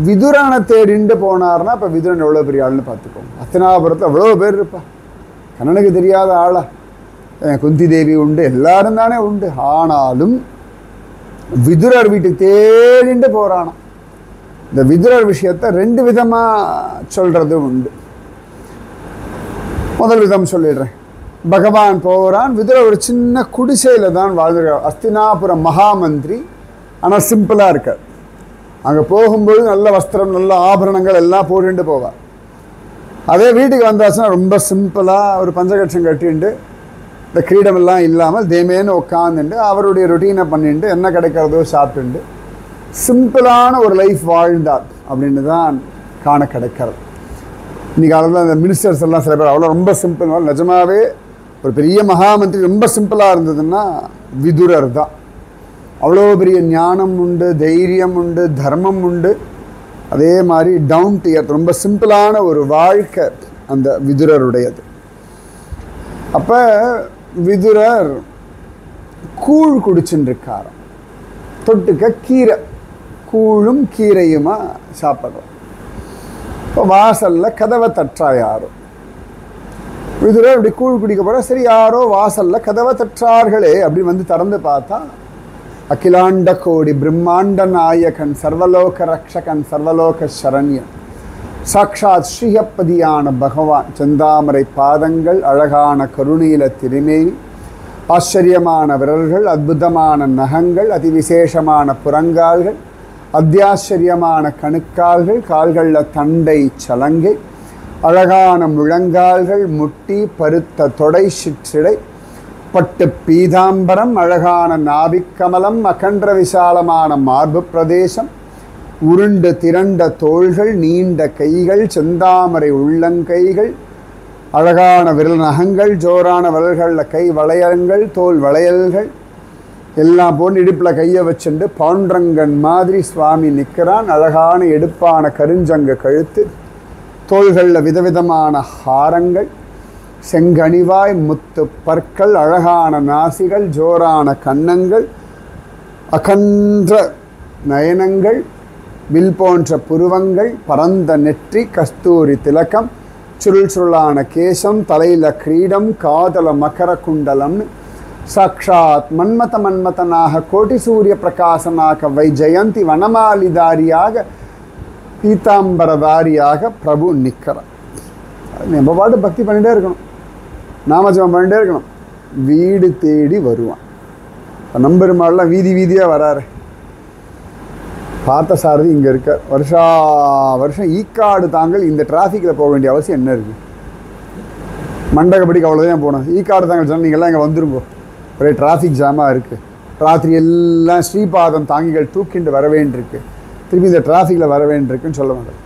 S1: விதுரனை தேடிண்டு போனார்னா இப்போ விதுரன் எவ்வளோ பெரிய ஆள்னு பார்த்துக்கோங்க. அத்தனாபுரத்தில் எவ்வளோ பேர் இருப்பா. கண்ணனுக்கு தெரியாத ஆளா? குந்தி தேவி உண்டு, எல்லாரும் தானே உண்டு. ஆனாலும் விதுரர் வீட்டுக்கு தேடிண்டு போகிறானா. இந்த விதுரர் விஷயத்தை 2 விதமாக சொல்கிறது உண்டு. முதல் விதம் சொல்லிடுறேன். பகவான் போகிறான், விதுரர் ஒரு சின்ன குடிசையில் தான் வாழ்ந்துருக்கார். அஸ்தினாபுரம் மகாமந்திரி, ஆனால் சிம்பிளாக இருக்கார். அங்கே போகும்போது நல்ல வஸ்திரம் நல்ல ஆபரணங்கள் எல்லாம் போட்டுட்டு போவார். அதே வீட்டுக்கு வந்தாச்சுன்னா ரொம்ப சிம்பிளாக ஒரு பஞ்சகட்சம் கட்டிண்டு இந்த கிரீடமெல்லாம் இல்லாமல் தேமேன்னு உட்காந்துட்டு அவருடைய ரொட்டீனை பண்ணிட்டு என்ன கிடைக்கிறதோ சாப்பிட்டுண்டு சிம்பிளான ஒரு லைஃப் வாழ்ந்தார் அப்படின்னு தான் காண கிடைக்கிறது. இன்றைக்கி காலத்தில் அந்த மினிஸ்டர்ஸ் எல்லாம் சில பேர் அவ்வளோ ரொம்ப சிம்பிள். நிஜமாகவே ஒரு பெரிய மகாமந்திரி ரொம்ப சிம்பிளாக இருந்ததுன்னா விதுரர் தான். அவ்வளோ பெரிய ஞானம் உண்டு, தைரியம் உண்டு, தர்மம் உண்டு. அதே மாதிரி டவுன் டு எர்த் ரொம்ப சிம்பிளான ஒரு வாழ்க்கை அந்த விதுரருடையது. அப்போ விதுரர் கூழ் குடிச்சுட்டு இருக்காராம். தொட்டுக்க கீரை, கூழும் கீரையுமா சாப்பிட்றோம். இப்போ வாசலில் கதவை தற்றா யாரோ. விதுரர் இப்படி கூழ் குடிக்க போகிற, சரி யாரோ வாசலில் கதவை தற்றார்களே அப்படின்னு திறந்து பார்த்தா அகிலாண்ட கோடி பிரம்மாண்ட நாயகன் சர்வலோக ரக்ஷகன் சர்வலோக சரண்யன் சாக்ஷாத் ஸ்ரீஹப்பதியான பகவான். செந்தாமரை பாதங்கள், அழகான கருணீல திருமேனி, ஆச்சரியமான விரல்கள், அற்புதமான நகங்கள், அதிவிசேஷமான புறங்கால்கள், அத்தியாச்சரியமான கணுக்கால்கள், கால்களில் தண்டை சலங்கை, அழகான முழங்கால்கள், முட்டி, பருத்த தொடை, சிற்றிடை, பட்டு பீதாம்பரம், அழகான நாபிக்கமலம், அகன்ற விசாலமான மார்பு பிரதேசம், உருண்டு திரண்ட தோள்கள், நீண்ட கைகள், செந்தாமரை உள்ளங்கைகள், அழகான விரல் நகங்கள், ஜோரான விரல்களில் கை வளையல்கள், தோல் வளையல்கள், எல்லாம் போட்டு இடுப்பில் கையை வச்சுண்டு பவுண்டரங்கன் மாதிரி சுவாமி நிற்கிறான். அழகான எடுப்பான கருஞ்சங்க கழுத்து, தோள்களில் விதவிதமான ஹாரங்கள், செங்கனிவாய் முத்து பற்கள், அழகான நாசிகள், ஜோரான கன்னங்கள், அகன்ற நயனங்கள், வில் போன்ற புருவங்கள், பரந்த நெற்றி, கஸ்தூரி திலக்கம், சுருள் சுருளான கேசம், தலையில கிரீடம், காதல மகர குண்டலம்னு சாட்சாத் மன்மதனாக கோட்டி சூரிய பிரகாசனாக வைஜெயந்தி வனமாலிதாரியாக பீதாம்பரதாரியாக பிரபு நிற்கிறார். நம்ம பாட்டு பக்தி பண்ணிகிட்டே இருக்கணும், நாமஜபம் பண்ணிகிட்டே இருக்கணும். வீடு தேடி வருவான். நம்பெருமாள்லாம் வீதி வீதியாக வராரு. பார்த்த சாரதி இங்கே இருக்க வருஷா வருஷம் ஈக்காடு தாங்கள் இந்த டிராஃபிக்கில் போக வேண்டிய அவசியம் என்ன இருக்குது? மண்டகப்படிக்கு அவ்வளோதான் போனோம். ஈக்காடு தாங்கள் சொன்னால் நீங்கள்லாம் இங்கே வந்துருங்கோ, ஒரே டிராஃபிக் ஜாமாக இருக்குது, ராத்திரி எல்லாம் ஸ்ரீபாதம் தாங்கிகள் தூக்கிண்டு வர வேண்டியிருக்கு, திருப்பி இந்த டிராஃபிக்கில் வர வேண்டியிருக்குன்னு சொல்ல மாட்டேன்.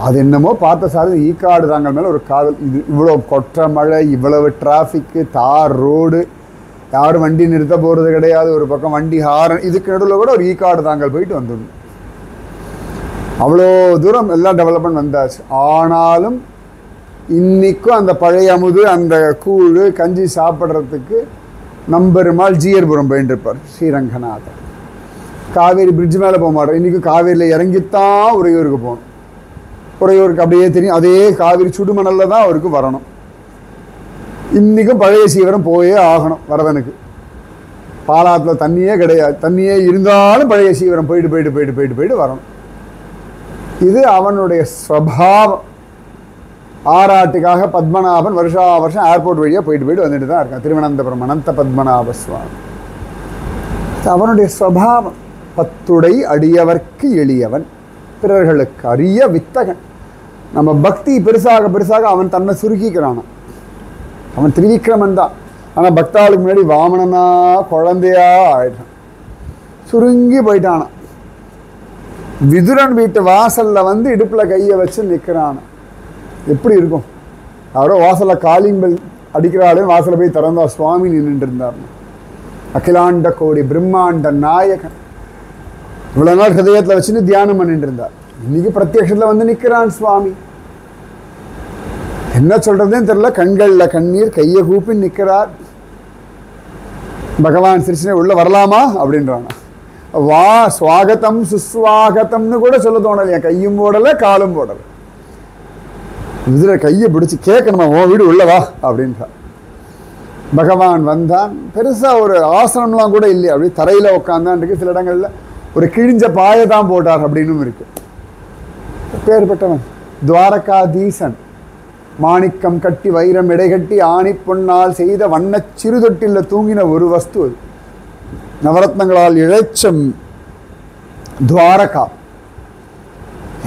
S1: அது என்னமோ பார்த்த சாரதி ஈக்காடு தாங்கள் மேலே ஒரு காதல். இது இவ்வளோ கொற்ற மழை, இவ்வளவு டிராஃபிக்கு, தார் ரோடு, யாரும் வண்டி நிறுத்த போகிறது கிடையாது, ஒரு பக்கம் வண்டி ஹாரன், இதுக்கு நடுவில் கூட ஒரு ஈக்காடு தாங்கள் போயிட்டு வந்துடணும். அவ்வளோ தூரம் எல்லாம் டெவலப்மெண்ட் வந்தாச்சு. ஆனாலும் இன்றைக்கும் அந்த பழைய அமுது, அந்த கூழ் கஞ்சி சாப்பிட்றதுக்கு நம்பெருமாள் ஜீயர்புரம் போயின்ட்டுருப்பார். ஸ்ரீரங்கநாதர் காவேரி பிரிட்ஜ் மேலே போக மாட்டோம். இன்றைக்கும் காவேரியில் இறங்கித்தான் உறையூருக்கு போகணும். உறையூருக்கு அப்படியே தெரியும், அதே காவேரி சுடுமணலில் தான் அவருக்கு வரணும். இன்றைக்கும் பழைய சீவரம் போயே ஆகணும். வரதனுக்கு பாலாத்தில் தண்ணியே கிடையாது, தண்ணியே இருந்தாலும் பழைய சீவரம் போயிட்டு போயிட்டு போயிட்டு போயிட்டு போயிட்டு வரணும். இது அவனுடைய ஸ்வபாவம். ஆராட்டுக்காக பத்மநாபன் வருஷா வருஷம் ஏர்போர்ட் வழியாக போயிட்டு போயிட்டு வந்துட்டு தான் இருக்கான். திருவனந்தபுரம் அனந்த பத்மநாப சுவாமி அவனுடைய ஸ்வபாவம். பத்துடை அடியவர்க்கு எளியவன், பிறர்களுக்கு அரிய வித்தகன். நம்ம பக்தி பெருசாக பெருசாக அவன் தன்னை சுருக்கிக்கிறான். அவன் திரிவிக்ரமன் தான், ஆனால் பக்தாளுக்கு முன்னாடி வாமனனா குழந்தையா ஆயிட்டான், சுருங்கி போயிட்டானான். விதுரன் வீட்டு வாசலில் வந்து இடுப்பில் கையை வச்சு நிற்கிறான். எப்படி இருக்கும்? அவரோ வாசலில் காலிம்பல் அடிக்கிறாளே, வாசலில் போய் திறந்தா சுவாமி நின்றுட்டு இருந்தார். அகிலாண்ட கோடி பிரம்மாண்ட நாயகன் இவ்வளோ நாள் ஹிருதயத்தில் வச்சுன்னு தியானம் பண்ணிட்டு இருந்தார். இன்னைக்கு பிரத்யக்ஷத்தில் வந்து நிற்கிறான் சுவாமி. என்ன சொல்றதுன்னு தெரியல. கண்களில் கண்ணீர், கையை கூப்பி நிற்கிறார். பகவான் சிரிச்சுனே உள்ள வரலாமா அப்படின்றான். வா, ஸ்வாகத்தம் சுஸ்வாகத்தம்னு கூட சொல்ல தோணலையா. கையும் போடலை காலும் போடலை. இதில் கையை பிடிச்சி கேட்கணுமா, ஓ வீடு உள்ளவா அப்படின்றார். பகவான் வந்தான். பெருசாக ஒரு ஆசனம்லாம் கூட இல்லையா, அப்படி தரையில் உட்காந்தான் இருக்கு. சில இடங்களில் ஒரு கிழிஞ்ச பாயை தான் போட்டார் அப்படின்னும் இருக்கு. பேர்பட்டவன் துவாரகாதீசன். மாணிக்கம் கட்டி வைரம் இடைகட்டி ஆணி பொன்னால் செய்த வண்ண சிறுதொட்டில் தூங்கின ஒரு வஸ்து அது. நவரத்னங்களால் இழைச்சம் துவாரகா.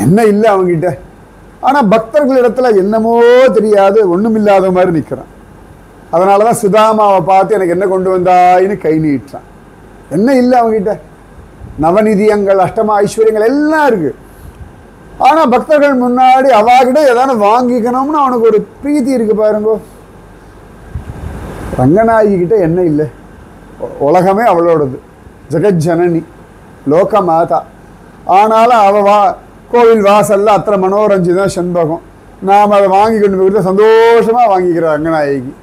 S1: என்ன இல்லை அவங்கிட்ட. ஆனால் பக்தர்களிடத்துல என்னமோ தெரியாது, ஒன்றும் இல்லாத மாதிரி நிற்கிறான். அதனால தான் சுதாமாவை பார்த்து எனக்கு என்ன கொண்டு வந்தாயின்னு கை நீட்டான். என்ன இல்லை அவங்ககிட்ட. நவநிதியங்கள், அஷ்டமா ஐஸ்வர்யங்கள் எல்லாம் இருக்கு. ஆனால் பக்தர்கள் முன்னாடி அவாகிட்ட ஏதாவது வாங்கிக்கணும்னு அவனுக்கு ஒரு பிரீத்தி இருக்கு பாருங்கோ. ரங்கநாயகி கிட்ட என்ன இல்லை. உலகமே அவளோடது, ஜெகஜனனி, லோக மாதா. ஆனாலும் அவள் கோவில் வாசல்ல அத்தனை மனோரஞ்சிதான் செண்பகம். நாம் அதை வாங்கிக்கொண்டு போய் சந்தோஷமாக வாங்கிக்கிறோம். ரங்கநாயகி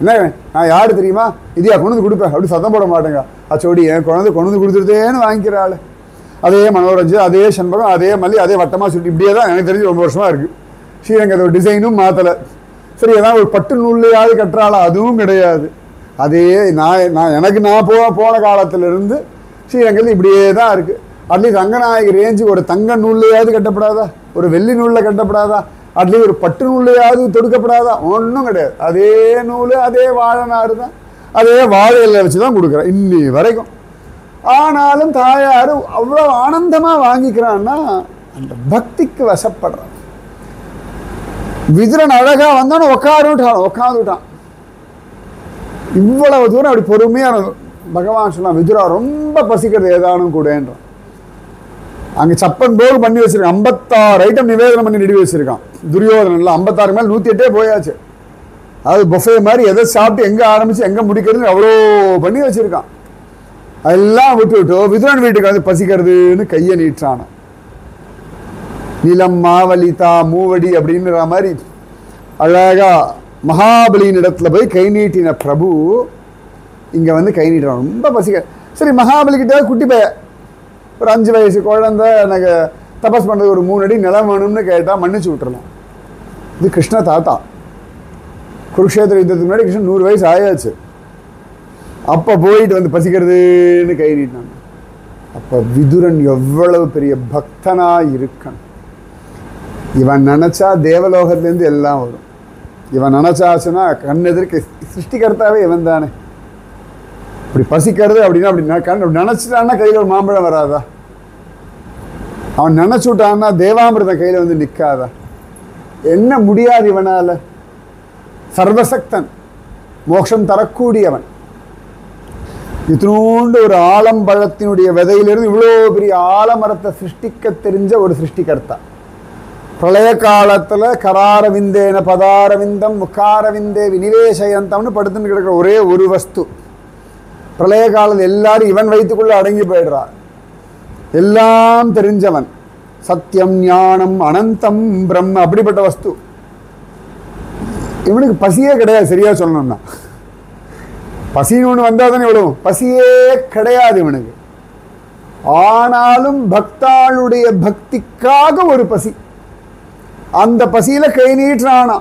S1: என்ன, நான் யார் தெரியுமா, இதையா கொண்டு கொடுப்பேன் அப்படி சத்தம் போட மாட்டேங்க. அச்சோடி என் குழந்தை கொண்டு கொடுத்துருதேன்னு வாங்கிக்கிறாள். அதே மனோரஞ்சன், அதே செண்பகம், அதே மல்லி, அதே வட்டமாக சுட்டி இப்படியே தான் எனக்கு தெரிஞ்சு ரொம்ப வருஷமாக இருக்குது. ஸ்ரீரங்கத்தோட டிசைனும் மாற்றலை. சரி, ஏதாவது ஒரு பட்டு நூல்லையாவது கட்டுறாளா, அதுவும் கிடையாது. அதே நான் போன காலத்திலிருந்து ஸ்ரீரங்கத்தில் இப்படியே தான் இருக்குது. அட்லீஸ்ட் ரங்கநாயகி ரேஞ்சு ஒரு தங்க நூல்லையாவது கட்டப்படாதா, ஒரு வெள்ளி நூலில் கட்டப்படாதா, அட்லீஸ்ட் ஒரு பட்டு நூல்லையாவது தொடுக்கப்படாதா, ஒன்றும் கிடையாது. அதே நூல், அதே வாழை நாறு தான், அதே வாழையில வச்சு தான் கொடுக்குறேன் இன்னி வரைக்கும். ஆனாலும் தாயார் அவ்வளோ ஆனந்தமாக வாங்கிக்கிறான்னா அந்த பக்திக்கு வசப்படுறான். விதுரன் அழகாக வந்தான்னு உட்காந்துட்டான். இவ்வளவு தூரம் அப்படி பொறுமையாக பகவான் சொன்னான், விதுரா ரொம்ப பசிக்கிறது ஏதானும் கூடன்றான். அங்கே சப்பன் போல் பண்ணி வச்சிருக்கான். 56 ஐட்டம் நிவேதனம் பண்ணி ரெடி வச்சிருக்கான். துரியோதனன்ல 56 மேலே 108 போயாச்சு. அது பொஃபே மாதிரி எதை சாப்பிட்டு எங்கே ஆரம்பித்து எங்கே முடிக்கிறதுன்னு அவ்வளோ பண்ணி வச்சுருக்கான். அதெல்லாம் விட்டுவிட்டோ விதுரன் வீட்டுக்கு வந்து பசிக்கிறதுன்னு கையை நீட்டான. நிலம் மாவலிதா மூவடி அப்படின்ற மாதிரி அழகா மகாபலியின் இடத்துல போய் கை நீட்டின பிரபு இங்க வந்து கை நீட்டுறான். ரொம்ப பசிக்க. சரி, மகாபலி கிட்ட குட்டி பைய ஒரு 5 வயசு குழந்தை எனக்கு தபஸ் பண்றது ஒரு 3 அடி நிலம் வேணும்னு கேட்டா மன்னிச்சு விட்டுறலாம். இது கிருஷ்ண தாத்தா. குருக்ஷேத்திர யுத்தத்துக்கு முன்னாடி கிருஷ்ணன் 100 வயசு ஆயாச்சு. அப்ப போயிட்டு வந்து பசிக்கிறதுன்னு கை நீட்டினாங்க. அப்ப விதுரன் எவ்வளவு பெரிய பக்தனா இருக்கான். இவன் நினைச்சா தேவலோகத்திலேருந்து எல்லாம் வரும். இவன் நினைச்சாச்சுன்னா கண்ணெதிர்க்கு சிருஷ்டிகர்த்தாவே இவன் தானே. இப்படி பசிக்கிறது அப்படின்னா அப்படி நினைச்சிட்டான்னா கையில் ஒரு மாம்பழம் வராதா? அவன் நினைச்சுட்டான்னா தேவாமிரதம் கையில வந்து நிற்காதா? என்ன முடியாது இவனால? சர்வசக்தன், மோட்சம் தரக்கூடியவன். இத்தினூண்டு ஒரு ஆலம்பழத்தினுடைய விதையிலிருந்து இவ்வளோ பெரிய ஆலமரத்தை சிருஷ்டிக்க தெரிஞ்ச ஒரு சிருஷ்டிகர்த்தா. பிரளய காலத்துல கராரவிந்தேன பதாரவிந்தம் முக்காரவிந்தே வினிவேசயந்தம்னு படுத்துன்னு கிடக்கிற ஒரே ஒரு வஸ்து. பிரளய காலத்தில் எல்லாரும் இவன் வைத்துக்குள்ள அடங்கி போயிடுறார். எல்லாம் தெரிஞ்சவன், சத்தியம் ஞானம் அனந்தம் பிரம்ம, அப்படிப்பட்ட வஸ்து. இவனுக்கு பசியே கிடையாது. சரியா சொல்லணும்னா பசின்னு ஒன்று வந்தால் தானே விழுவும். பசியே கிடையாது இவனுக்கு. ஆனாலும் பக்தாளுடைய பக்திக்காக ஒரு பசி. அந்த பசியில கை நீட்டானா.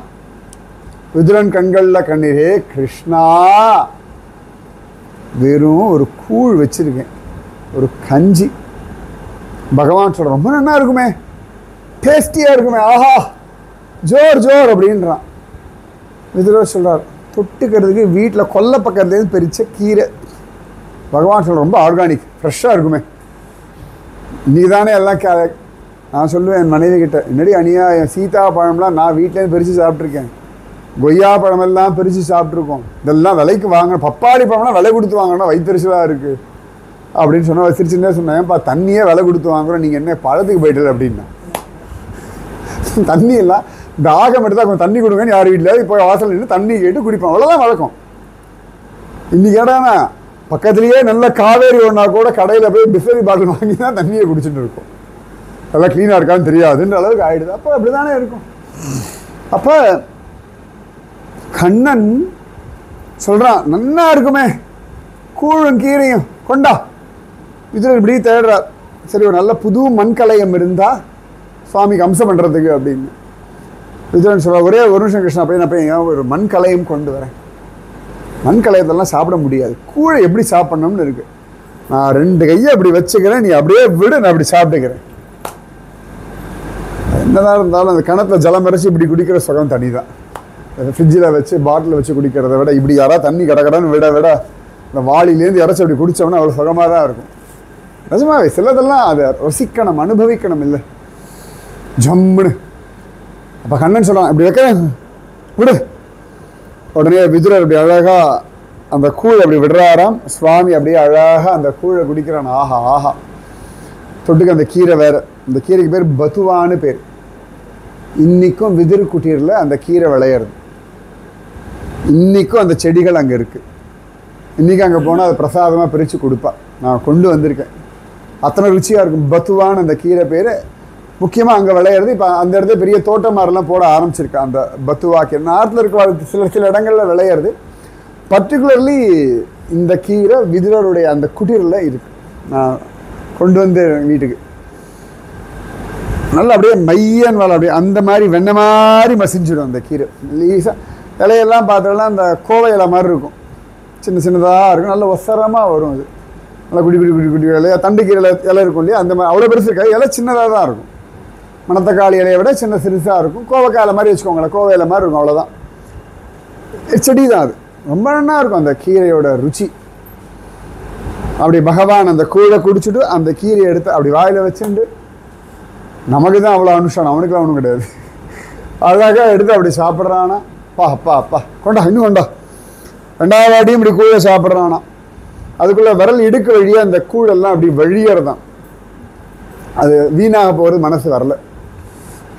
S1: விதுரன் கண்கள்ல கண்ணீரே கிருஷ்ணா, வெறும் ஒரு கூழ் வச்சிருக்கேன், ஒரு கஞ்சி. பகவான் சொல்ற ரொம்ப நல்லா இருக்குமே, டேஸ்டியா இருக்குமே, ஆஹா ஜோர் ஜோர் அப்படின்றான். விதுரர் சொல்றார் தொட்டுக்கிறதுக்கு வீட்டில் கொல்லை பக்கத்துலேருந்து பெரிச்ச கீரை. பகவான் சொல்ற ரொம்ப ஆர்கானிக், ஃப்ரெஷ்ஷாக இருக்குமே. நீ தானே எல்லாம் நான் சொல்லுவேன் என் மனைவி கிட்ட, என்னடி அனியா என் சீதா பழம்லாம் நான் வீட்டிலேருந்து பிரித்து சாப்பிட்ருக்கேன், கொய்யா பழமெல்லாம் பிரித்து சாப்பிட்ருக்கோம், இதெல்லாம் விலைக்கு வாங்க, பப்பாளி பழம்லாம் விலை கொடுத்து வாங்கினா வயிற்றுச்சலாக இருக்குது அப்படின்னு சொன்னால் சிரிச்சுன்னே சொன்னேன். ஏன்ப்பா தண்ணியே விலை கொடுத்து வாங்குறோம், நீங்கள் என்ன பழத்துக்கு போயிட்டு அப்படின்னா. தண்ணி எல்லாம் தாகம் எடுத்தால் கொஞ்சம் தண்ணி கொடுங்கன்னு யார் வீட்டில் இப்போ வாசல் நின்று தண்ணி கேட்டு குடிப்போம், அவ்வளோதான் வழக்கம். இன்னைக்கு கேட்டானா பக்கத்துலேயே நல்ல காவேரி ஒன்றா கூட கடையில் போய் பிஸ்லரி பாட்டில் வாங்கி தான் தண்ணியை குடிச்சுட்டு இருக்கோம். நல்லா க்ளீனாக இருக்கான்னு தெரியாதுன்ற அளவுக்கு ஆகிடுது. அப்போ அப்படி தானே இருக்கும். அப்போ கண்ணன் சொல்கிறான் நல்லா இருக்குமே கூழும் கீரையும் கொண்டா. இதில் இப்படி தேடுறார். சரி, ஒரு நல்ல புது மண்கலயம் இருந்தால் சுவாமிக்கு அம்சம் பண்ணுறதுக்கு அப்படின்னு விதுரன் சொல்கிறார். ஒரே ஒரு நிமிஷம் கிருஷ்ணா, போய் நான் போய் ஒரு மண்கலயம் கொண்டு வரேன். மண்கலயத்தெல்லாம் சாப்பிட முடியாது, கூழை எப்படி சாப்பிட்ணும்னு இருக்கு. நான் 2 கையை அப்படி வச்சுக்கிறேன், நீ அப்படியே விடு, நான் அப்படி சாப்பிட்டுக்கிறேன். என்னதான் இருந்தாலும் அந்த கிணத்துல ஜலம் இறைச்சி இப்படி குடிக்கிற சுகம் தனி தான். ஃப்ரிட்ஜில் வச்சு பாட்டில் வச்சு குடிக்கிறத விட இப்படி யாராவது தண்ணி கடன்னு விட இந்த வாளிலேருந்து இறைச்சி அப்படி குடித்தோம்னா அவ்வளோ சுகமாக தான் இருக்கும். நிஜமாவே சிலதெல்லாம் அதை ரசிக்கணும், அனுபவிக்கணும் இல்லை ஜம்முன்னு. அப்போ கண்ணன் சொல்கிறான் இப்படி வைக்கிறேன் விடு. உடனே விதுரர் அப்படி அழகாக அந்த கூழ் அப்படி விடுறாராம். சுவாமி அப்படியே அழகாக அந்த கூழை குடிக்கிறான். ஆஹா ஆஹா. தொட்டுக்கு அந்த கீரை வேறு. இந்த கீரைக்கு பேர் பத்துவான்னு பேர். இன்னைக்கும் விதிர் குட்டீரில் அந்த கீரை விளையிறது. இன்னைக்கும் அந்த செடிகள் அங்கே இருக்குது. இன்றைக்கி அங்கே போனால் அதை பிரசாதமாக பிரித்து கொடுப்பா. நான் கொண்டு வந்திருக்கேன். அத்தனை ருச்சியாக இருக்கும். பத்துவான்னு அந்த கீரை பேர். முக்கியமாக அங்கே விளையிறது. இப்போ அந்த இடத்துல பெரிய தோட்டமாரெலாம் போட ஆரம்பிச்சிருக்கேன். அந்த பத்துவா கீரை நாட்டில் இருக்க சில இடங்களில் விளையிறது. பர்டிகுலர்லி இந்த கீரை விதுரருடைய அந்த குட்டீரில் இருக்குது. நான் கொண்டு வந்து வீட்டுக்கு நல்லா அப்படியே மையன் வேலை அப்படியே அந்த மாதிரி வெண்ணெய் மாதிரி மசிஞ்சிடும் அந்த கீரை. லீஸாக இலையெல்லாம் பார்த்தோம்னா அந்த கோவை இலை மாதிரி இருக்கும். சின்ன சின்னதாக இருக்கும். நல்ல ஒசரமாக வரும். அது நல்லா குடி குடி குடி குடி இலையா தண்டு கீரை இலை இருக்கும் இல்லையா, அந்த மாதிரி அவ்வளோ பெருசு இருக்காது. இலை சின்னதாக தான் இருக்கும். மணத்தக்காளி இலையை விட சின்ன சிறுசாக இருக்கும். கோவைக்காய் இலை மாதிரி வச்சுக்கோங்களேன், கோவை இலை மாதிரி இருக்கும், அவ்வளோதான். செடி தான் அது. ரொம்ப நல்லா இருக்கும் அந்த கீரையோட ருச்சி. அப்படி பகவான் அந்த கூழை குடிச்சுட்டு அந்த கீரையை எடுத்து அப்படி வாயில் வச்சுட்டு, நமக்கு தான் அவ்வளோ அனுஷ்டானம், அவனுக்குலாம் ஒன்றும் கிடையாது. அழகாக எடுத்து அப்படி சாப்பிட்றானா. அப்பா அப்பா அப்பா கொண்டா இன்னும் கொண்டா. 2வது வாட்டியும் இப்படி கூழை சாப்பிட்றானா. அதுக்குள்ளே விரல் இடுக்கு வழியாக அந்த கூழெல்லாம் அப்படி வழியறதான். அது வீணாக போகிறது மனசு வரல,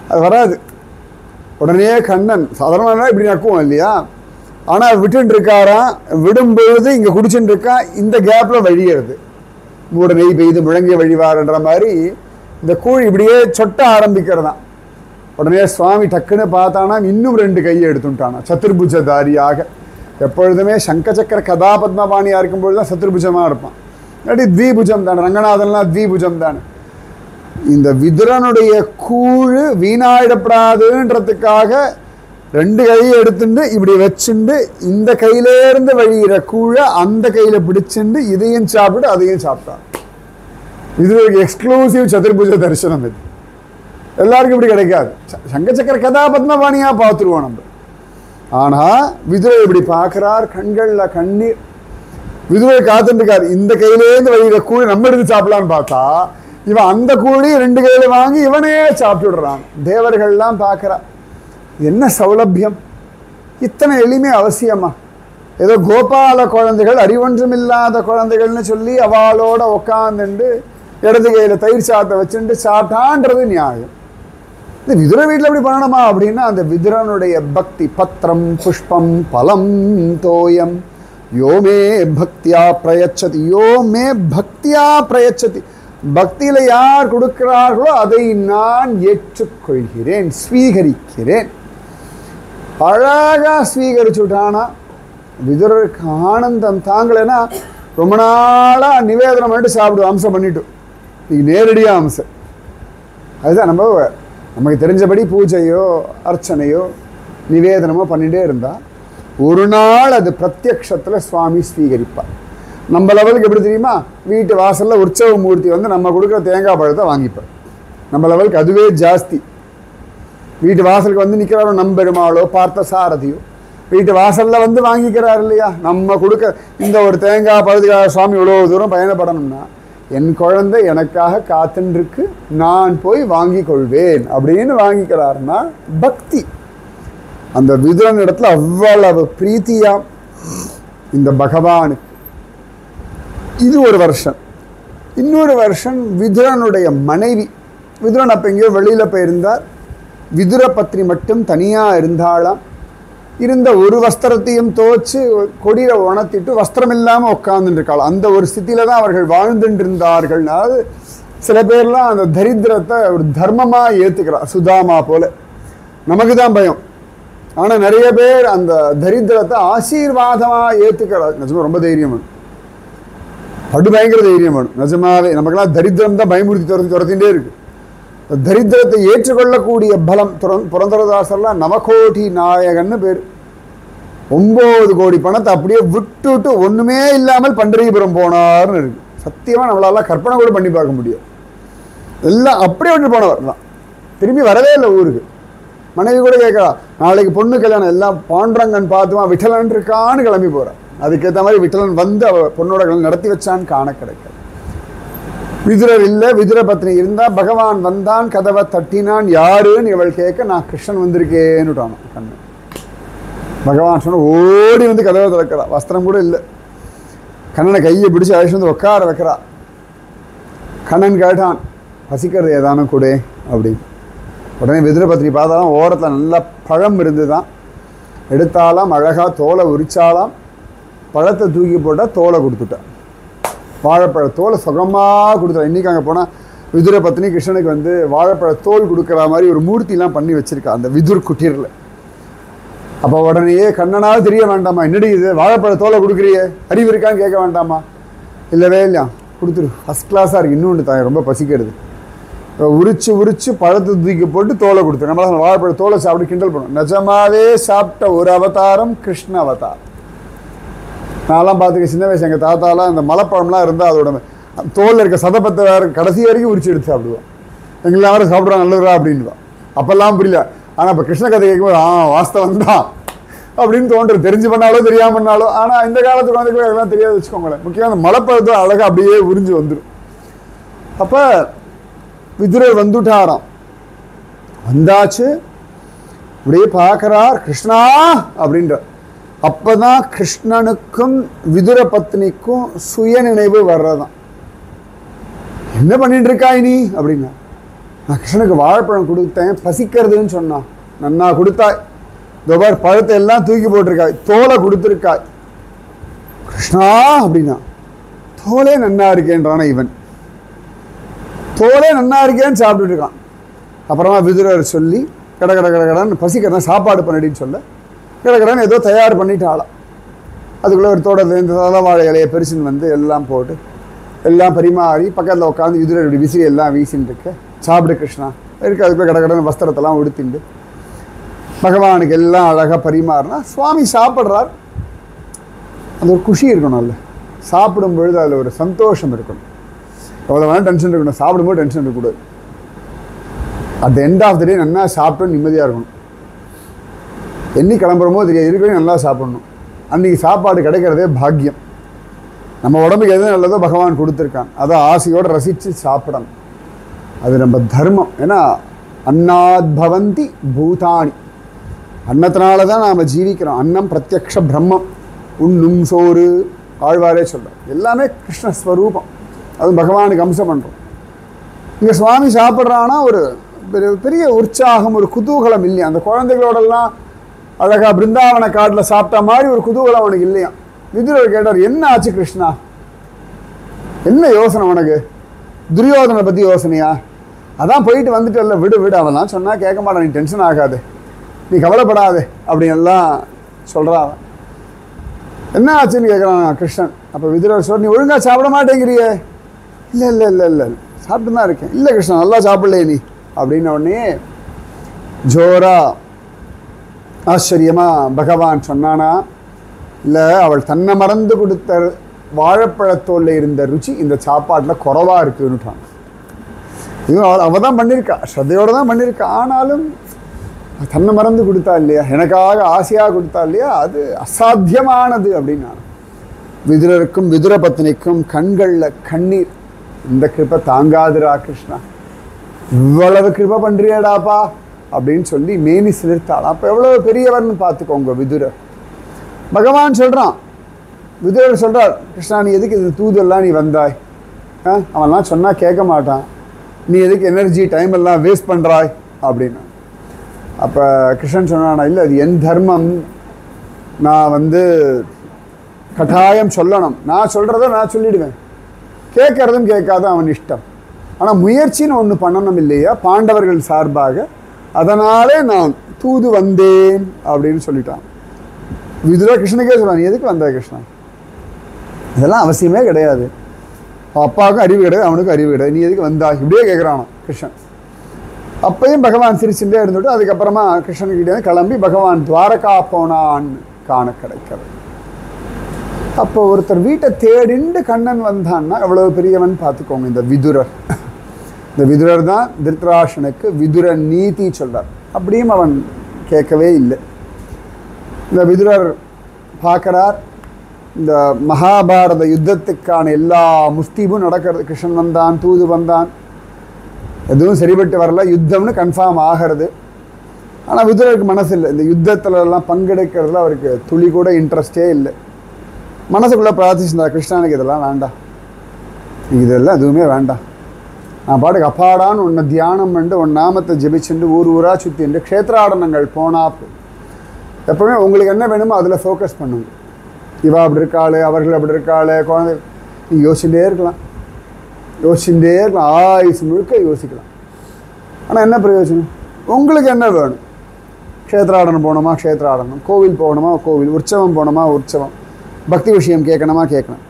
S1: அது வராது. உடனே கண்ணன் சாதாரணமாக இப்படி நக்குவோம் இல்லையா, ஆனால் விட்டுன்னு இருக்காராம். விடும்பொழுது இங்கே குடிச்சுட்டு இருக்கா, இந்த கேப்பில் வழியறது. மூட நெய் பெய்து முழங்கிய வழிவார்ன்ற மாதிரி இந்த கூழ் இப்படியே சொட்ட ஆரம்பிக்கிறதான். உடனே சுவாமி டக்குன்னு பார்த்தானா இன்னும் 2 கையை எடுத்துட்டானா சத்துர்புஜதாரியாக. எப்பொழுதுமே சங்கச்சக்கர கதாபத்மபாணியாக இருக்கும்பொழுது தான் சத்துர்புஜமாக இருப்பான். இல்லாட்டி த்விபுஜம் தானே, ரங்கநாதன்லாம் த்விபுஜம் தானே. இந்த விதுரனுடைய கூழ் வீணாயிடப்படாதுன்றதுக்காக 2 கையை எடுத்துட்டு இப்படி வச்சுண்டு இந்த கையிலேருந்து வழிகிற கூழை அந்த கையில் பிடிச்சிண்டு இதையும் சாப்பிட்டு அதையும் சாப்பிட்டான். இது ஒரு எக்ஸ்க்ளூசிவ் சதுர்புஜ தரிசனம். இது எல்லாருக்கும் இப்படி கிடைக்காது. சங்கச்சக்கர கதாபத்மபாணியாக பார்த்துருவோம் நம்ம. ஆனால் விதுரை இப்படி பார்க்குறார், கண்களில் கண்ணீர். விதுரை காத்துருக்கார், இந்த கையிலேருந்து வழிகிற கூழ் நம்ம எடுத்து சாப்பிடலான்னு பார்த்தா இவன் அந்த கூழி 2 கையில வாங்கி இவனே சாப்பிட்டுடுறான். தேவர்கள்லாம் பார்க்குறா, என்ன சௌலபியம், இத்தனை எளிமை அவசியமா? ஏதோ கோபால குழந்தைகள், அறிவொன்றும் இல்லாத குழந்தைகள்னு சொல்லி அவளோட உட்காந்துண்டு இடது கையில் தயிர் சாத்தை வச்சுட்டு சாப்பிட்டான்றது நியாயம். இந்த விதுர வீட்டில் எப்படி பண்ணணுமா அப்படின்னா, அந்த விதுரனுடைய பக்தி, பத்திரம் புஷ்பம் பலம் தோயம் யோமே பக்தியா பிரயச்சதி, யோமே பக்தியா பிரயச்சதி. பக்தியில் யார் கொடுக்கிறார்களோ அதை நான் ஏற்றுக்கொள்கிறேன், ஸ்வீகரிக்கிறேன். அழகா ஸ்வீகரிச்சுட்டானா. விதுரருக்கு ஆனந்தம் தாங்களேன்னா ரொம்ப நாளாக நிவேதனம் பண்ணிட்டு சாப்பிடுவோம், அம்சம் பண்ணிட்டு. நீ நேரடியாக அம்சம். அதுதான் நமக்கு தெரிஞ்சபடி பூஜையோ அர்ச்சனையோ நிவேதனமோ பண்ணிகிட்டே இருந்தால் ஒரு நாள் அது பிரத்யக்ஷத்தில் சுவாமி ஸ்வீகரிப்பார். நம்ம லெவலுக்கு எப்படி தெரியுமா? வீட்டு வாசலில் உற்சவ மூர்த்தி வந்து நம்ம கொடுக்குற தேங்காய் பழத்தை வாங்கிப்பார். நம்ம லெவலுக்கு அதுவே ஜாஸ்தி. வீட்டு வாசலுக்கு வந்து நிற்கிறாரோ நம்பெருமாளோ பார்த்த சாரதியோ வீட்டு வாசலில் வந்து வாங்கிக்கிறார் இல்லையா? நம்ம கொடுக்க இந்த ஒரு தேங்காய் பழத்துக்காக சுவாமி இவ்வளோ தூரம் பயணப்படணும்னா என் குழந்தை எனக்காக காத்துருக்கு, நான் போய் வாங்கி கொள்வேன் அப்படின்னு வாங்கிக்கிறாருன்னா பக்தி. அந்த விதுரன் இடத்துல அவ்வளவு பிரீத்தியா இந்த பகவானுக்கு. இது ஒரு வருஷன். இன்னொரு வருஷன் விதுரனுடைய மனைவி. விதுரன் அப்போ எங்கேயோ வெளியில் போயிருந்தார். விதுர பத்னி மட்டும் தனியாக இருந்தாளாம். இருந்த ஒரு வஸ்திரத்தையும் துவச்சு கொடியை உணர்த்திட்டு வஸ்திரம் இல்லாமல் உட்காந்துருக்காள். அந்த ஒரு ஸ்திதியில தான் அவர்கள் வாழ்ந்துட்டு இருந்தார்கள். அதாவது சில பேர்லாம் அந்த தரித்திரத்தை ஒரு தர்மமாக ஏற்றுக்கிறார், சுதாமா போல. நமக்கு தான் பயம். ஆனால் நிறைய பேர் அந்த தரித்திரத்தை ஆசீர்வாதமாக ஏற்றுக்கிறார். நிஜமாக ரொம்ப தைரியம் வேணும், படு பயங்கர தைரியம் வேணும். நிஜமாவே நமக்கெல்லாம் தரித்திரம் தான் பயமுறுத்தி துரத்திகிட்டே இருக்கு. தரித்திரத்தை ஏற்றுக்கொள்ளக்கூடிய பலம். புரந்தரதாசர்லாம் நவகோடி நாயகன்னு பேர். 9 கோடி பணத்தை அப்படியே விட்டுவிட்டு ஒன்றுமே இல்லாமல் பண்டரிபுரம் போனார்னு இருக்கு. சத்தியமாக நம்மளால கற்பனை கூட பண்ணி பார்க்க முடியும். எல்லாம் அப்படியே விட்டு போனவர் தான், திரும்பி வரவே இல்லை ஊருக்கு. மனைவி கூட கேட்கலாம், நாளைக்கு பொண்ணு கல்யாணம், எல்லாம் பாண்டரங்கன் பார்த்துமா விட்டலன் இருக்கான்னு கிளம்பி போகிறான். அதுக்கேற்ற மாதிரி விட்டலன் வந்து அவ பொண்ணோட கல்யாணம் நடத்தி வச்சான்னு காண கிடைக்காது. விதுரர் இல்லை, விதுர பத்னி இருந்தா. பகவான் வந்தான், கதவை தட்டினான். யாருன்னு இவள் கேட்க, நான் கிருஷ்ணன் வந்திருக்கேன்னுட்டானோ கண்ணு. பகவான் சொன்ன ஓடி வந்து கதவை திறக்கிறா. வஸ்திரம் கூட இல்லை. கண்ணனை கையை பிடிச்சி அழைச்சி வந்து உட்கார வைக்கிறா. கண்ணன் கேட்டான், பசிக்கிறது ஏதானும் கூட அப்படின்னு. உடனே விதுர பத்னி பார்த்தாலும் ஓரத்தில் நல்லா பழம் இருந்துதான். எடுத்தாலாம், அழகாக தோலை உரிச்சாலாம். பழத்தை தூக்கி போட்டால் தோலை கொடுத்துட்டான். வாழைப்பழ தோலை சுகமாக கொடுத்தா. இன்றைக்கி அங்கே போனால் விதுர பத்னி கிருஷ்ணனுக்கு வந்து வாழைப்பழ தோல் கொடுக்குற மாதிரி ஒரு மூர்த்திலாம் பண்ணி வச்சுருக்கா அந்த விதுர் குட்டீரில். அப்போ உடனேயே கண்ணனாவது தெரிய வேண்டாமா, என்னடி இது வாழைப்பழ தோலை கொடுக்குறியே, அறிவு இருக்கான்னு கேட்க வேண்டாமா? இல்லவே இல்லையா, கொடுத்துரு, ஃபஸ்ட் கிளாஸாக இருக்குது, இன்னொன்று தான் ரொம்ப பசிக்கிறது. உரிச்சு பழத்தை தூக்கி போட்டு தோலை கொடுத்துரு. நம்மளால் வாழைப்பழ தோலை சாப்பிட்டு கிண்டல் பண்ணுவோம். நிஜமாவே சாப்பிட்ட ஒரு அவதாரம் கிருஷ்ண அவதாரம். நான்லாம் பார்த்துக்க சின்ன வயசு எங்கள் தாத்தாலாம் இந்த மலைப்பழம்லாம் இருந்தால் அதோட தோலில் இருக்க சதப்பத்தை வேறு கடைசி வரைக்கும் உரிச்சு எடுத்து சாப்பிடுவோம். எங்களாம் வேறு சாப்பிட்றோம் நல்லதுரா அப்படின்வான். அப்போல்லாம் புரியல. ஆனால் இப்போ கிருஷ்ண கதை கேட்கும்போது வாஸ்தவம் தான் அப்படின்னு தோன்றுறது. தெரிஞ்சு பண்ணாலும் தெரியாமல் பண்ணாலும். ஆனால் இந்த காலத்து குழந்தைகளுக்கு அதெல்லாம் தெரியாது வச்சுக்கோங்களேன். முக்கியமாக அந்த மலைப்பழத்தை அழகாக அப்படியே உறிஞ்சு வந்துடும். அப்போ விதுரர் வந்துட்டாராம். வந்தாச்சு, அப்படியே பார்க்குறார், கிருஷ்ணா அப்படின்ற. அப்போதான் கிருஷ்ணனுக்கும் விதுர பத்னிக்கும் சுய நினைவு வர்றதான். என்ன பண்ணிட்டு இருக்காய் நீ அப்படின்னா, நான் கிருஷ்ணனுக்கு வாழைப்பழம் கொடுத்தேன், பசிக்கிறதுன்னு சொன்னான், நன்னா கொடுத்தாய், தோபார் பழத்தை எல்லாம் தூக்கி போட்டிருக்காய், தோலை கொடுத்துருக்காய். கிருஷ்ணா அப்படின்னா தோலே நன்னா இருக்கேன்றான இவன். தோலே நன்னா இருக்கேன்னு சாப்பிட்டுட்டு இருக்கான். அப்புறமா விதுரர் சொல்லி கடன் பசிக்கிறேன் சாப்பாடு பண்ணிடின்னு சொல்ல கடன் ஏதோ தயார் பண்ணிட்டாளாம். அதுக்குள்ளே ஒரு தோட்டத்துலேருந்து தலவாழை இலையை பெருசுன்னு வந்து எல்லாம் போட்டு எல்லாம் பரிமாறி பக்கத்தில் உட்காந்து விதுரர் விசிறி எல்லாம் வீசின்னு இருக்க சாப்பிடு கிருஷ்ணா இருக்கு. அதுக்குள்ளே கடன் வஸ்திரத்தெல்லாம் உடுத்திண்டு பகவானுக்கு எல்லாம் அழகாக பரிமாறினா சுவாமி சாப்பிட்றார். அது ஒரு குஷி இருக்கணும்ல, சாப்பிடும் பொழுது அதில் ஒரு சந்தோஷம் இருக்கணும். எவ்வளோ வேணால் டென்ஷன் இருக்கணும், சாப்பிடும்போது டென்ஷன் இருக்கக்கூடாது. At the end of the day நல்லா சாப்பிட்டு நிம்மதியாக இருக்கணும். என்னி கிளம்புறமோ தெரியாது, இருக்கிறதே நல்லா சாப்பிடணும். அன்றைக்கி சாப்பாடு கிடைக்கிறதே பாக்கியம். நம்ம உடம்புக்கு எது நல்லதோ பகவான் கொடுத்துருக்கான், அதை ஆசையோடு ரசித்து சாப்பிடணும். அது நம்ம தர்மம். ஏன்னா அன்னாத் பவந்தி பூதானி, அன்னத்தினால தான் நாம் ஜீவிக்கிறோம். அன்னம் பிரத்யக்ஷ பிரம்மம், உண்ணும் சோறு ஆழ்வாரே சொல்கிறோம். எல்லாமே கிருஷ்ணஸ்வரூபம், அதுவும் பகவானுக்கு அம்சம் பண்ணுறோம். இங்கே சுவாமி சாப்பிட்றான்னா ஒரு பெரிய உற்சாகம், ஒரு குதூகலம் இல்லையா? அந்த குழந்தைகளோடெல்லாம் அழகாக பிருந்தாவன காட்டில் சாப்பிட்ட மாதிரி ஒரு குதூகலம் அவனுக்கு இல்லையா? விதுரர் கேட்டார், என்ன ஆச்சு கிருஷ்ணா, என்ன யோசனை உனக்கு? துரியோதனை பற்றி யோசனையா? அதான் போயிட்டு வந்துட்டு விடு விடு, அவெல்லாம் சொன்னால் கேட்க மாட்டான், நீ டென்ஷன் ஆகாது, நீ கவலைப்படாதே அப்படின்லாம் சொல்கிறான். என்ன ஆச்சுன்னு கேட்குறான் கிருஷ்ணன். அப்போ விதுரர் சொல், நீ ஒழுங்காக சாப்பிட மாட்டேங்கிறியே. இல்லை இல்லை இல்லை இல்லை சாப்பிட்டு தான் இருக்கேன். இல்லை கிருஷ்ணன் நல்லா சாப்பிடலையே நீ அப்படின்ன உடனே ஜோரா ஆச்சரியமாக பகவான் சொன்னானா, இல்லை அவள் தன்னை மறந்து கொடுத்த வாழைப்பழத்தோல்ல இருந்த ருச்சி இந்த சாப்பாட்டில் குறைவாக இருக்குன்னுட்டான். இதுவும் அவள் தான் பண்ணியிருக்கா, ஸ்ரத்தையோடு தான் பண்ணியிருக்கா. ஆனாலும் தன்னை மறந்து கொடுத்தா இல்லையா, எனக்காக ஆசையாக கொடுத்தா இல்லையா, அது அசாத்தியமானது அப்படின்னா. விதுரருக்கும் விதுர பத்னிக்கும் கண்களில் கண்ணீர். இந்த கிருப்பை தாங்காதுரா கிருஷ்ணா, இவ்வளவு கிருப்பை பண்ணுறியடாப்பா அப்படின்னு சொல்லி மேனி சிலிர்த்தாள். அப்போ எவ்வளோ பெரியவர்னு பார்த்துக்கோங்க விதுரர். பகவான் சொல்கிறான், விதுரர் சொல்கிறார், கிருஷ்ணா நீ எதுக்கு இது தூதெல்லாம் நீ வந்தாய்? அவன்லாம் சொன்னால் கேட்க மாட்டான், நீ எதுக்கு எனர்ஜி டைம் எல்லாம் வேஸ்ட் பண்ணுறாய் அப்படின்னா. அப்போ கிருஷ்ணன் சொன்னானா, இல்லை அது என் தர்மம், நான் கட்டாயம் சொல்லணும், நான் சொல்கிறத நான் சொல்லிடுவேன், கேட்கறதும் கேட்காத அவன் இஷ்டம். ஆனால் முயற்சின்னு ஒன்று பண்ணணும் இல்லையா பாண்டவர்கள் சார்பாக, அதனாலே நான் தூது வந்தேன் அப்படின்னு சொல்லிட்டான். விதுரா கிருஷ்ணனுக்கே சொல்கிறான், நீ எதுக்கு வந்த கிருஷ்ணா, இதெல்லாம் அவசியமே கிடையாது, அப்பாவுக்கும் அறிவு கிடையாது அவனுக்கும் அறிவு கிடையாது, நீ எதுக்கு வந்தா இப்படியே கேட்குறானோ கிருஷ்ணன். அப்பையும் பகவான் சிரிச்சுட்டே இருந்துட்டு அதுக்கப்புறமா கிருஷ்ணன்கிட்டே கிளம்பி பகவான் துவாரகா போனான்னு காண கிடைக்கிறது. அப்போ ஒருத்தர் வீட்டை தேடிண்டு கண்ணன் வந்தான்னா எவ்வளவு பெரியவன் பார்த்துக்கோங்க. இந்த விதுரர், இந்த விதுரர் தான் திருத்தராஷ்டிரனுக்கு விதுர நீதி சொல்றார். அப்படியும் அவன் கேட்கவே இல்லை. இந்த விதுரர் பார்க்குறார், இந்த மகாபாரத யுத்தத்துக்கான எல்லா முஸ்தீபும் நடக்கிறது. கிருஷ்ணன் வந்தான், தூது வந்தான், எதுவும் சரிபட்டு வரல, யுத்தம்னு கன்ஃபார்ம் ஆகிறது. ஆனால் விதுரருக்கு மனசு இல்லை, இந்த யுத்தத்துலலாம் பங்கெடுக்கிறதுல அவருக்கு துளி கூட இன்ட்ரெஸ்டே இல்லை. மனசுக்குள்ளே பிரார்த்திச்சிருந்தா, கிருஷ்ணனுக்கு இதெல்லாம் வேண்டாம், இதெல்லாம் எதுவுமே வேண்டாம், நான் பாட்டுக்கு அப்பாடான்னு உன்னை தியானம் பண்ணிட்டு உன் நாமத்தை ஜெபிச்சுட்டு ஊர் ஊராக சுற்றிட்டு க்ஷேத்ராடனங்கள் போனால் எப்பவுமே உங்களுக்கு என்ன வேணுமோ அதில் ஃபோக்கஸ் பண்ணுங்க. இவா அப்படி இருக்காளே, அவர்கள் அப்படி இருக்காளே, குழந்தை, நீங்கள் யோசிச்சுட்டே இருக்கலாம், யோசிச்சுட்டே இருக்கலாம், ஆயுசு முழுக்க யோசிக்கலாம். ஆனால் என்ன பிரயோஜனம்? உங்களுக்கு என்ன வேணும்? க்ஷேத்ராடனம் போகணுமா க்ஷேத்ராடனம், கோவில் போகணுமா கோவில், உற்சவம் போகணுமா உற்சவம், பக்தி விஷயம் கேட்கணுமா கேட்கணும்.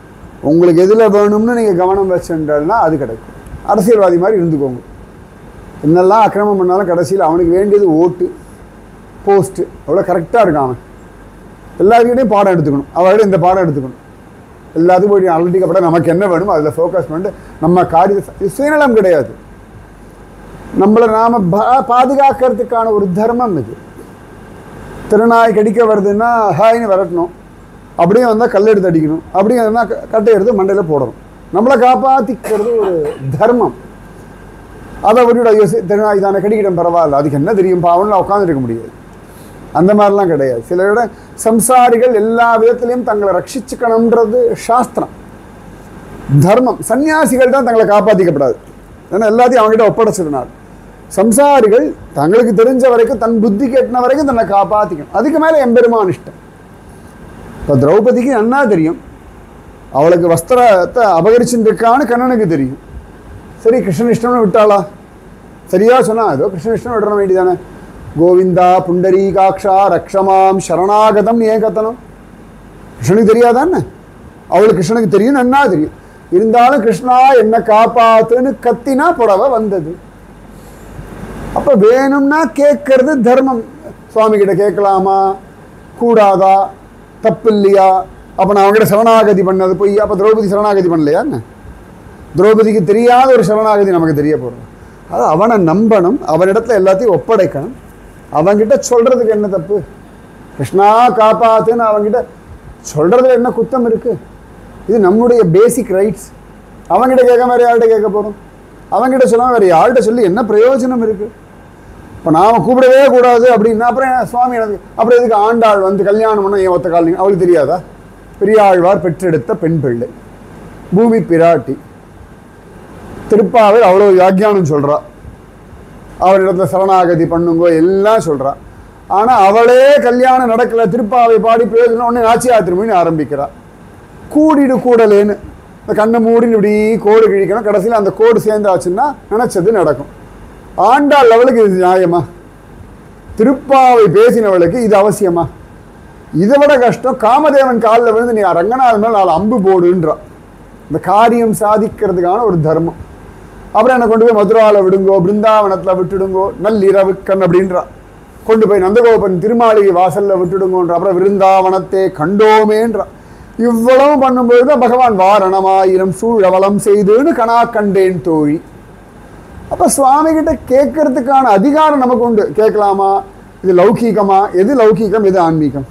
S1: உங்களுக்கு எதில் வேணும்னு நீங்கள் கவனம் வச்சுட்டா அது கிடைக்கும். அரசியல்வாதி மாதிரி இருந்துக்கோங்க, என்னெல்லாம் அக்கிரமம் பண்ணாலும் கடைசியில் அவனுக்கு வேண்டியது ஓட்டு, போஸ்ட்டு, அவ்வளோ கரெக்டாக இருக்கான். அவன் எல்லாருக்கிட்டையும் பாடம் எடுத்துக்கணும், அவர்கிட்ட இந்த பாடம் எடுத்துக்கணும், எல்லாத்துக்கும் போய் அலட்டிக்கப்பட நமக்கு என்ன வேணுமோ அதில் ஃபோக்கஸ் பண்ணிட்டு நம்ம காரியத்தை, சுயநலம் கிடையாது, நம்மளை நாம் பாதுகாக்கிறதுக்கான ஒரு தர்மம் இது. திருநாய் கடிக்க வருதுன்னா ஹாய்னு விரட்டணும், அப்படியே வந்தால் கல் எடுத்து அடிக்கணும், அப்படியே வந்தால் கட்டை எடுத்து மண்டையில் போடணும். நம்மளை காப்பாற்றிக்கிறது ஒரு தர்மம். அதை விட திருநாய் தானே கடிக்கிடம் பரவாயில்ல, அதுக்கு என்ன தெரியும் பாவம்னு உட்காந்துருக்க முடியாது. அந்த மாதிரிலாம் கிடையாது. சில விட சம்சாரிகள் எல்லா விதத்திலையும் தங்களை ரட்சிச்சுக்கணுன்றது சாஸ்திரம், தர்மம். சன்னியாசிகள் தான் தங்களை காப்பாற்றிக்கப்படாது, ஏன்னா எல்லாத்தையும் அவங்ககிட்ட ஒப்படைச்சதுனால. சம்சாரிகள் தங்களுக்கு தெரிஞ்ச வரைக்கும், தன் புத்தி கெட்டின வரைக்கும் தன்னை காப்பாற்றிக்கணும், அதுக்கு மேலே எம்பெருமான் இஷ்டம். இப்போ திரௌபதிக்கு நன்னா தெரியும், அவளுக்கு வஸ்திரத்தை அபகரிச்சுட்டு இருக்கான்னு கண்ணனுக்கு தெரியும். சரி கிருஷ்ணன் இஷ்டம்னு விட்டாளா? சரியா சொன்னா ஏதோ கிருஷ்ணன் இஷ்டம் விடற வேண்டியதானே. கோவிந்தா புண்டரீகாட்சா ரக்ஷமாம் சரணாகதம் ஏன் கத்தனம்? கிருஷ்ணனுக்கு தெரியாதானே? அவளுக்கு கிருஷ்ணனுக்கு தெரியும், நன்னா தெரியும். இருந்தாலும் கிருஷ்ணா என்ன காப்பாத்துன்னு கத்தினா புடவை வந்தது. அப்ப வேணும்னா கேட்கறது தர்மம். சுவாமி கிட்ட கேட்கலாமா கூடாதா, தப்பு இல்லையா? அப்ப நான் அவங்ககிட்ட சரணாகதி பண்ணது போய் அப்ப திரௌபதி சரணாகதி பண்ணலையா? திரௌபதிக்கு தெரியாத ஒரு சரணாகதி நமக்கு தெரிய போறோம். அது அவனை நம்பணும், அவனிடத்துல எல்லாத்தையும் ஒப்படைக்கணும். அவன்கிட்ட சொல்றதுக்கு என்ன தப்பு? கிருஷ்ணா காப்பாத்துன்னு அவன்கிட்ட சொல்றதுல என்ன குத்தம் இருக்கு? இது நம்முடைய பேசிக் ரைட்ஸ். அவன்கிட்ட கேட்காம வேற யார்கிட்ட கேட்க போறோம்? அவன்கிட்ட சொல்லாம வேற யார்கிட்ட சொல்லி என்ன பிரயோஜனம் இருக்கு? இப்போ நாம கூப்பிடவே கூடாது அப்படின்னா அப்புறம் சுவாமி எனக்கு அப்புறம் எதுக்கு ஆண்டாள் வந்து கல்யாணம் பண்ண ஏன் ஒத்த கால அவளுக்கு தெரியாதா? பெரியாழ்வார் பெற்றெடுத்த பெண் பிள்ளை, பூமி பிராட்டி, திருப்பாவை அவ்வளோ வியாக்கியானம் சொல்றா, அவரிடத்துல சரணாகதி பண்ணுங்கோ எல்லாம் சொல்றா. ஆனா அவளே கல்யாணம் நடக்கல, திருப்பாவை பாடி பிரயோஜனம் உடனே நாச்சியார் திரும்பின்னு ஆரம்பிக்கிறா. கூடிடு கூடலேன்னு இந்த கண்ணை மூடின்னு இப்படி கோடு கிழிக்கணும், கடைசியில் அந்த கோடு சேர்ந்தாச்சுன்னா நினைச்சது நடக்கும். ஆண்டாள் லெவலுக்கு இது நியாயமா? திருப்பாவை பேசினவளுக்கு இது அவசியமா? இதை விட கஷ்டம் காமதேவன் காலில் விழுந்து நீ ரங்கநாதன் மேல் 4 அம்பு போடுன்றா. இந்த காரியம் சாதிக்கிறதுக்கான ஒரு தர்மம். அப்புறம் என்னை கொண்டு போய் மதுராவில் விடுங்கோ, பிருந்தாவனத்தில் விட்டுடுங்கோ, நள்ளிரவு கண் அப்படின்றா. கொண்டு போய் நந்தகோபன் திருமாளிகை வாசல்ல விட்டுடுங்கோன்ற. அப்புறம் விருந்தாவனத்தை கண்டோமேன்றா. இவ்வளவு பண்ணும்போது தான் பகவான் வாரணமாயிரம் சூழவலம் செய்துன்னு கணா கண்டேன் தோழி. அப்ப சுவாமி கிட்ட கேட்கறதுக்கான அதிகாரம் நமக்கு உண்டு. கேட்கலாமா? இது லௌகீகமா? எது லௌகீகம், எது ஆன்மீகம்?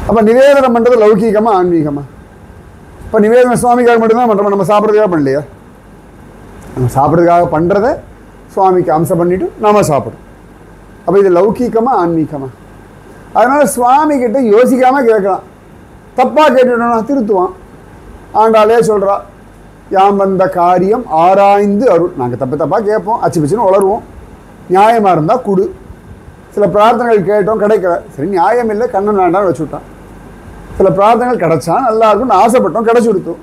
S1: அப்ப நிவேதனம் பண்றது லௌகீகமா ஆன்மீகமா? இப்ப நிவேதனம் சுவாமிக்காக மட்டும்தான் பண்றோம், நம்ம சாப்பிட்றதுக்காக பண்ணலையா? நம்ம சாப்பிட்றதுக்காக பண்றதை சுவாமிக்கு அம்சம் பண்ணிட்டு நாம சாப்பிடும். அப்ப இது லௌகீகமா ஆன்மீகமா? அதனால சுவாமி கிட்ட யோசிக்காம கேட்கலாம். தப்பா கேட்டுட்டோம்னா திருத்துவான். ஆண்டாளே சொல்றா, யாம் வந்த காரியம் ஆராய்ந்து அருள். நாங்கள் தப்பாக கேட்போம், அச்சு பிச்சுன்னு வளருவோம். நியாயமாக இருந்தால் கொடு. சில பிரார்த்தனைகள் கேட்டோம், கிடைக்கல. சரி நியாயம் இல்லை, கண்ணன் வேண்டாம்னு வச்சு விட்டான். சில பிரார்த்தனைகள் கிடைச்சா நல்லா இருக்கும்னு ஆசைப்பட்டோம், கிடைச்சி கொடுத்தோம்.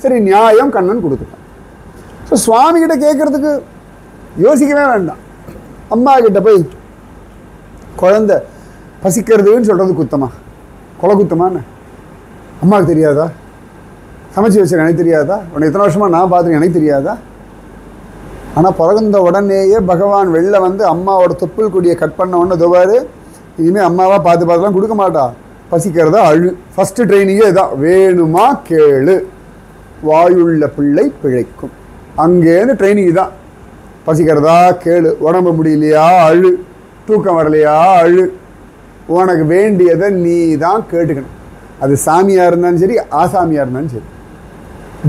S1: சரி நியாயம், கண்ணன் கொடுத்துட்டான். ஸோ சுவாமி கிட்ட கேட்கறதுக்கு யோசிக்கவே வேண்டாம். அம்மா கிட்ட போய் குழந்தை பசிக்கிறதுன்னு சொல்கிறது குத்தமா? கொலை குத்தமான்னு அம்மாவுக்கு தெரியாதா? சமைச்சு வச்சிருக்கேன் எனக்கு தெரியாதா? உன்னை எத்தனை வருஷமாக நான் பார்த்துருக்கேன் எனக்கு தெரியாதா? ஆனால் பிறந்த உடனேயே பகவான் வெளில வந்து அம்மாவோட தொப்புள் கொடியை கட் பண்ண உடனே தோவாரு, இனிமேல் அம்மாவாக பார்த்துலாம் கொடுக்க மாட்டா, பசிக்கிறதா அழு. ஃபஸ்ட்டு ட்ரைனிங்கே இதான், வேணுமா கேளு, வாயுள்ள பிள்ளை பிழைக்கும். அங்கேருந்து ட்ரைனிங் தான். பசிக்கிறதா கேளு, உடம்பு முடியலையா அழு, தூக்கம் வரலையா அழு, உனக்கு வேண்டியதை நீ தான் கேட்டுக்கணும். அது சாமியாக இருந்தாலும் சரி, ஆசாமியாக இருந்தாலும் சரி.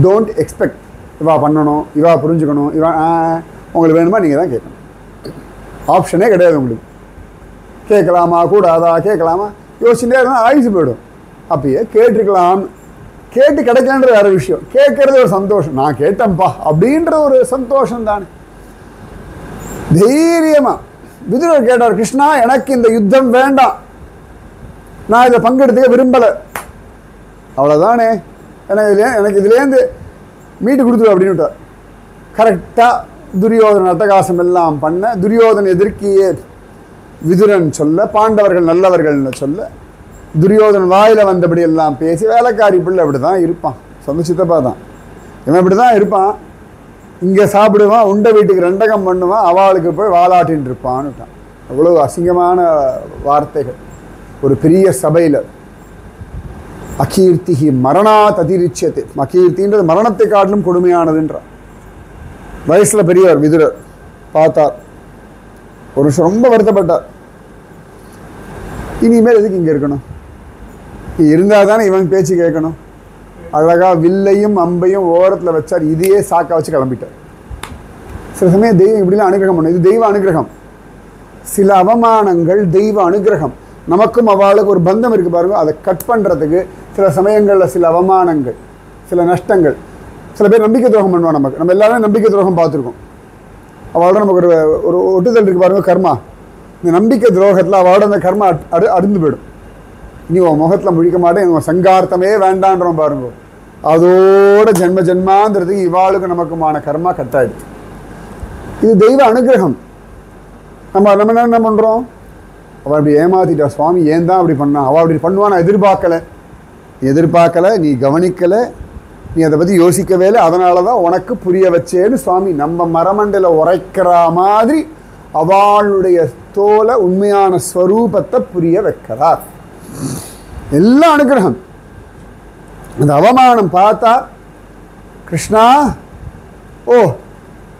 S1: டோன்ட் எக்ஸ்பெக்ட் இவா பண்ணணும், இவா புரிஞ்சுக்கணும், இவா உங்களுக்கு வேணுமா நீங்கள் தான் கேட்கணும். ஆப்ஷனே கிடையாது உங்களுக்கு. கேட்கலாமா கூடாதா, கேட்கலாமா யோசிச்சுட்டே இருந்தால் ஆயுசு போயிடும். அப்பயே கேட்டுருக்கலாம். கேட்டு கிடைக்கலன்ற வேற விஷயம். கேட்கறது ஒரு சந்தோஷம், நான் கேட்டேன்ப்பா அப்படின்ற ஒரு சந்தோஷம் தானே. தைரியமா விதுரர் கேட்டார், கிருஷ்ணா எனக்கு இந்த யுத்தம் வேண்டாம், நான் இதை பங்கெடுத்துக்க விரும்பலை, அவ்வளோதானே, எனக்கு இதுலேருந்து மீட்டு கொடுத்துரு அப்படின்னு விட்டார். கரெக்டாக துரியோதன அட்டகாசம் எல்லாம் பண்ண, துரியோதன எதிர்க்கியே விதுரன் சொல்ல, பாண்டவர்கள் நல்லவர்கள்னு சொல்ல, துரியோதனன் வாயில் வந்தபடி எல்லாம் பேசி, வேலைக்காரி பிள்ளை அப்படி தான் இருப்பான், சொந்த சித்தப்பா தான், இவன் இப்படி தான் இருப்பான், இங்கே சாப்பிடுவான், உண்டை வீட்டுக்கு ரெண்டகம் பண்ணுவான், அவளுக்கு போய் வாலாட்டின்னு இருப்பான்னுட்டான். அவ்வளோ அசிங்கமான வார்த்தைகள். ஒரு பெரிய சபையில் அகீர்த்திகி மரணாத் அதிரிச்சியத்தை, அகீர்த்தின்றது மரணத்தை காட்டிலும் கொடுமையானதுன்றான். வயசில் பெரியவர் விதுரர் பார்த்தார், ஒரு நிமிஷம் ரொம்ப வருத்தப்பட்டார். இனிமேல் எதுக்கு இங்கே இருக்கணும், இருந்தால் தானே இவன் பேச்சு கேட்கணும். அழகாக வில்லையும் அம்பையும் ஓரத்தில் வச்சார், இதையே சாக்கா வச்சு கிளம்பிட்டார். சில சமயம் தெய்வம் இப்படிலாம் அனுகிரகம் பண்ணும். இது தெய்வ அனுகிரகம். சில அவமானங்கள் தெய்வ அனுகிரகம். நமக்கும் அவளுக்கு ஒரு பந்தம் இருக்குது பாருங்க, அதை கட் பண்ணுறதுக்கு சில சமயங்களில் சில அவமானங்கள், சில நஷ்டங்கள். சில பேர் நம்பிக்கை துரோகம் பண்ணுவான் நமக்கு. நம்ம எல்லாரும் நம்பிக்கை துரோகம் பார்த்துருக்கோம். அவளோட நமக்கு ஒரு ஒட்டுதல் இருக்குது பாருங்க, கர்மா. இந்த நம்பிக்கை துரோகத்தில் அவளோட அந்த கர்மா அருந்து போயிடும். இனி உன் முகத்தில் முழிக்க மாட்டேன், உன் சங்கார்த்தமே வேண்டான்றோம் பாருங்க. அதோட ஜென்ம ஜென்மாந்திரத்துக்கு இவாளுக்கு நமக்குமான கர்மா கட்டாயிடுச்சு. இது தெய்வ அனுகிரகம். நம்ம என்ன பண்ணுறோம், அவள் அப்படி ஏமாத்திட்டா சுவாமி, ஏன் தான் அப்படி பண்ணா, அவள் அப்படி பண்ணுவான் நான் எதிர்பார்க்கலை, நீ கவனிக்கலை, நீ அதை பற்றி யோசிக்கவே இல்லை, அதனால தான் உனக்கு புரிய வச்சேன்னு சுவாமி நம்ம மரமண்டல உரைக்கிற மாதிரி அவளுடைய தோலை உண்மையான ஸ்வரூபத்தை புரிய வைக்கிறார். எல்லாம் அனுகிரகம். அந்த அவமானம் பார்த்தா கிருஷ்ணா, ஓ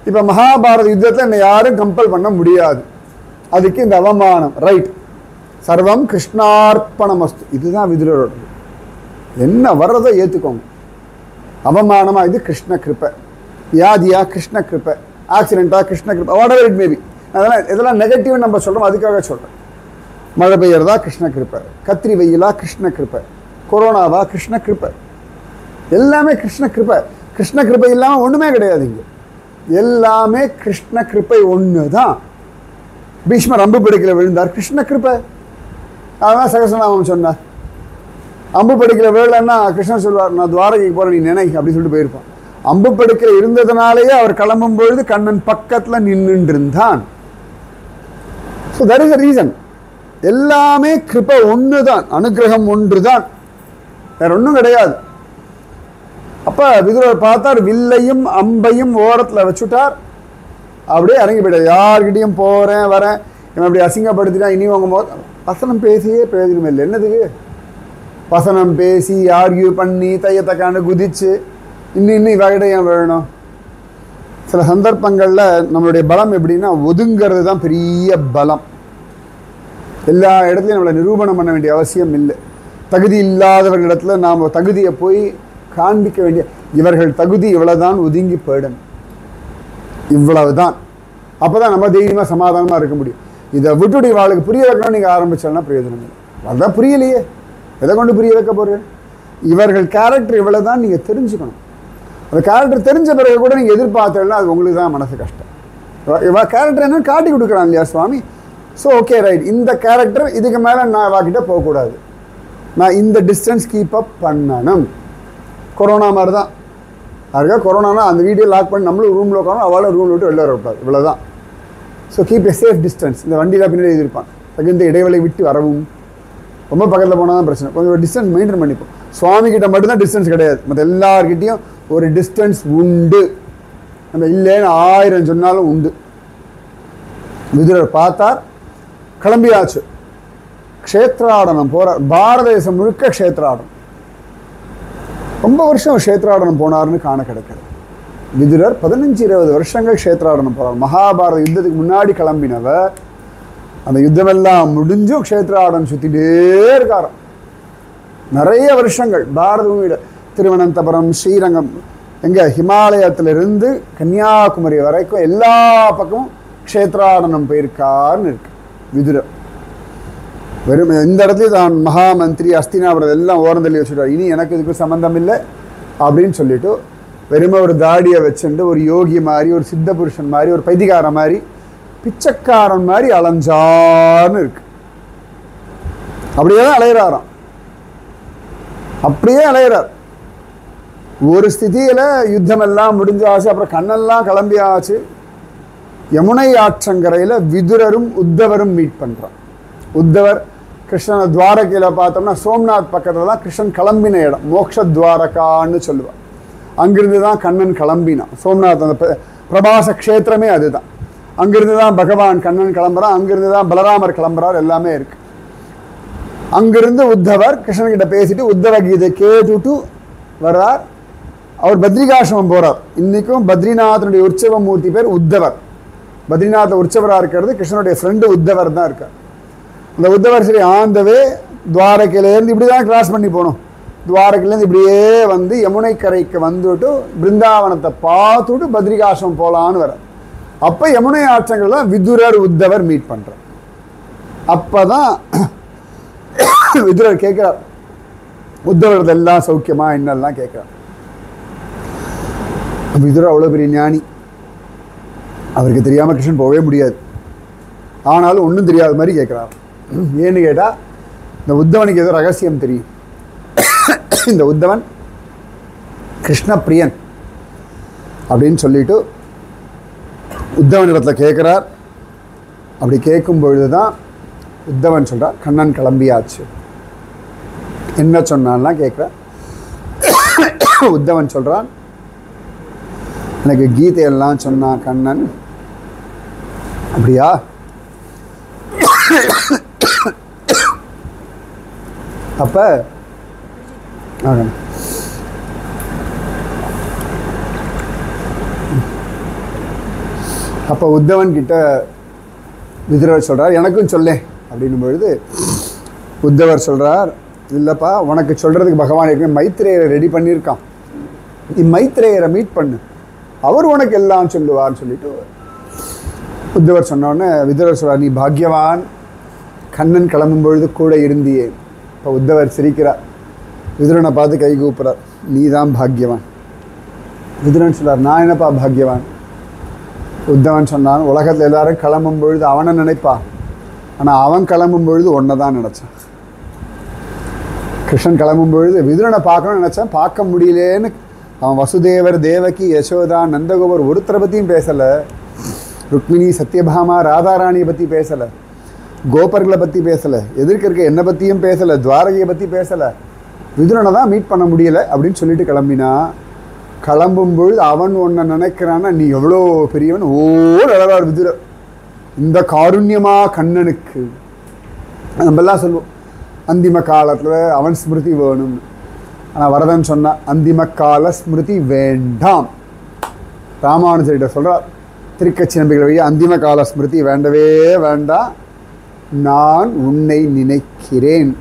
S1: இப்போ மகாபாரத யுத்தத்தில் என்னை யாரும் கம்பல் பண்ண முடியாது, அதுக்கு இந்த அவமானம் ரைட், சர்வம் கிருஷ்ணார்ப்பணமஸ்து. இதுதான் விதுரரோட. என்ன வர்றதோ ஏற்றுக்கோங்க. அவமானமாக இது கிருஷ்ண கிருப்பை, வியாதியா கிருஷ்ண கிருப்பை, ஆக்சிடென்ட்டாக கிருஷ்ண கிருப்பை, வாட் எவர் இட் மேபி. அதெல்லாம் இதெல்லாம் நெகட்டிவ்னு நம்ம சொல்கிறோம், அதுக்காக சொல்கிறேன். மழை பெய்யறதா கிருஷ்ண கிருப்பை, கத்திரி வெயிலா கிருஷ்ண கிருப்பை, கொரோனாவா கிருஷ்ண கிருப்பை, எல்லாமே கிருஷ்ண கிருப்பை. கிருஷ்ண கிருப்பை இல்லாமல் ஒன்றுமே கிடையாது இங்கே. எல்லாமே கிருஷ்ண கிருப்பை ஒன்று தான். பீஷ்மர் அம்பு படுக்கையில் விழுந்தார், கிருஷ்ண கிருப்பை. அதான் சகசநாமம் சொன்னார். அம்பு படுக்கையில் விழலன்னா கிருஷ்ணன் சொல்வார், நான் துவாரகைக்கு போகிறேன், நீ நினை அப்படின்னு சொல்லிட்டு போயிருப்பான். அம்பு படுக்கையில் இருந்ததுனாலேயே அவர் கிளம்பும் பொழுது கண்ணன் பக்கத்தில் நின்று இருந்தான். So that is a reason. எல்லாமே கிருப்பை ஒன்று தான், அனுகிரகம் ஒன்று தான், வேற ஒன்றும் கிடையாது. அப்போ விதுரர் பார்த்தார், வில்லையும் அம்பையும் ஓரத்தில் வச்சுட்டார், அப்படியே இறங்கி போயிட்டார். யார்கிட்டையும் போகிறேன் வரேன், இவன் அப்படி அசிங்கப்படுத்தினா இனி உங்க வசனம் பேசியே பிரயோஜனம் இல்லை. என்னதுக்கு வசனம் பேசி ஆர்கியூ பண்ணி தையத்தக்கான குதிச்சு இன்னும் இவகிட்ட ஏன் வேணும்? சில சந்தர்ப்பங்களில் நம்மளுடைய பலம் எப்படின்னா ஒதுங்கிறது தான் பெரிய பலம். எல்லா இடத்துலையும் நம்மளை நிரூபணம் பண்ண வேண்டிய அவசியம் இல்லை. தகுதி இல்லாதவர்களிடத்துல நாம் தகுதியை போய் காண்பிக்க வேண்டிய, இவர்கள் தகுதி இவ்வளவுதான், ஒதுங்கி போயிடணும், இவ்வளவுதான். அப்போ தான் நம்ம தைரியமாக சமாதானமாக இருக்க முடியும். இதை விட்டுட்டு இவாளுக்கு புரிய வைக்கணும்னு நீங்கள் ஆரம்பிச்சாலும் பிரயோஜனம் இல்லை. அதுதான் புரியலையே, எதை கொண்டு புரிய வைக்க போகிறேன்? இவர்கள் கேரக்டர் இவ்வளோ தான் நீங்கள் தெரிஞ்சுக்கணும். அந்த கேரக்டர் தெரிஞ்ச பிறகு கூட நீங்கள் எதிர்பார்த்தா அது உங்களுக்கு தான் மனசு கஷ்டம். இவா கேரக்டர் என்னன்னு காட்டி கொடுக்குறான் இல்லையா சுவாமி. ஸோ ஓகே ரைட், இந்த கேரக்டர் இதுக்கு மேலே நான் இவாக்கிட்ட போகக்கூடாது, நான் இந்த டிஸ்டன்ஸ் கீப் அப் பண்ணணும். கொரோனா மாதிரி தான். அதுக்காக கொரோனானா அந்த வீடியோ லாக் பண்ணி நம்மளும் ரூமில் உட்காரணும், அவளை ரூமில் விட்டு வெளில வரக்கூடாது, இவ்வளோதான். ஸோ கீப் எ சேஃப் டிஸ்டன்ஸ். இந்த வண்டியில் பின்னாடி எழுதியிருப்பான், தகுந்த இடைவெளி விட்டு வரவும். ரொம்ப பக்கத்தில் போனால் தான் பிரச்சனை, கொஞ்சம் ஒரு டிஸ்டன்ஸ் மெயின்டைன் பண்ணிப்போம். சுவாமிகிட்ட மட்டும்தான் டிஸ்டன்ஸ் கிடையாது, மற்ற எல்லார்கிட்டையும் ஒரு டிஸ்டன்ஸ் உண்டு. நம்ம இல்லைன்னு 1000 சொன்னாலும் உண்டு. விதுரர் பார்த்தார், கிளம்பியாச்சு, க்ஷேத்ராடனம் போகிறார். பாரத தேசம் முழுக்க க்ஷேத்ராடனம். ரொம்ப வருஷம் க்ஷேத்ராடனம் போனார்னு காண கிடைக்கிறது. விதுரர் 15-20 வருஷங்கள் க்ஷேத்ராடனம் போகிறார். மகாபாரத யுத்தத்துக்கு முன்னாடி கிளம்பினவர் அந்த யுத்தமெல்லாம் முடிஞ்சும் க்ஷேத்ராடனம் சுற்றிட்டே இருக்காராம் நிறைய வருஷங்கள். பாரத பூமியில திருவனந்தபுரம், ஸ்ரீரங்கம், எங்கே ஹிமாலயத்திலிருந்து கன்னியாகுமரி வரைக்கும் எல்லா பக்கமும் க்ஷேத்ராடனம் போயிருக்காருன்னு இருக்கு விதுரர். வெறும் இந்த இடத்துல தான் மகாமந்திரி அஸ்தினாபுரம் எல்லாம் ஓரந்தள்ளி வச்சுட்டார். இனி எனக்கு இதுக்கு சம்மந்தம் இல்லை அப்படின்னு சொல்லிட்டு வெறுமை ஒரு தாடியை வச்சுட்டு ஒரு யோகி மாதிரி, ஒரு சித்த புருஷன் மாதிரி, ஒரு பைதிகார மாதிரி, பிச்சைக்காரன் மாதிரி அலைஞ்சார்னு இருக்கு. அப்படியே தான் அலையிறாராம், அப்படியே அலையிறார். ஒரு ஸ்திதியில் யுத்தம் எல்லாம் முடிஞ்சாச்சு, அப்புறம் கண்ணெல்லாம் கிளம்பியாச்சு. யமுனை ஆற்றங்கரையில் விதுரரும் உத்தவரும் மீட் பண்ணுறான். உத்தவர் கிருஷ்ணனை துவாரகையில் பார்த்தோம்னா சோம்நாத் பக்கத்தில் தான் கிருஷ்ணன் கிளம்பின இடம், மோக்ஷ துவாரகான்னு சொல்லுவார். அங்கிருந்து தான் கண்ணன் கிளம்பினான். சோம்நாத் அந்த பிரபாச க்ஷேத்திரமே அதுதான். அங்கிருந்து தான் பகவான் கண்ணன் கிளம்புறான், அங்கிருந்து தான் பலராமர் கிளம்புறார், எல்லாமே இருக்கு. அங்கிருந்து உத்தவர் கிருஷ்ணன்கிட்ட பேசிட்டு உத்தவ கீதை கேட்டுட்டு வர்றார். அவர் பத்ரிகாசிரமம் போறார். இன்னைக்கும் பத்ரிநாதனுடைய உற்சவ மூர்த்தி பேர் உத்தவர். பத்ரிநாத உற்சவராக இருக்கிறது கிருஷ்ணனுடைய ஃப்ரெண்டு உத்தவர் தான் இருக்கார். அந்த உத்தவர் சரி ஆந்தவே துவாரகையிலேருந்து இப்படி தான் கிராஸ் பண்ணி போகணும். துவாரகையிலேருந்து இப்படியே வந்து யமுனை கரைக்கு வந்துட்டு பிருந்தாவனத்தை பார்த்துட்டு பத்ரிகாசிரமம் போகலான்னு வர. அப்போ யமுனை ஆற்றங்கள் தான் விதுரர் உத்தவர் மீட் பண்ணுறார். அப்போ தான் விதுரர் கேட்குறார், உத்தவர் எல்லாம் சௌக்கியமா என்னெல்லாம் கேட்குறார். விதுரர் அவ்வளோ பெரிய ஞானி, அவருக்கு தெரியாமல் கிருஷ்ணன் போகவே முடியாது. ஆனாலும் ஒன்றும் தெரியாத மாதிரி கேட்குறாரு. ஏன்னு கேட்டால் இந்த உத்தவனுக்கு ஏதோ ரகசியம் தெரியும். இந்த உத்தவன் கிருஷ்ணப்பிரியன் அப்படின்னு சொல்லிட்டு உத்தவனிடத்தில் கேட்குறார். அப்படி கேட்கும் பொழுது தான் உத்தவன் சொல்கிறார், கண்ணன் கிளம்பியாச்சு. என்ன சொன்னான்லாம் கேட்குறார். உத்தவன் சொல்கிறான், எனக்கு கீதையெல்லாம் சொன்னான் கண்ணன். அப்படியா? அப்போ அப்போ உத்தவன் கிட்ட விதுரர் சொல்கிறார், எனக்கும் சொல்லேன் அப்படின்னும் பொழுது உத்தவர் சொல்கிறார், இல்லைப்பா உனக்கு சொல்கிறதுக்கு பகவான் ஏற்கனவே மைத்ரேயரை ரெடி பண்ணியிருக்கான், நீ மைத்ரேயரை மீட் பண்ணு, அவர் உனக்கு எல்லாம் சொல்லுவார்னு சொல்லிட்டு உத்தவர் சொன்னோடனே விதுரர் சொல்கிறார், நீ பாக்யவான், கண்ணன் கிளம்பும் பொழுது கூட இருந்தியே. இப்போ உத்தவர் சிரிக்கிறார், விதுரனை பார்த்து கை கூப்புறார், நீ தான் பாக்யவான். விதுரன் சொல்கிறார், நான் என்னப்பா பாக்யவான்? உத்தவன் சொன்னான், உலகத்தில் எல்லாரும் கிளம்பும் பொழுது அவனை நினைப்பா, ஆனால் அவன் கிளம்பும் பொழுது ஒன்றை தான் நினச்சான். கிருஷ்ணன் கிளம்பும் பொழுது விதுரனை பார்க்கணும்னு நினச்சான், பார்க்க முடியலேன்னு அவன் வசுதேவர், தேவகி, யசோதா, நந்தகோபர் ஒருத்தரை பற்றியும் பேசலை. ருக்மிணி, சத்யபாமா, ராதாராணியை பற்றி பேசலை, கோபர்களை பற்றி பேசலை, எதிர்க்க இருக்க என்னை பற்றியும் பேசலை, துவாரகையை பற்றி பேசலை. விதுரனை தான் மீட் பண்ண முடியலை அப்படின்னு சொல்லிட்டு கிளம்பினா, கிளம்பும்பொழுது அவன் ஒன்றை நினைக்கிறான்னா நீ எவ்வளோ பெரியவன் அழகார் விதுரர். இந்த காருண்யமா கண்ணனுக்கு நம்மெல்லாம் சொல்லுவோம் அந்திம காலத்தில் அவன் ஸ்மிருதி வேணும்னு. ஆனால் வரதன் சொன்ன அந்திம கால ஸ்மிருதி வேண்டாம். ராமானுஜர்கிட்ட சொல்கிறார், திருக்கட்சி நம்பிக்கை வழியாக அந்திம கால ஸ்மிருதி வேண்டவே வேண்டாம், நான் உன்னை நினைக்கிறேன்,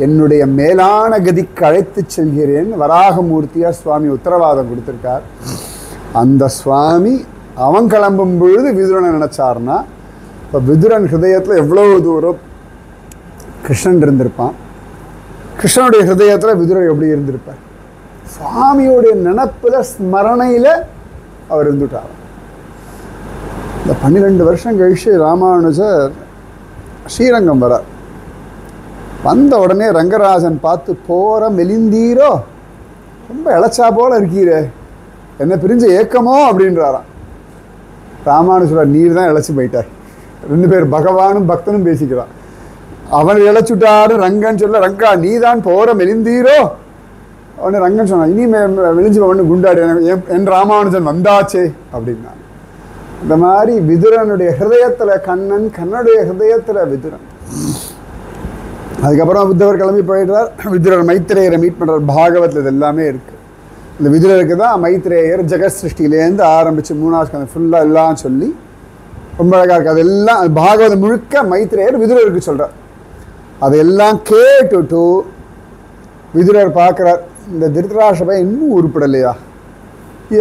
S1: என்னுடைய மேலான கதிக்கு அழைத்து செல்கிறேன் வராகமூர்த்தியார் சுவாமி உத்தரவாதம் கொடுத்துருக்கார். அந்த சுவாமி அவன் கிளம்பும் பொழுது விதுரனை நினச்சார்னா, இப்போ விதுரன் ஹிருதயத்தில் எவ்வளோ தூரம் கிருஷ்ணன் இருந்திருப்பான், கிருஷ்ணனுடைய ஹிருதயத்தில் விதுரன் எப்படி இருந்திருப்பார்? சுவாமியோடைய நினப்பில் ஸ்மரணையில் அவர் இருந்துட்டார். இந்த 12 வருஷம் கழிச்சு ராமானுஜர் ஸ்ரீரங்கம் வரார். வந்த உடனே ரங்கராஜன் பார்த்து, போகிற மெலிந்தீரோ, ரொம்ப இழைச்சா போல இருக்கீரே, என்ன பிரிஞ்ச ஏக்கமோ அப்படின்றாராம். ராமானுஜர், நீர் தான் இழைச்சி போயிட்டார். 2 பேர் பகவானும் பக்தனும் பேசிக்கிறான். அவன் இழைச்சுட்டாரு ரங்கன் சொல்ல, ரங்கா நீ தான் போகிற மெலிந்தீரோ. அவனு ரங்கன் சொன்னான், இனி மெலிஞ்சு ஒன்று குண்டாடு, என் ராமானுஜன் வந்தாச்சே அப்படின்னா. இந்த மாதிரி விதுரனுடைய ஹிருதயத்தில் கண்ணன், கண்ணனுடைய ஹிருதயத்தில் விதுரன். அதுக்கப்புறம் புத்தவர் கிளம்பி போயிடுறார். விதுரர் மைத்ரேயரை மீட் பண்ணுறார். பாகவத்தில் இது எல்லாமே இருக்குது. இந்த விதுரருக்கு தான் மைத்ரேயர் ஜெகத் சிருஷ்டிலேருந்து ஆரம்பித்து 3ஆவது ஸ்கந்தம் ஃபுல்லாக எல்லாம் சொல்லி ரொம்ப அழகாக இருக்குது. அதெல்லாம் பாகவதம் முழுக்க மைத்ரேயர் விதுரருக்கு சொல்கிறார். அதையெல்லாம் கேட்டுட்டு விதுரர் பார்க்குறார், இந்த திருதராஷ்டிர இன்னும் உருப்படலையா,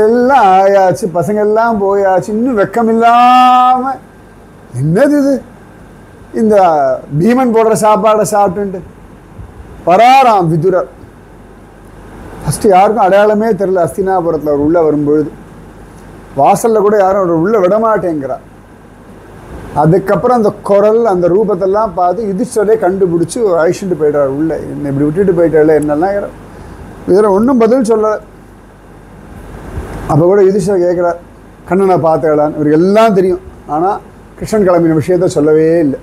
S1: எல்லாம் ஆயாச்சு, பசங்கள்லாம் போயாச்சு, இன்னும் வெக்கமில்லாமல் என்னது இது, இந்த பீமன் போடுற சாப்பாடை சாப்பிட்டுன்ட்டு வராராம் விதுரர். ஃபஸ்ட்டு யாருக்கும் அடையாளமே தெரியல. அஸ்தினாபுரத்தில் அவர் உள்ளே வரும்பொழுது வாசலில் கூட யாரும் அவர் உள்ளே விடமாட்டேங்கிறார். அதுக்கப்புறம் அந்த குரல், அந்த ரூபத்தெல்லாம் பார்த்து யுதிஷ்டரே கண்டுபிடிச்சி அழிச்சுட்டு போய்ட்டார் உள்ளே. என்னை இப்படி விட்டுட்டு போயிட்டாள் என்னெல்லாம் விதுரர் ஒன்றும் பதில் சொல்ல. அப்போ கூட யுதிஷ்டர் கேட்குறார், கண்ணனை பார்த்தேளான்னு. இவருக்கு எல்லாம் தெரியும், ஆனால் கிருஷ்ணன் கிளம்பின விஷயத்த சொல்லவே இல்லை.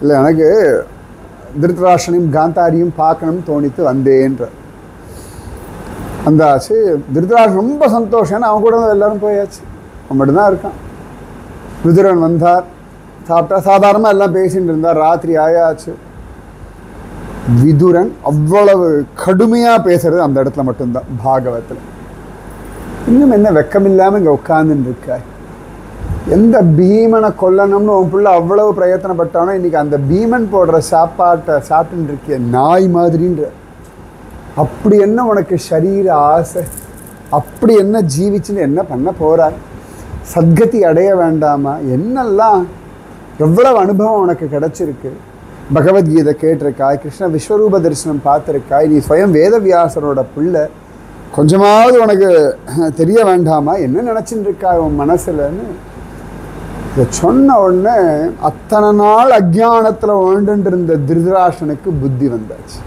S1: இல்லை எனக்கு திருதராஷ்டிரனையும் காந்தாரியும் பார்க்கணும்னு தோணித்து வந்தேன்ற வந்தாச்சு. திருதராஷ்டிரன் ரொம்ப சந்தோஷம், அவன் கூட எல்லோரும் போயாச்சு, அவன் மட்டும்தான் இருக்கான். விதுரன் வந்தார், சாப்பிட்டா, சாதாரணமாக எல்லாம் பேசிகிட்டு இருந்தார். ராத்திரி ஆயாச்சு. விதுரன் அவ்வளவு கடுமையாக பேசுறது அந்த இடத்துல மட்டும்தான் பாகவத்தில். இன்னும் என்ன வெக்கமில்லாமல் இங்கே உட்காந்துன்னு இருக்காய், எந்த பீமனை கொல்லணும்னு உன் பிள்ளை அவ்வளவு பிரயத்தனப்பட்டானோ இன்றைக்கி அந்த பீமன் போடுற சாப்பாட்டை சாப்பிட்டுன்னு இருக்கிய நாய் மாதிரின்ற. அப்படி என்ன உனக்கு சரீர ஆசை, அப்படி என்ன ஜீவிச்சுன்னு என்ன பண்ண போகிறாய், சத்கதி அடைய வேண்டாமா, என்னெல்லாம் எவ்வளவு அனுபவம் உனக்கு கிடச்சிருக்கு. பகவத்கீதை கேட்டிருக்காய், கிருஷ்ண விஸ்வரூப தரிசனம் பார்த்துருக்காய், நீ ஸ்வயம் வேதவியாசரோட பிள்ளை, கொஞ்சமாவது உனக்கு தெரிய வேண்டாமா, என்ன நினச்சின்னு இருக்காய் உன் மனசுலன்னு இதை சொன்ன உடனே அத்தனை நாள் அஜ்ஞானத்தில் வாழ்ந்துட்டு இருந்த திருதராஷ்டனுக்கு புத்தி வந்தாச்சு.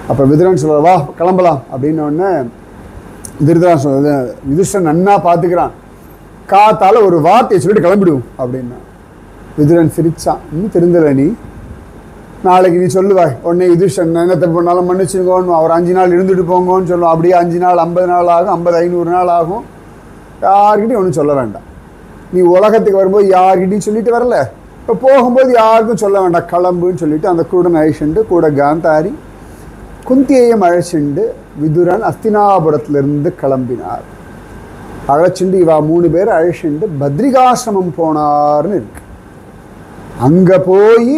S1: அப்போ விதுரன் சொல்ற, வா கிளம்பலாம் அப்படின்ன உடனே திருதராஷ்டிரன் யுதிஷ்டர் நன்னா பார்த்துக்கிறான், காத்தால ஒரு வார்த்தையை சொல்லிட்டு கிளம்பிடுவோம் அப்படின்னா. விதுரன் சிரிச்சான், இன்னும் தெரிந்தல நீ, நாளைக்கு நீ சொல்லுவாய் உடனே யுதிஷ்டன் என்ன தப்பு பண்ணாலும் மன்னிச்சுங்கோன்னு, அவர் 5 நாள் இருந்துட்டு போங்கன்னு சொல்லுவோம். அப்படியே 5 நாள் 50 நாள் ஆகும், 50 500 நாள் ஆகும். யார்கிட்டையும் ஒன்றும் சொல்ல வேண்டாம். நீ உலகத்துக்கு வரும்போது யார்கிட்டையும் சொல்லிட்டு வரல, இப்போ போகும்போது யாருக்கும் சொல்ல வேண்டாம், கிளம்புன்னு சொல்லிட்டு அந்த கூடன் அழிச்சுண்டு கூட காந்தாரி குந்தியையும் அழைச்சிண்டு விதுரன் அஸ்தினாபுரத்திலிருந்து கிளம்பினார். அழைச்சிண்டு இவா 3 பேர் அழைச்சிண்டு பத்ரிகாசிரமம் போனார்னு இருக்கு. அங்கே போய்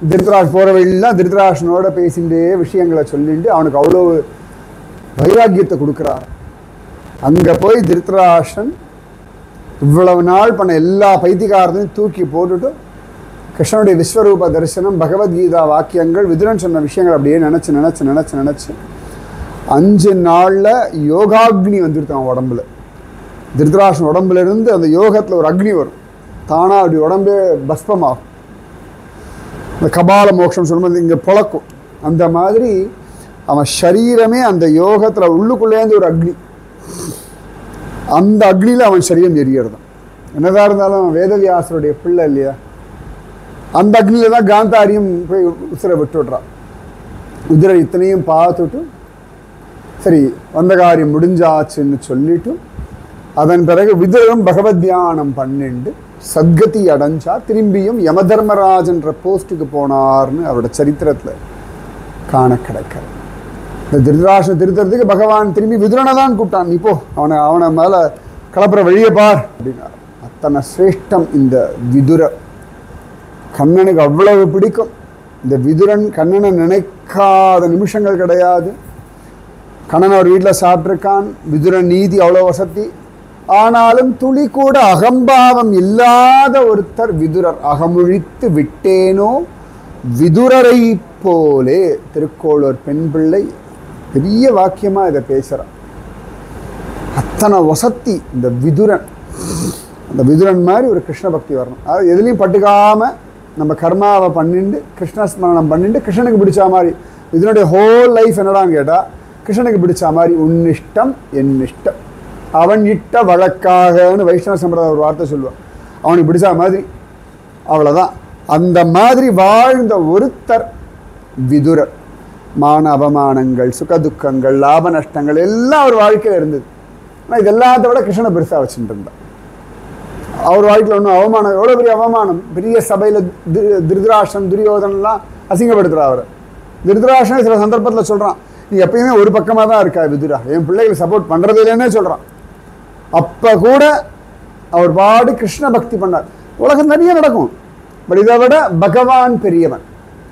S1: திருதராஷ் போகிற வழியெல்லாம் திருதராஷனோட பேசிகிட்டே விஷயங்களை சொல்லிட்டு அவனுக்கு அவ்வளோ வைராக்கியத்தை கொடுக்குறார். அங்கே போய் திருதராஷன் இவ்வளவு நாள் பண்ண எல்லா பைத்தியகாரத்தையும் தூக்கி போட்டுட்டு கிருஷ்ணனுடைய விஸ்வரூப தரிசனம், பகவத்கீதா வாக்கியங்கள், விதுரன் சொன்ன விஷயங்கள் அப்படியே நினச்சி 5 நாளில் யோகாக்னி வந்துருக்கான் உடம்புல. திருதராஷன் உடம்புல இருந்து அந்த யோகத்தில் ஒரு அக்னி வரும், தானாக அப்படி உடம்பே பஸ்பமாகும். இந்த கபால மோட்சம் சொல்லும்போது இங்கே புழக்கும். அந்த மாதிரி அவன் சரீரமே அந்த யோகத்தில் உள்ளுக்குள்ளேருந்து ஒரு அக்னி, அந்த அக்னியில் அவன் சரீரம் எரியறதான். என்னதான் இருந்தாலும் வேதவியாசருடைய பிள்ளை இல்லையா, அந்த அக்னியில் தான் காந்தாரியும் போய் உசிரை விட்டு விட்றான். உதிரன் இத்தனையும் பார்த்துட்டு சரி வந்த காரியம் முடிஞ்சாச்சுன்னு சொல்லிட்டு அதன் பிறகு விதுரன் பகவத் தியானம் பண்ணிண்டு சத்கதி அடைஞ்சா திரும்பியும் யமதர்மராஜன்ற போஸ்ட்டுக்கு போனார்னு அவரோட சரித்திரத்தில் காண கிடைக்கிறது. இந்த திருதராஷ்டிரனை திருத்துறதுக்கு பகவான் திரும்பி விதுரனை தான் கூப்பிட்டான், நீ போ, அவனை மேலே கலப்புற வழியை பார் அப்படின்னார். அத்தனை சிரேஷ்டம் இந்த விதுரர். கண்ணனுக்கு அவ்வளவு பிடிக்கும். இந்த விதுரன் கண்ணனை நினைக்காத நிமிஷங்கள் கிடையாது. கண்ணன் அவர் வீட்டில் சாப்பிட்ருக்கான். விதுரன் நீதி அவ்வளோ வசதி. ஆனாலும் துளி கூட அகம்பாவம் இல்லாத ஒருத்தர் விதுரர். அகமுழித்து விட்டேனோ விதுரரை போலே, திருக்கோளூர் பெண் பிள்ளை பெரிய வாக்கியமாக இதை பேசுகிறான். அத்தனை வசத்தி இந்த விதுரன். அந்த விதுரன் மாதிரி ஒரு கிருஷ்ண பக்தி வரணும். அதாவது எதுலேயும் பட்டுக்காமல் நம்ம கர்மாவை பண்ணிட்டு கிருஷ்ணஸ்மரணம் பண்ணிட்டு கிருஷ்ணனுக்கு பிடிச்ச மாதிரி. இதனுடைய ஹோல் லைஃப் என்னடான்னு கேட்டால் கிருஷ்ணனுக்கு பிடிச்ச மாதிரி உன்னிஷ்டம் என்னிஷ்டம் அவன் இட்ட வழக்காகன்னு வைஷ்ணவ சம்பிரதாய ஒரு வார்த்தை சொல்லுவான். அவனுக்கு பிடிச்ச மாதிரி அவ்வளோதான். அந்த மாதிரி வாழ்ந்த ஒருத்தர் விதுரர். மான அவமானங்கள், சுகதுக்கங்கள், லாப நஷ்டங்கள் எல்லாம் அவர் வாழ்க்கையில் இருந்தது. ஆனால் இது எல்லாத்த விட கிருஷ்ணனை பெருசாக வச்சுட்டு இருந்தான். அவர் வாழ்க்கையில் ஒன்றும் அவமானம், எவ்வளோ பெரிய அவமானம். பெரிய சபையில் திருதராஷ்டிரன் துரியோதனெலாம் அசிங்கப்படுத்துகிறார் அவர். திருதராஷ்டிரன் சில சந்தர்ப்பத்தில் சொல்கிறான், நீ எப்பயுமே ஒரு பக்கமாக தான் இருக்கா விதுரா, என் பிள்ளைகளை சப்போர்ட் பண்ணுறது இல்லைன்னே சொல்கிறான். அப்போ கூட அவர் பாடு கிருஷ்ண பக்தி பண்ணார். உலகம் நிறைய நடக்கும், பட் இதை விட பகவான் பெரியவன்,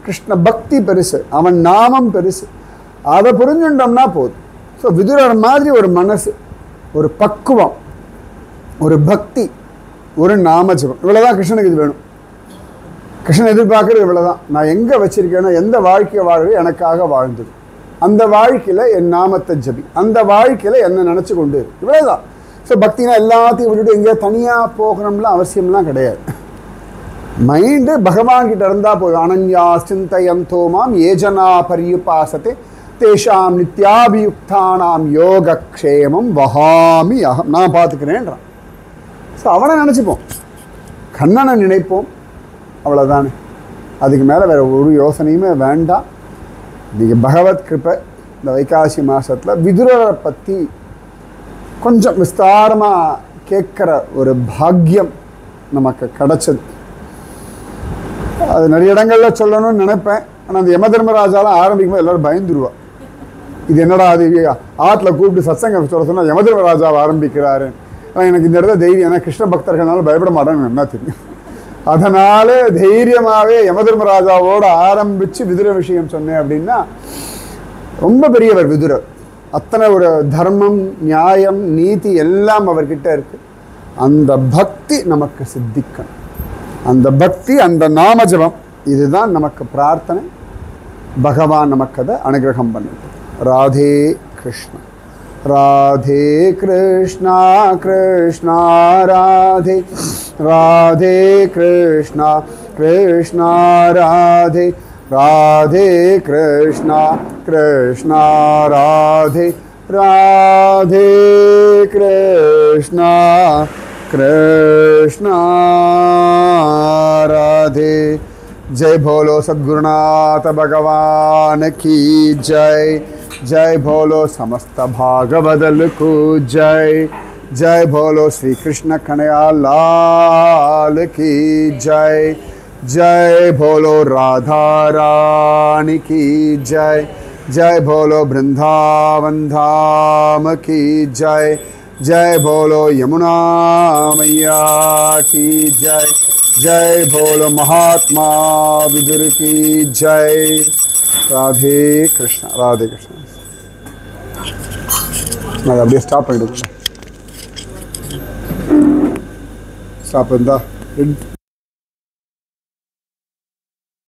S1: கிருஷ்ண பக்தி பெருசு, அவன் நாமம் பெருசு. அதை புரிஞ்சுட்டோம்னா போதும். ஸோ விதுரர் மாதிரி ஒரு மனசு, ஒரு பக்குவம், ஒரு பக்தி, ஒரு நாமஜபம், இவ்வளோதான் கிருஷ்ணனுக்கு இது வேணும். கிருஷ்ணன் எதிர்பார்க்குறது இவ்வளோதான். நான் எங்கே வச்சிருக்கேனோ, எந்த வாழ்க்கையை வாழ்வு எனக்காக வாழ்ந்தது, அந்த வாழ்க்கையில் என் நாமத்தை ஜபி, அந்த வாழ்க்கையில் என்னை நினச்சி கொண்டு இரு, இவ்வளோதான். ஸோ பக்தினா எல்லாத்தையும் விட்டுட்டு எங்கேயோ தனியாக போகணும்லாம் அவசியம்லாம் கிடையாது. மைண்டு பகவான்கிட்ட இருந்தால் போதும். அனன்யா சிந்தயந்தோ மாம் ஏஜனா பரியுபாசத்தை தேஷாம் நித்யாபியுக்தானாம் யோகக்ஷேமம் வஹாமி அகம், நான் பார்த்துக்கிறேன்றான். ஸோ அவனை நினச்சிப்போம், கண்ணனை நினைப்போம், அவ்வளோதானே. அதுக்கு மேலே வேறு ஒரு யோசனையுமே வேண்டாம். நீங்கள் பகவத் கிருப்பை இந்த வைகாசி மாதத்தில் விதுரரை பற்றி கொஞ்சம் விஸ்தாரமாக கேட்குற ஒரு பாக்கியம் நமக்கு கிடச்சது. அது நிறைய இடங்களில் சொல்லணும்னு நினைப்பேன். ஆனால் அந்த யமதர்மராஜாலாம் ஆரம்பிக்கும்போது எல்லோரும் பயந்துருவா. இது என்னடா அது ஆற்றுல கூப்பிட்டு சத்சங்கம் சொல்ல சொன்னால் யமதர்மராஜாவை ஆரம்பிக்கிறாரு. ஆனால் எனக்கு இந்த இடத்துல தைரியம், ஏன்னா கிருஷ்ண பக்தர்களால பயப்பட மாட்டேன்னு என்ன தெரியும். அதனால தைரியமாகவே யமதர்மராஜாவோடு ஆரம்பித்து விதுர விஷயம் சொன்னேன். அப்படின்னா ரொம்ப பெரியவர் விதுரர். அத்தனை ஒரு தர்மம், நியாயம், நீதி எல்லாம் அவர்கிட்ட இருக்குது. அந்த பக்தி நமக்கு சித்திக்கணும். அந்த பக்தி, அந்த நாமஜபம், இதுதான் நமக்கு பிரார்த்தனை. பகவான் நமக்கு அதை அனுகிரகம் பண்ணிட்டு. ராதே கிருஷ்ண राधे कृष्णा कृष्णा राधे राधे कृष्णा कृष्णा राधे राधे कृष्णा कृष्णा राधे राधे कृष्णा कृष्णा राधे। जय भोलो सद्गुरुनाथ भगवान की जय। जय भोलो समस्त भागवदल को जय। जय भोलो श्री कृष्ण कन्हैया लाल की जय। जय भोलो राधा रानी की जय। जय भोलो वृंदावन धाम की जय। जय भोलो यमुना मैया की जय। जय भोलो महात्मा विदुर की जय। राधे कृष्ण राधे कृष्ण। நான் அப்படியே ஸ்டாப் பண்ணிடுங்க. ஸ்டாப் இருந்தா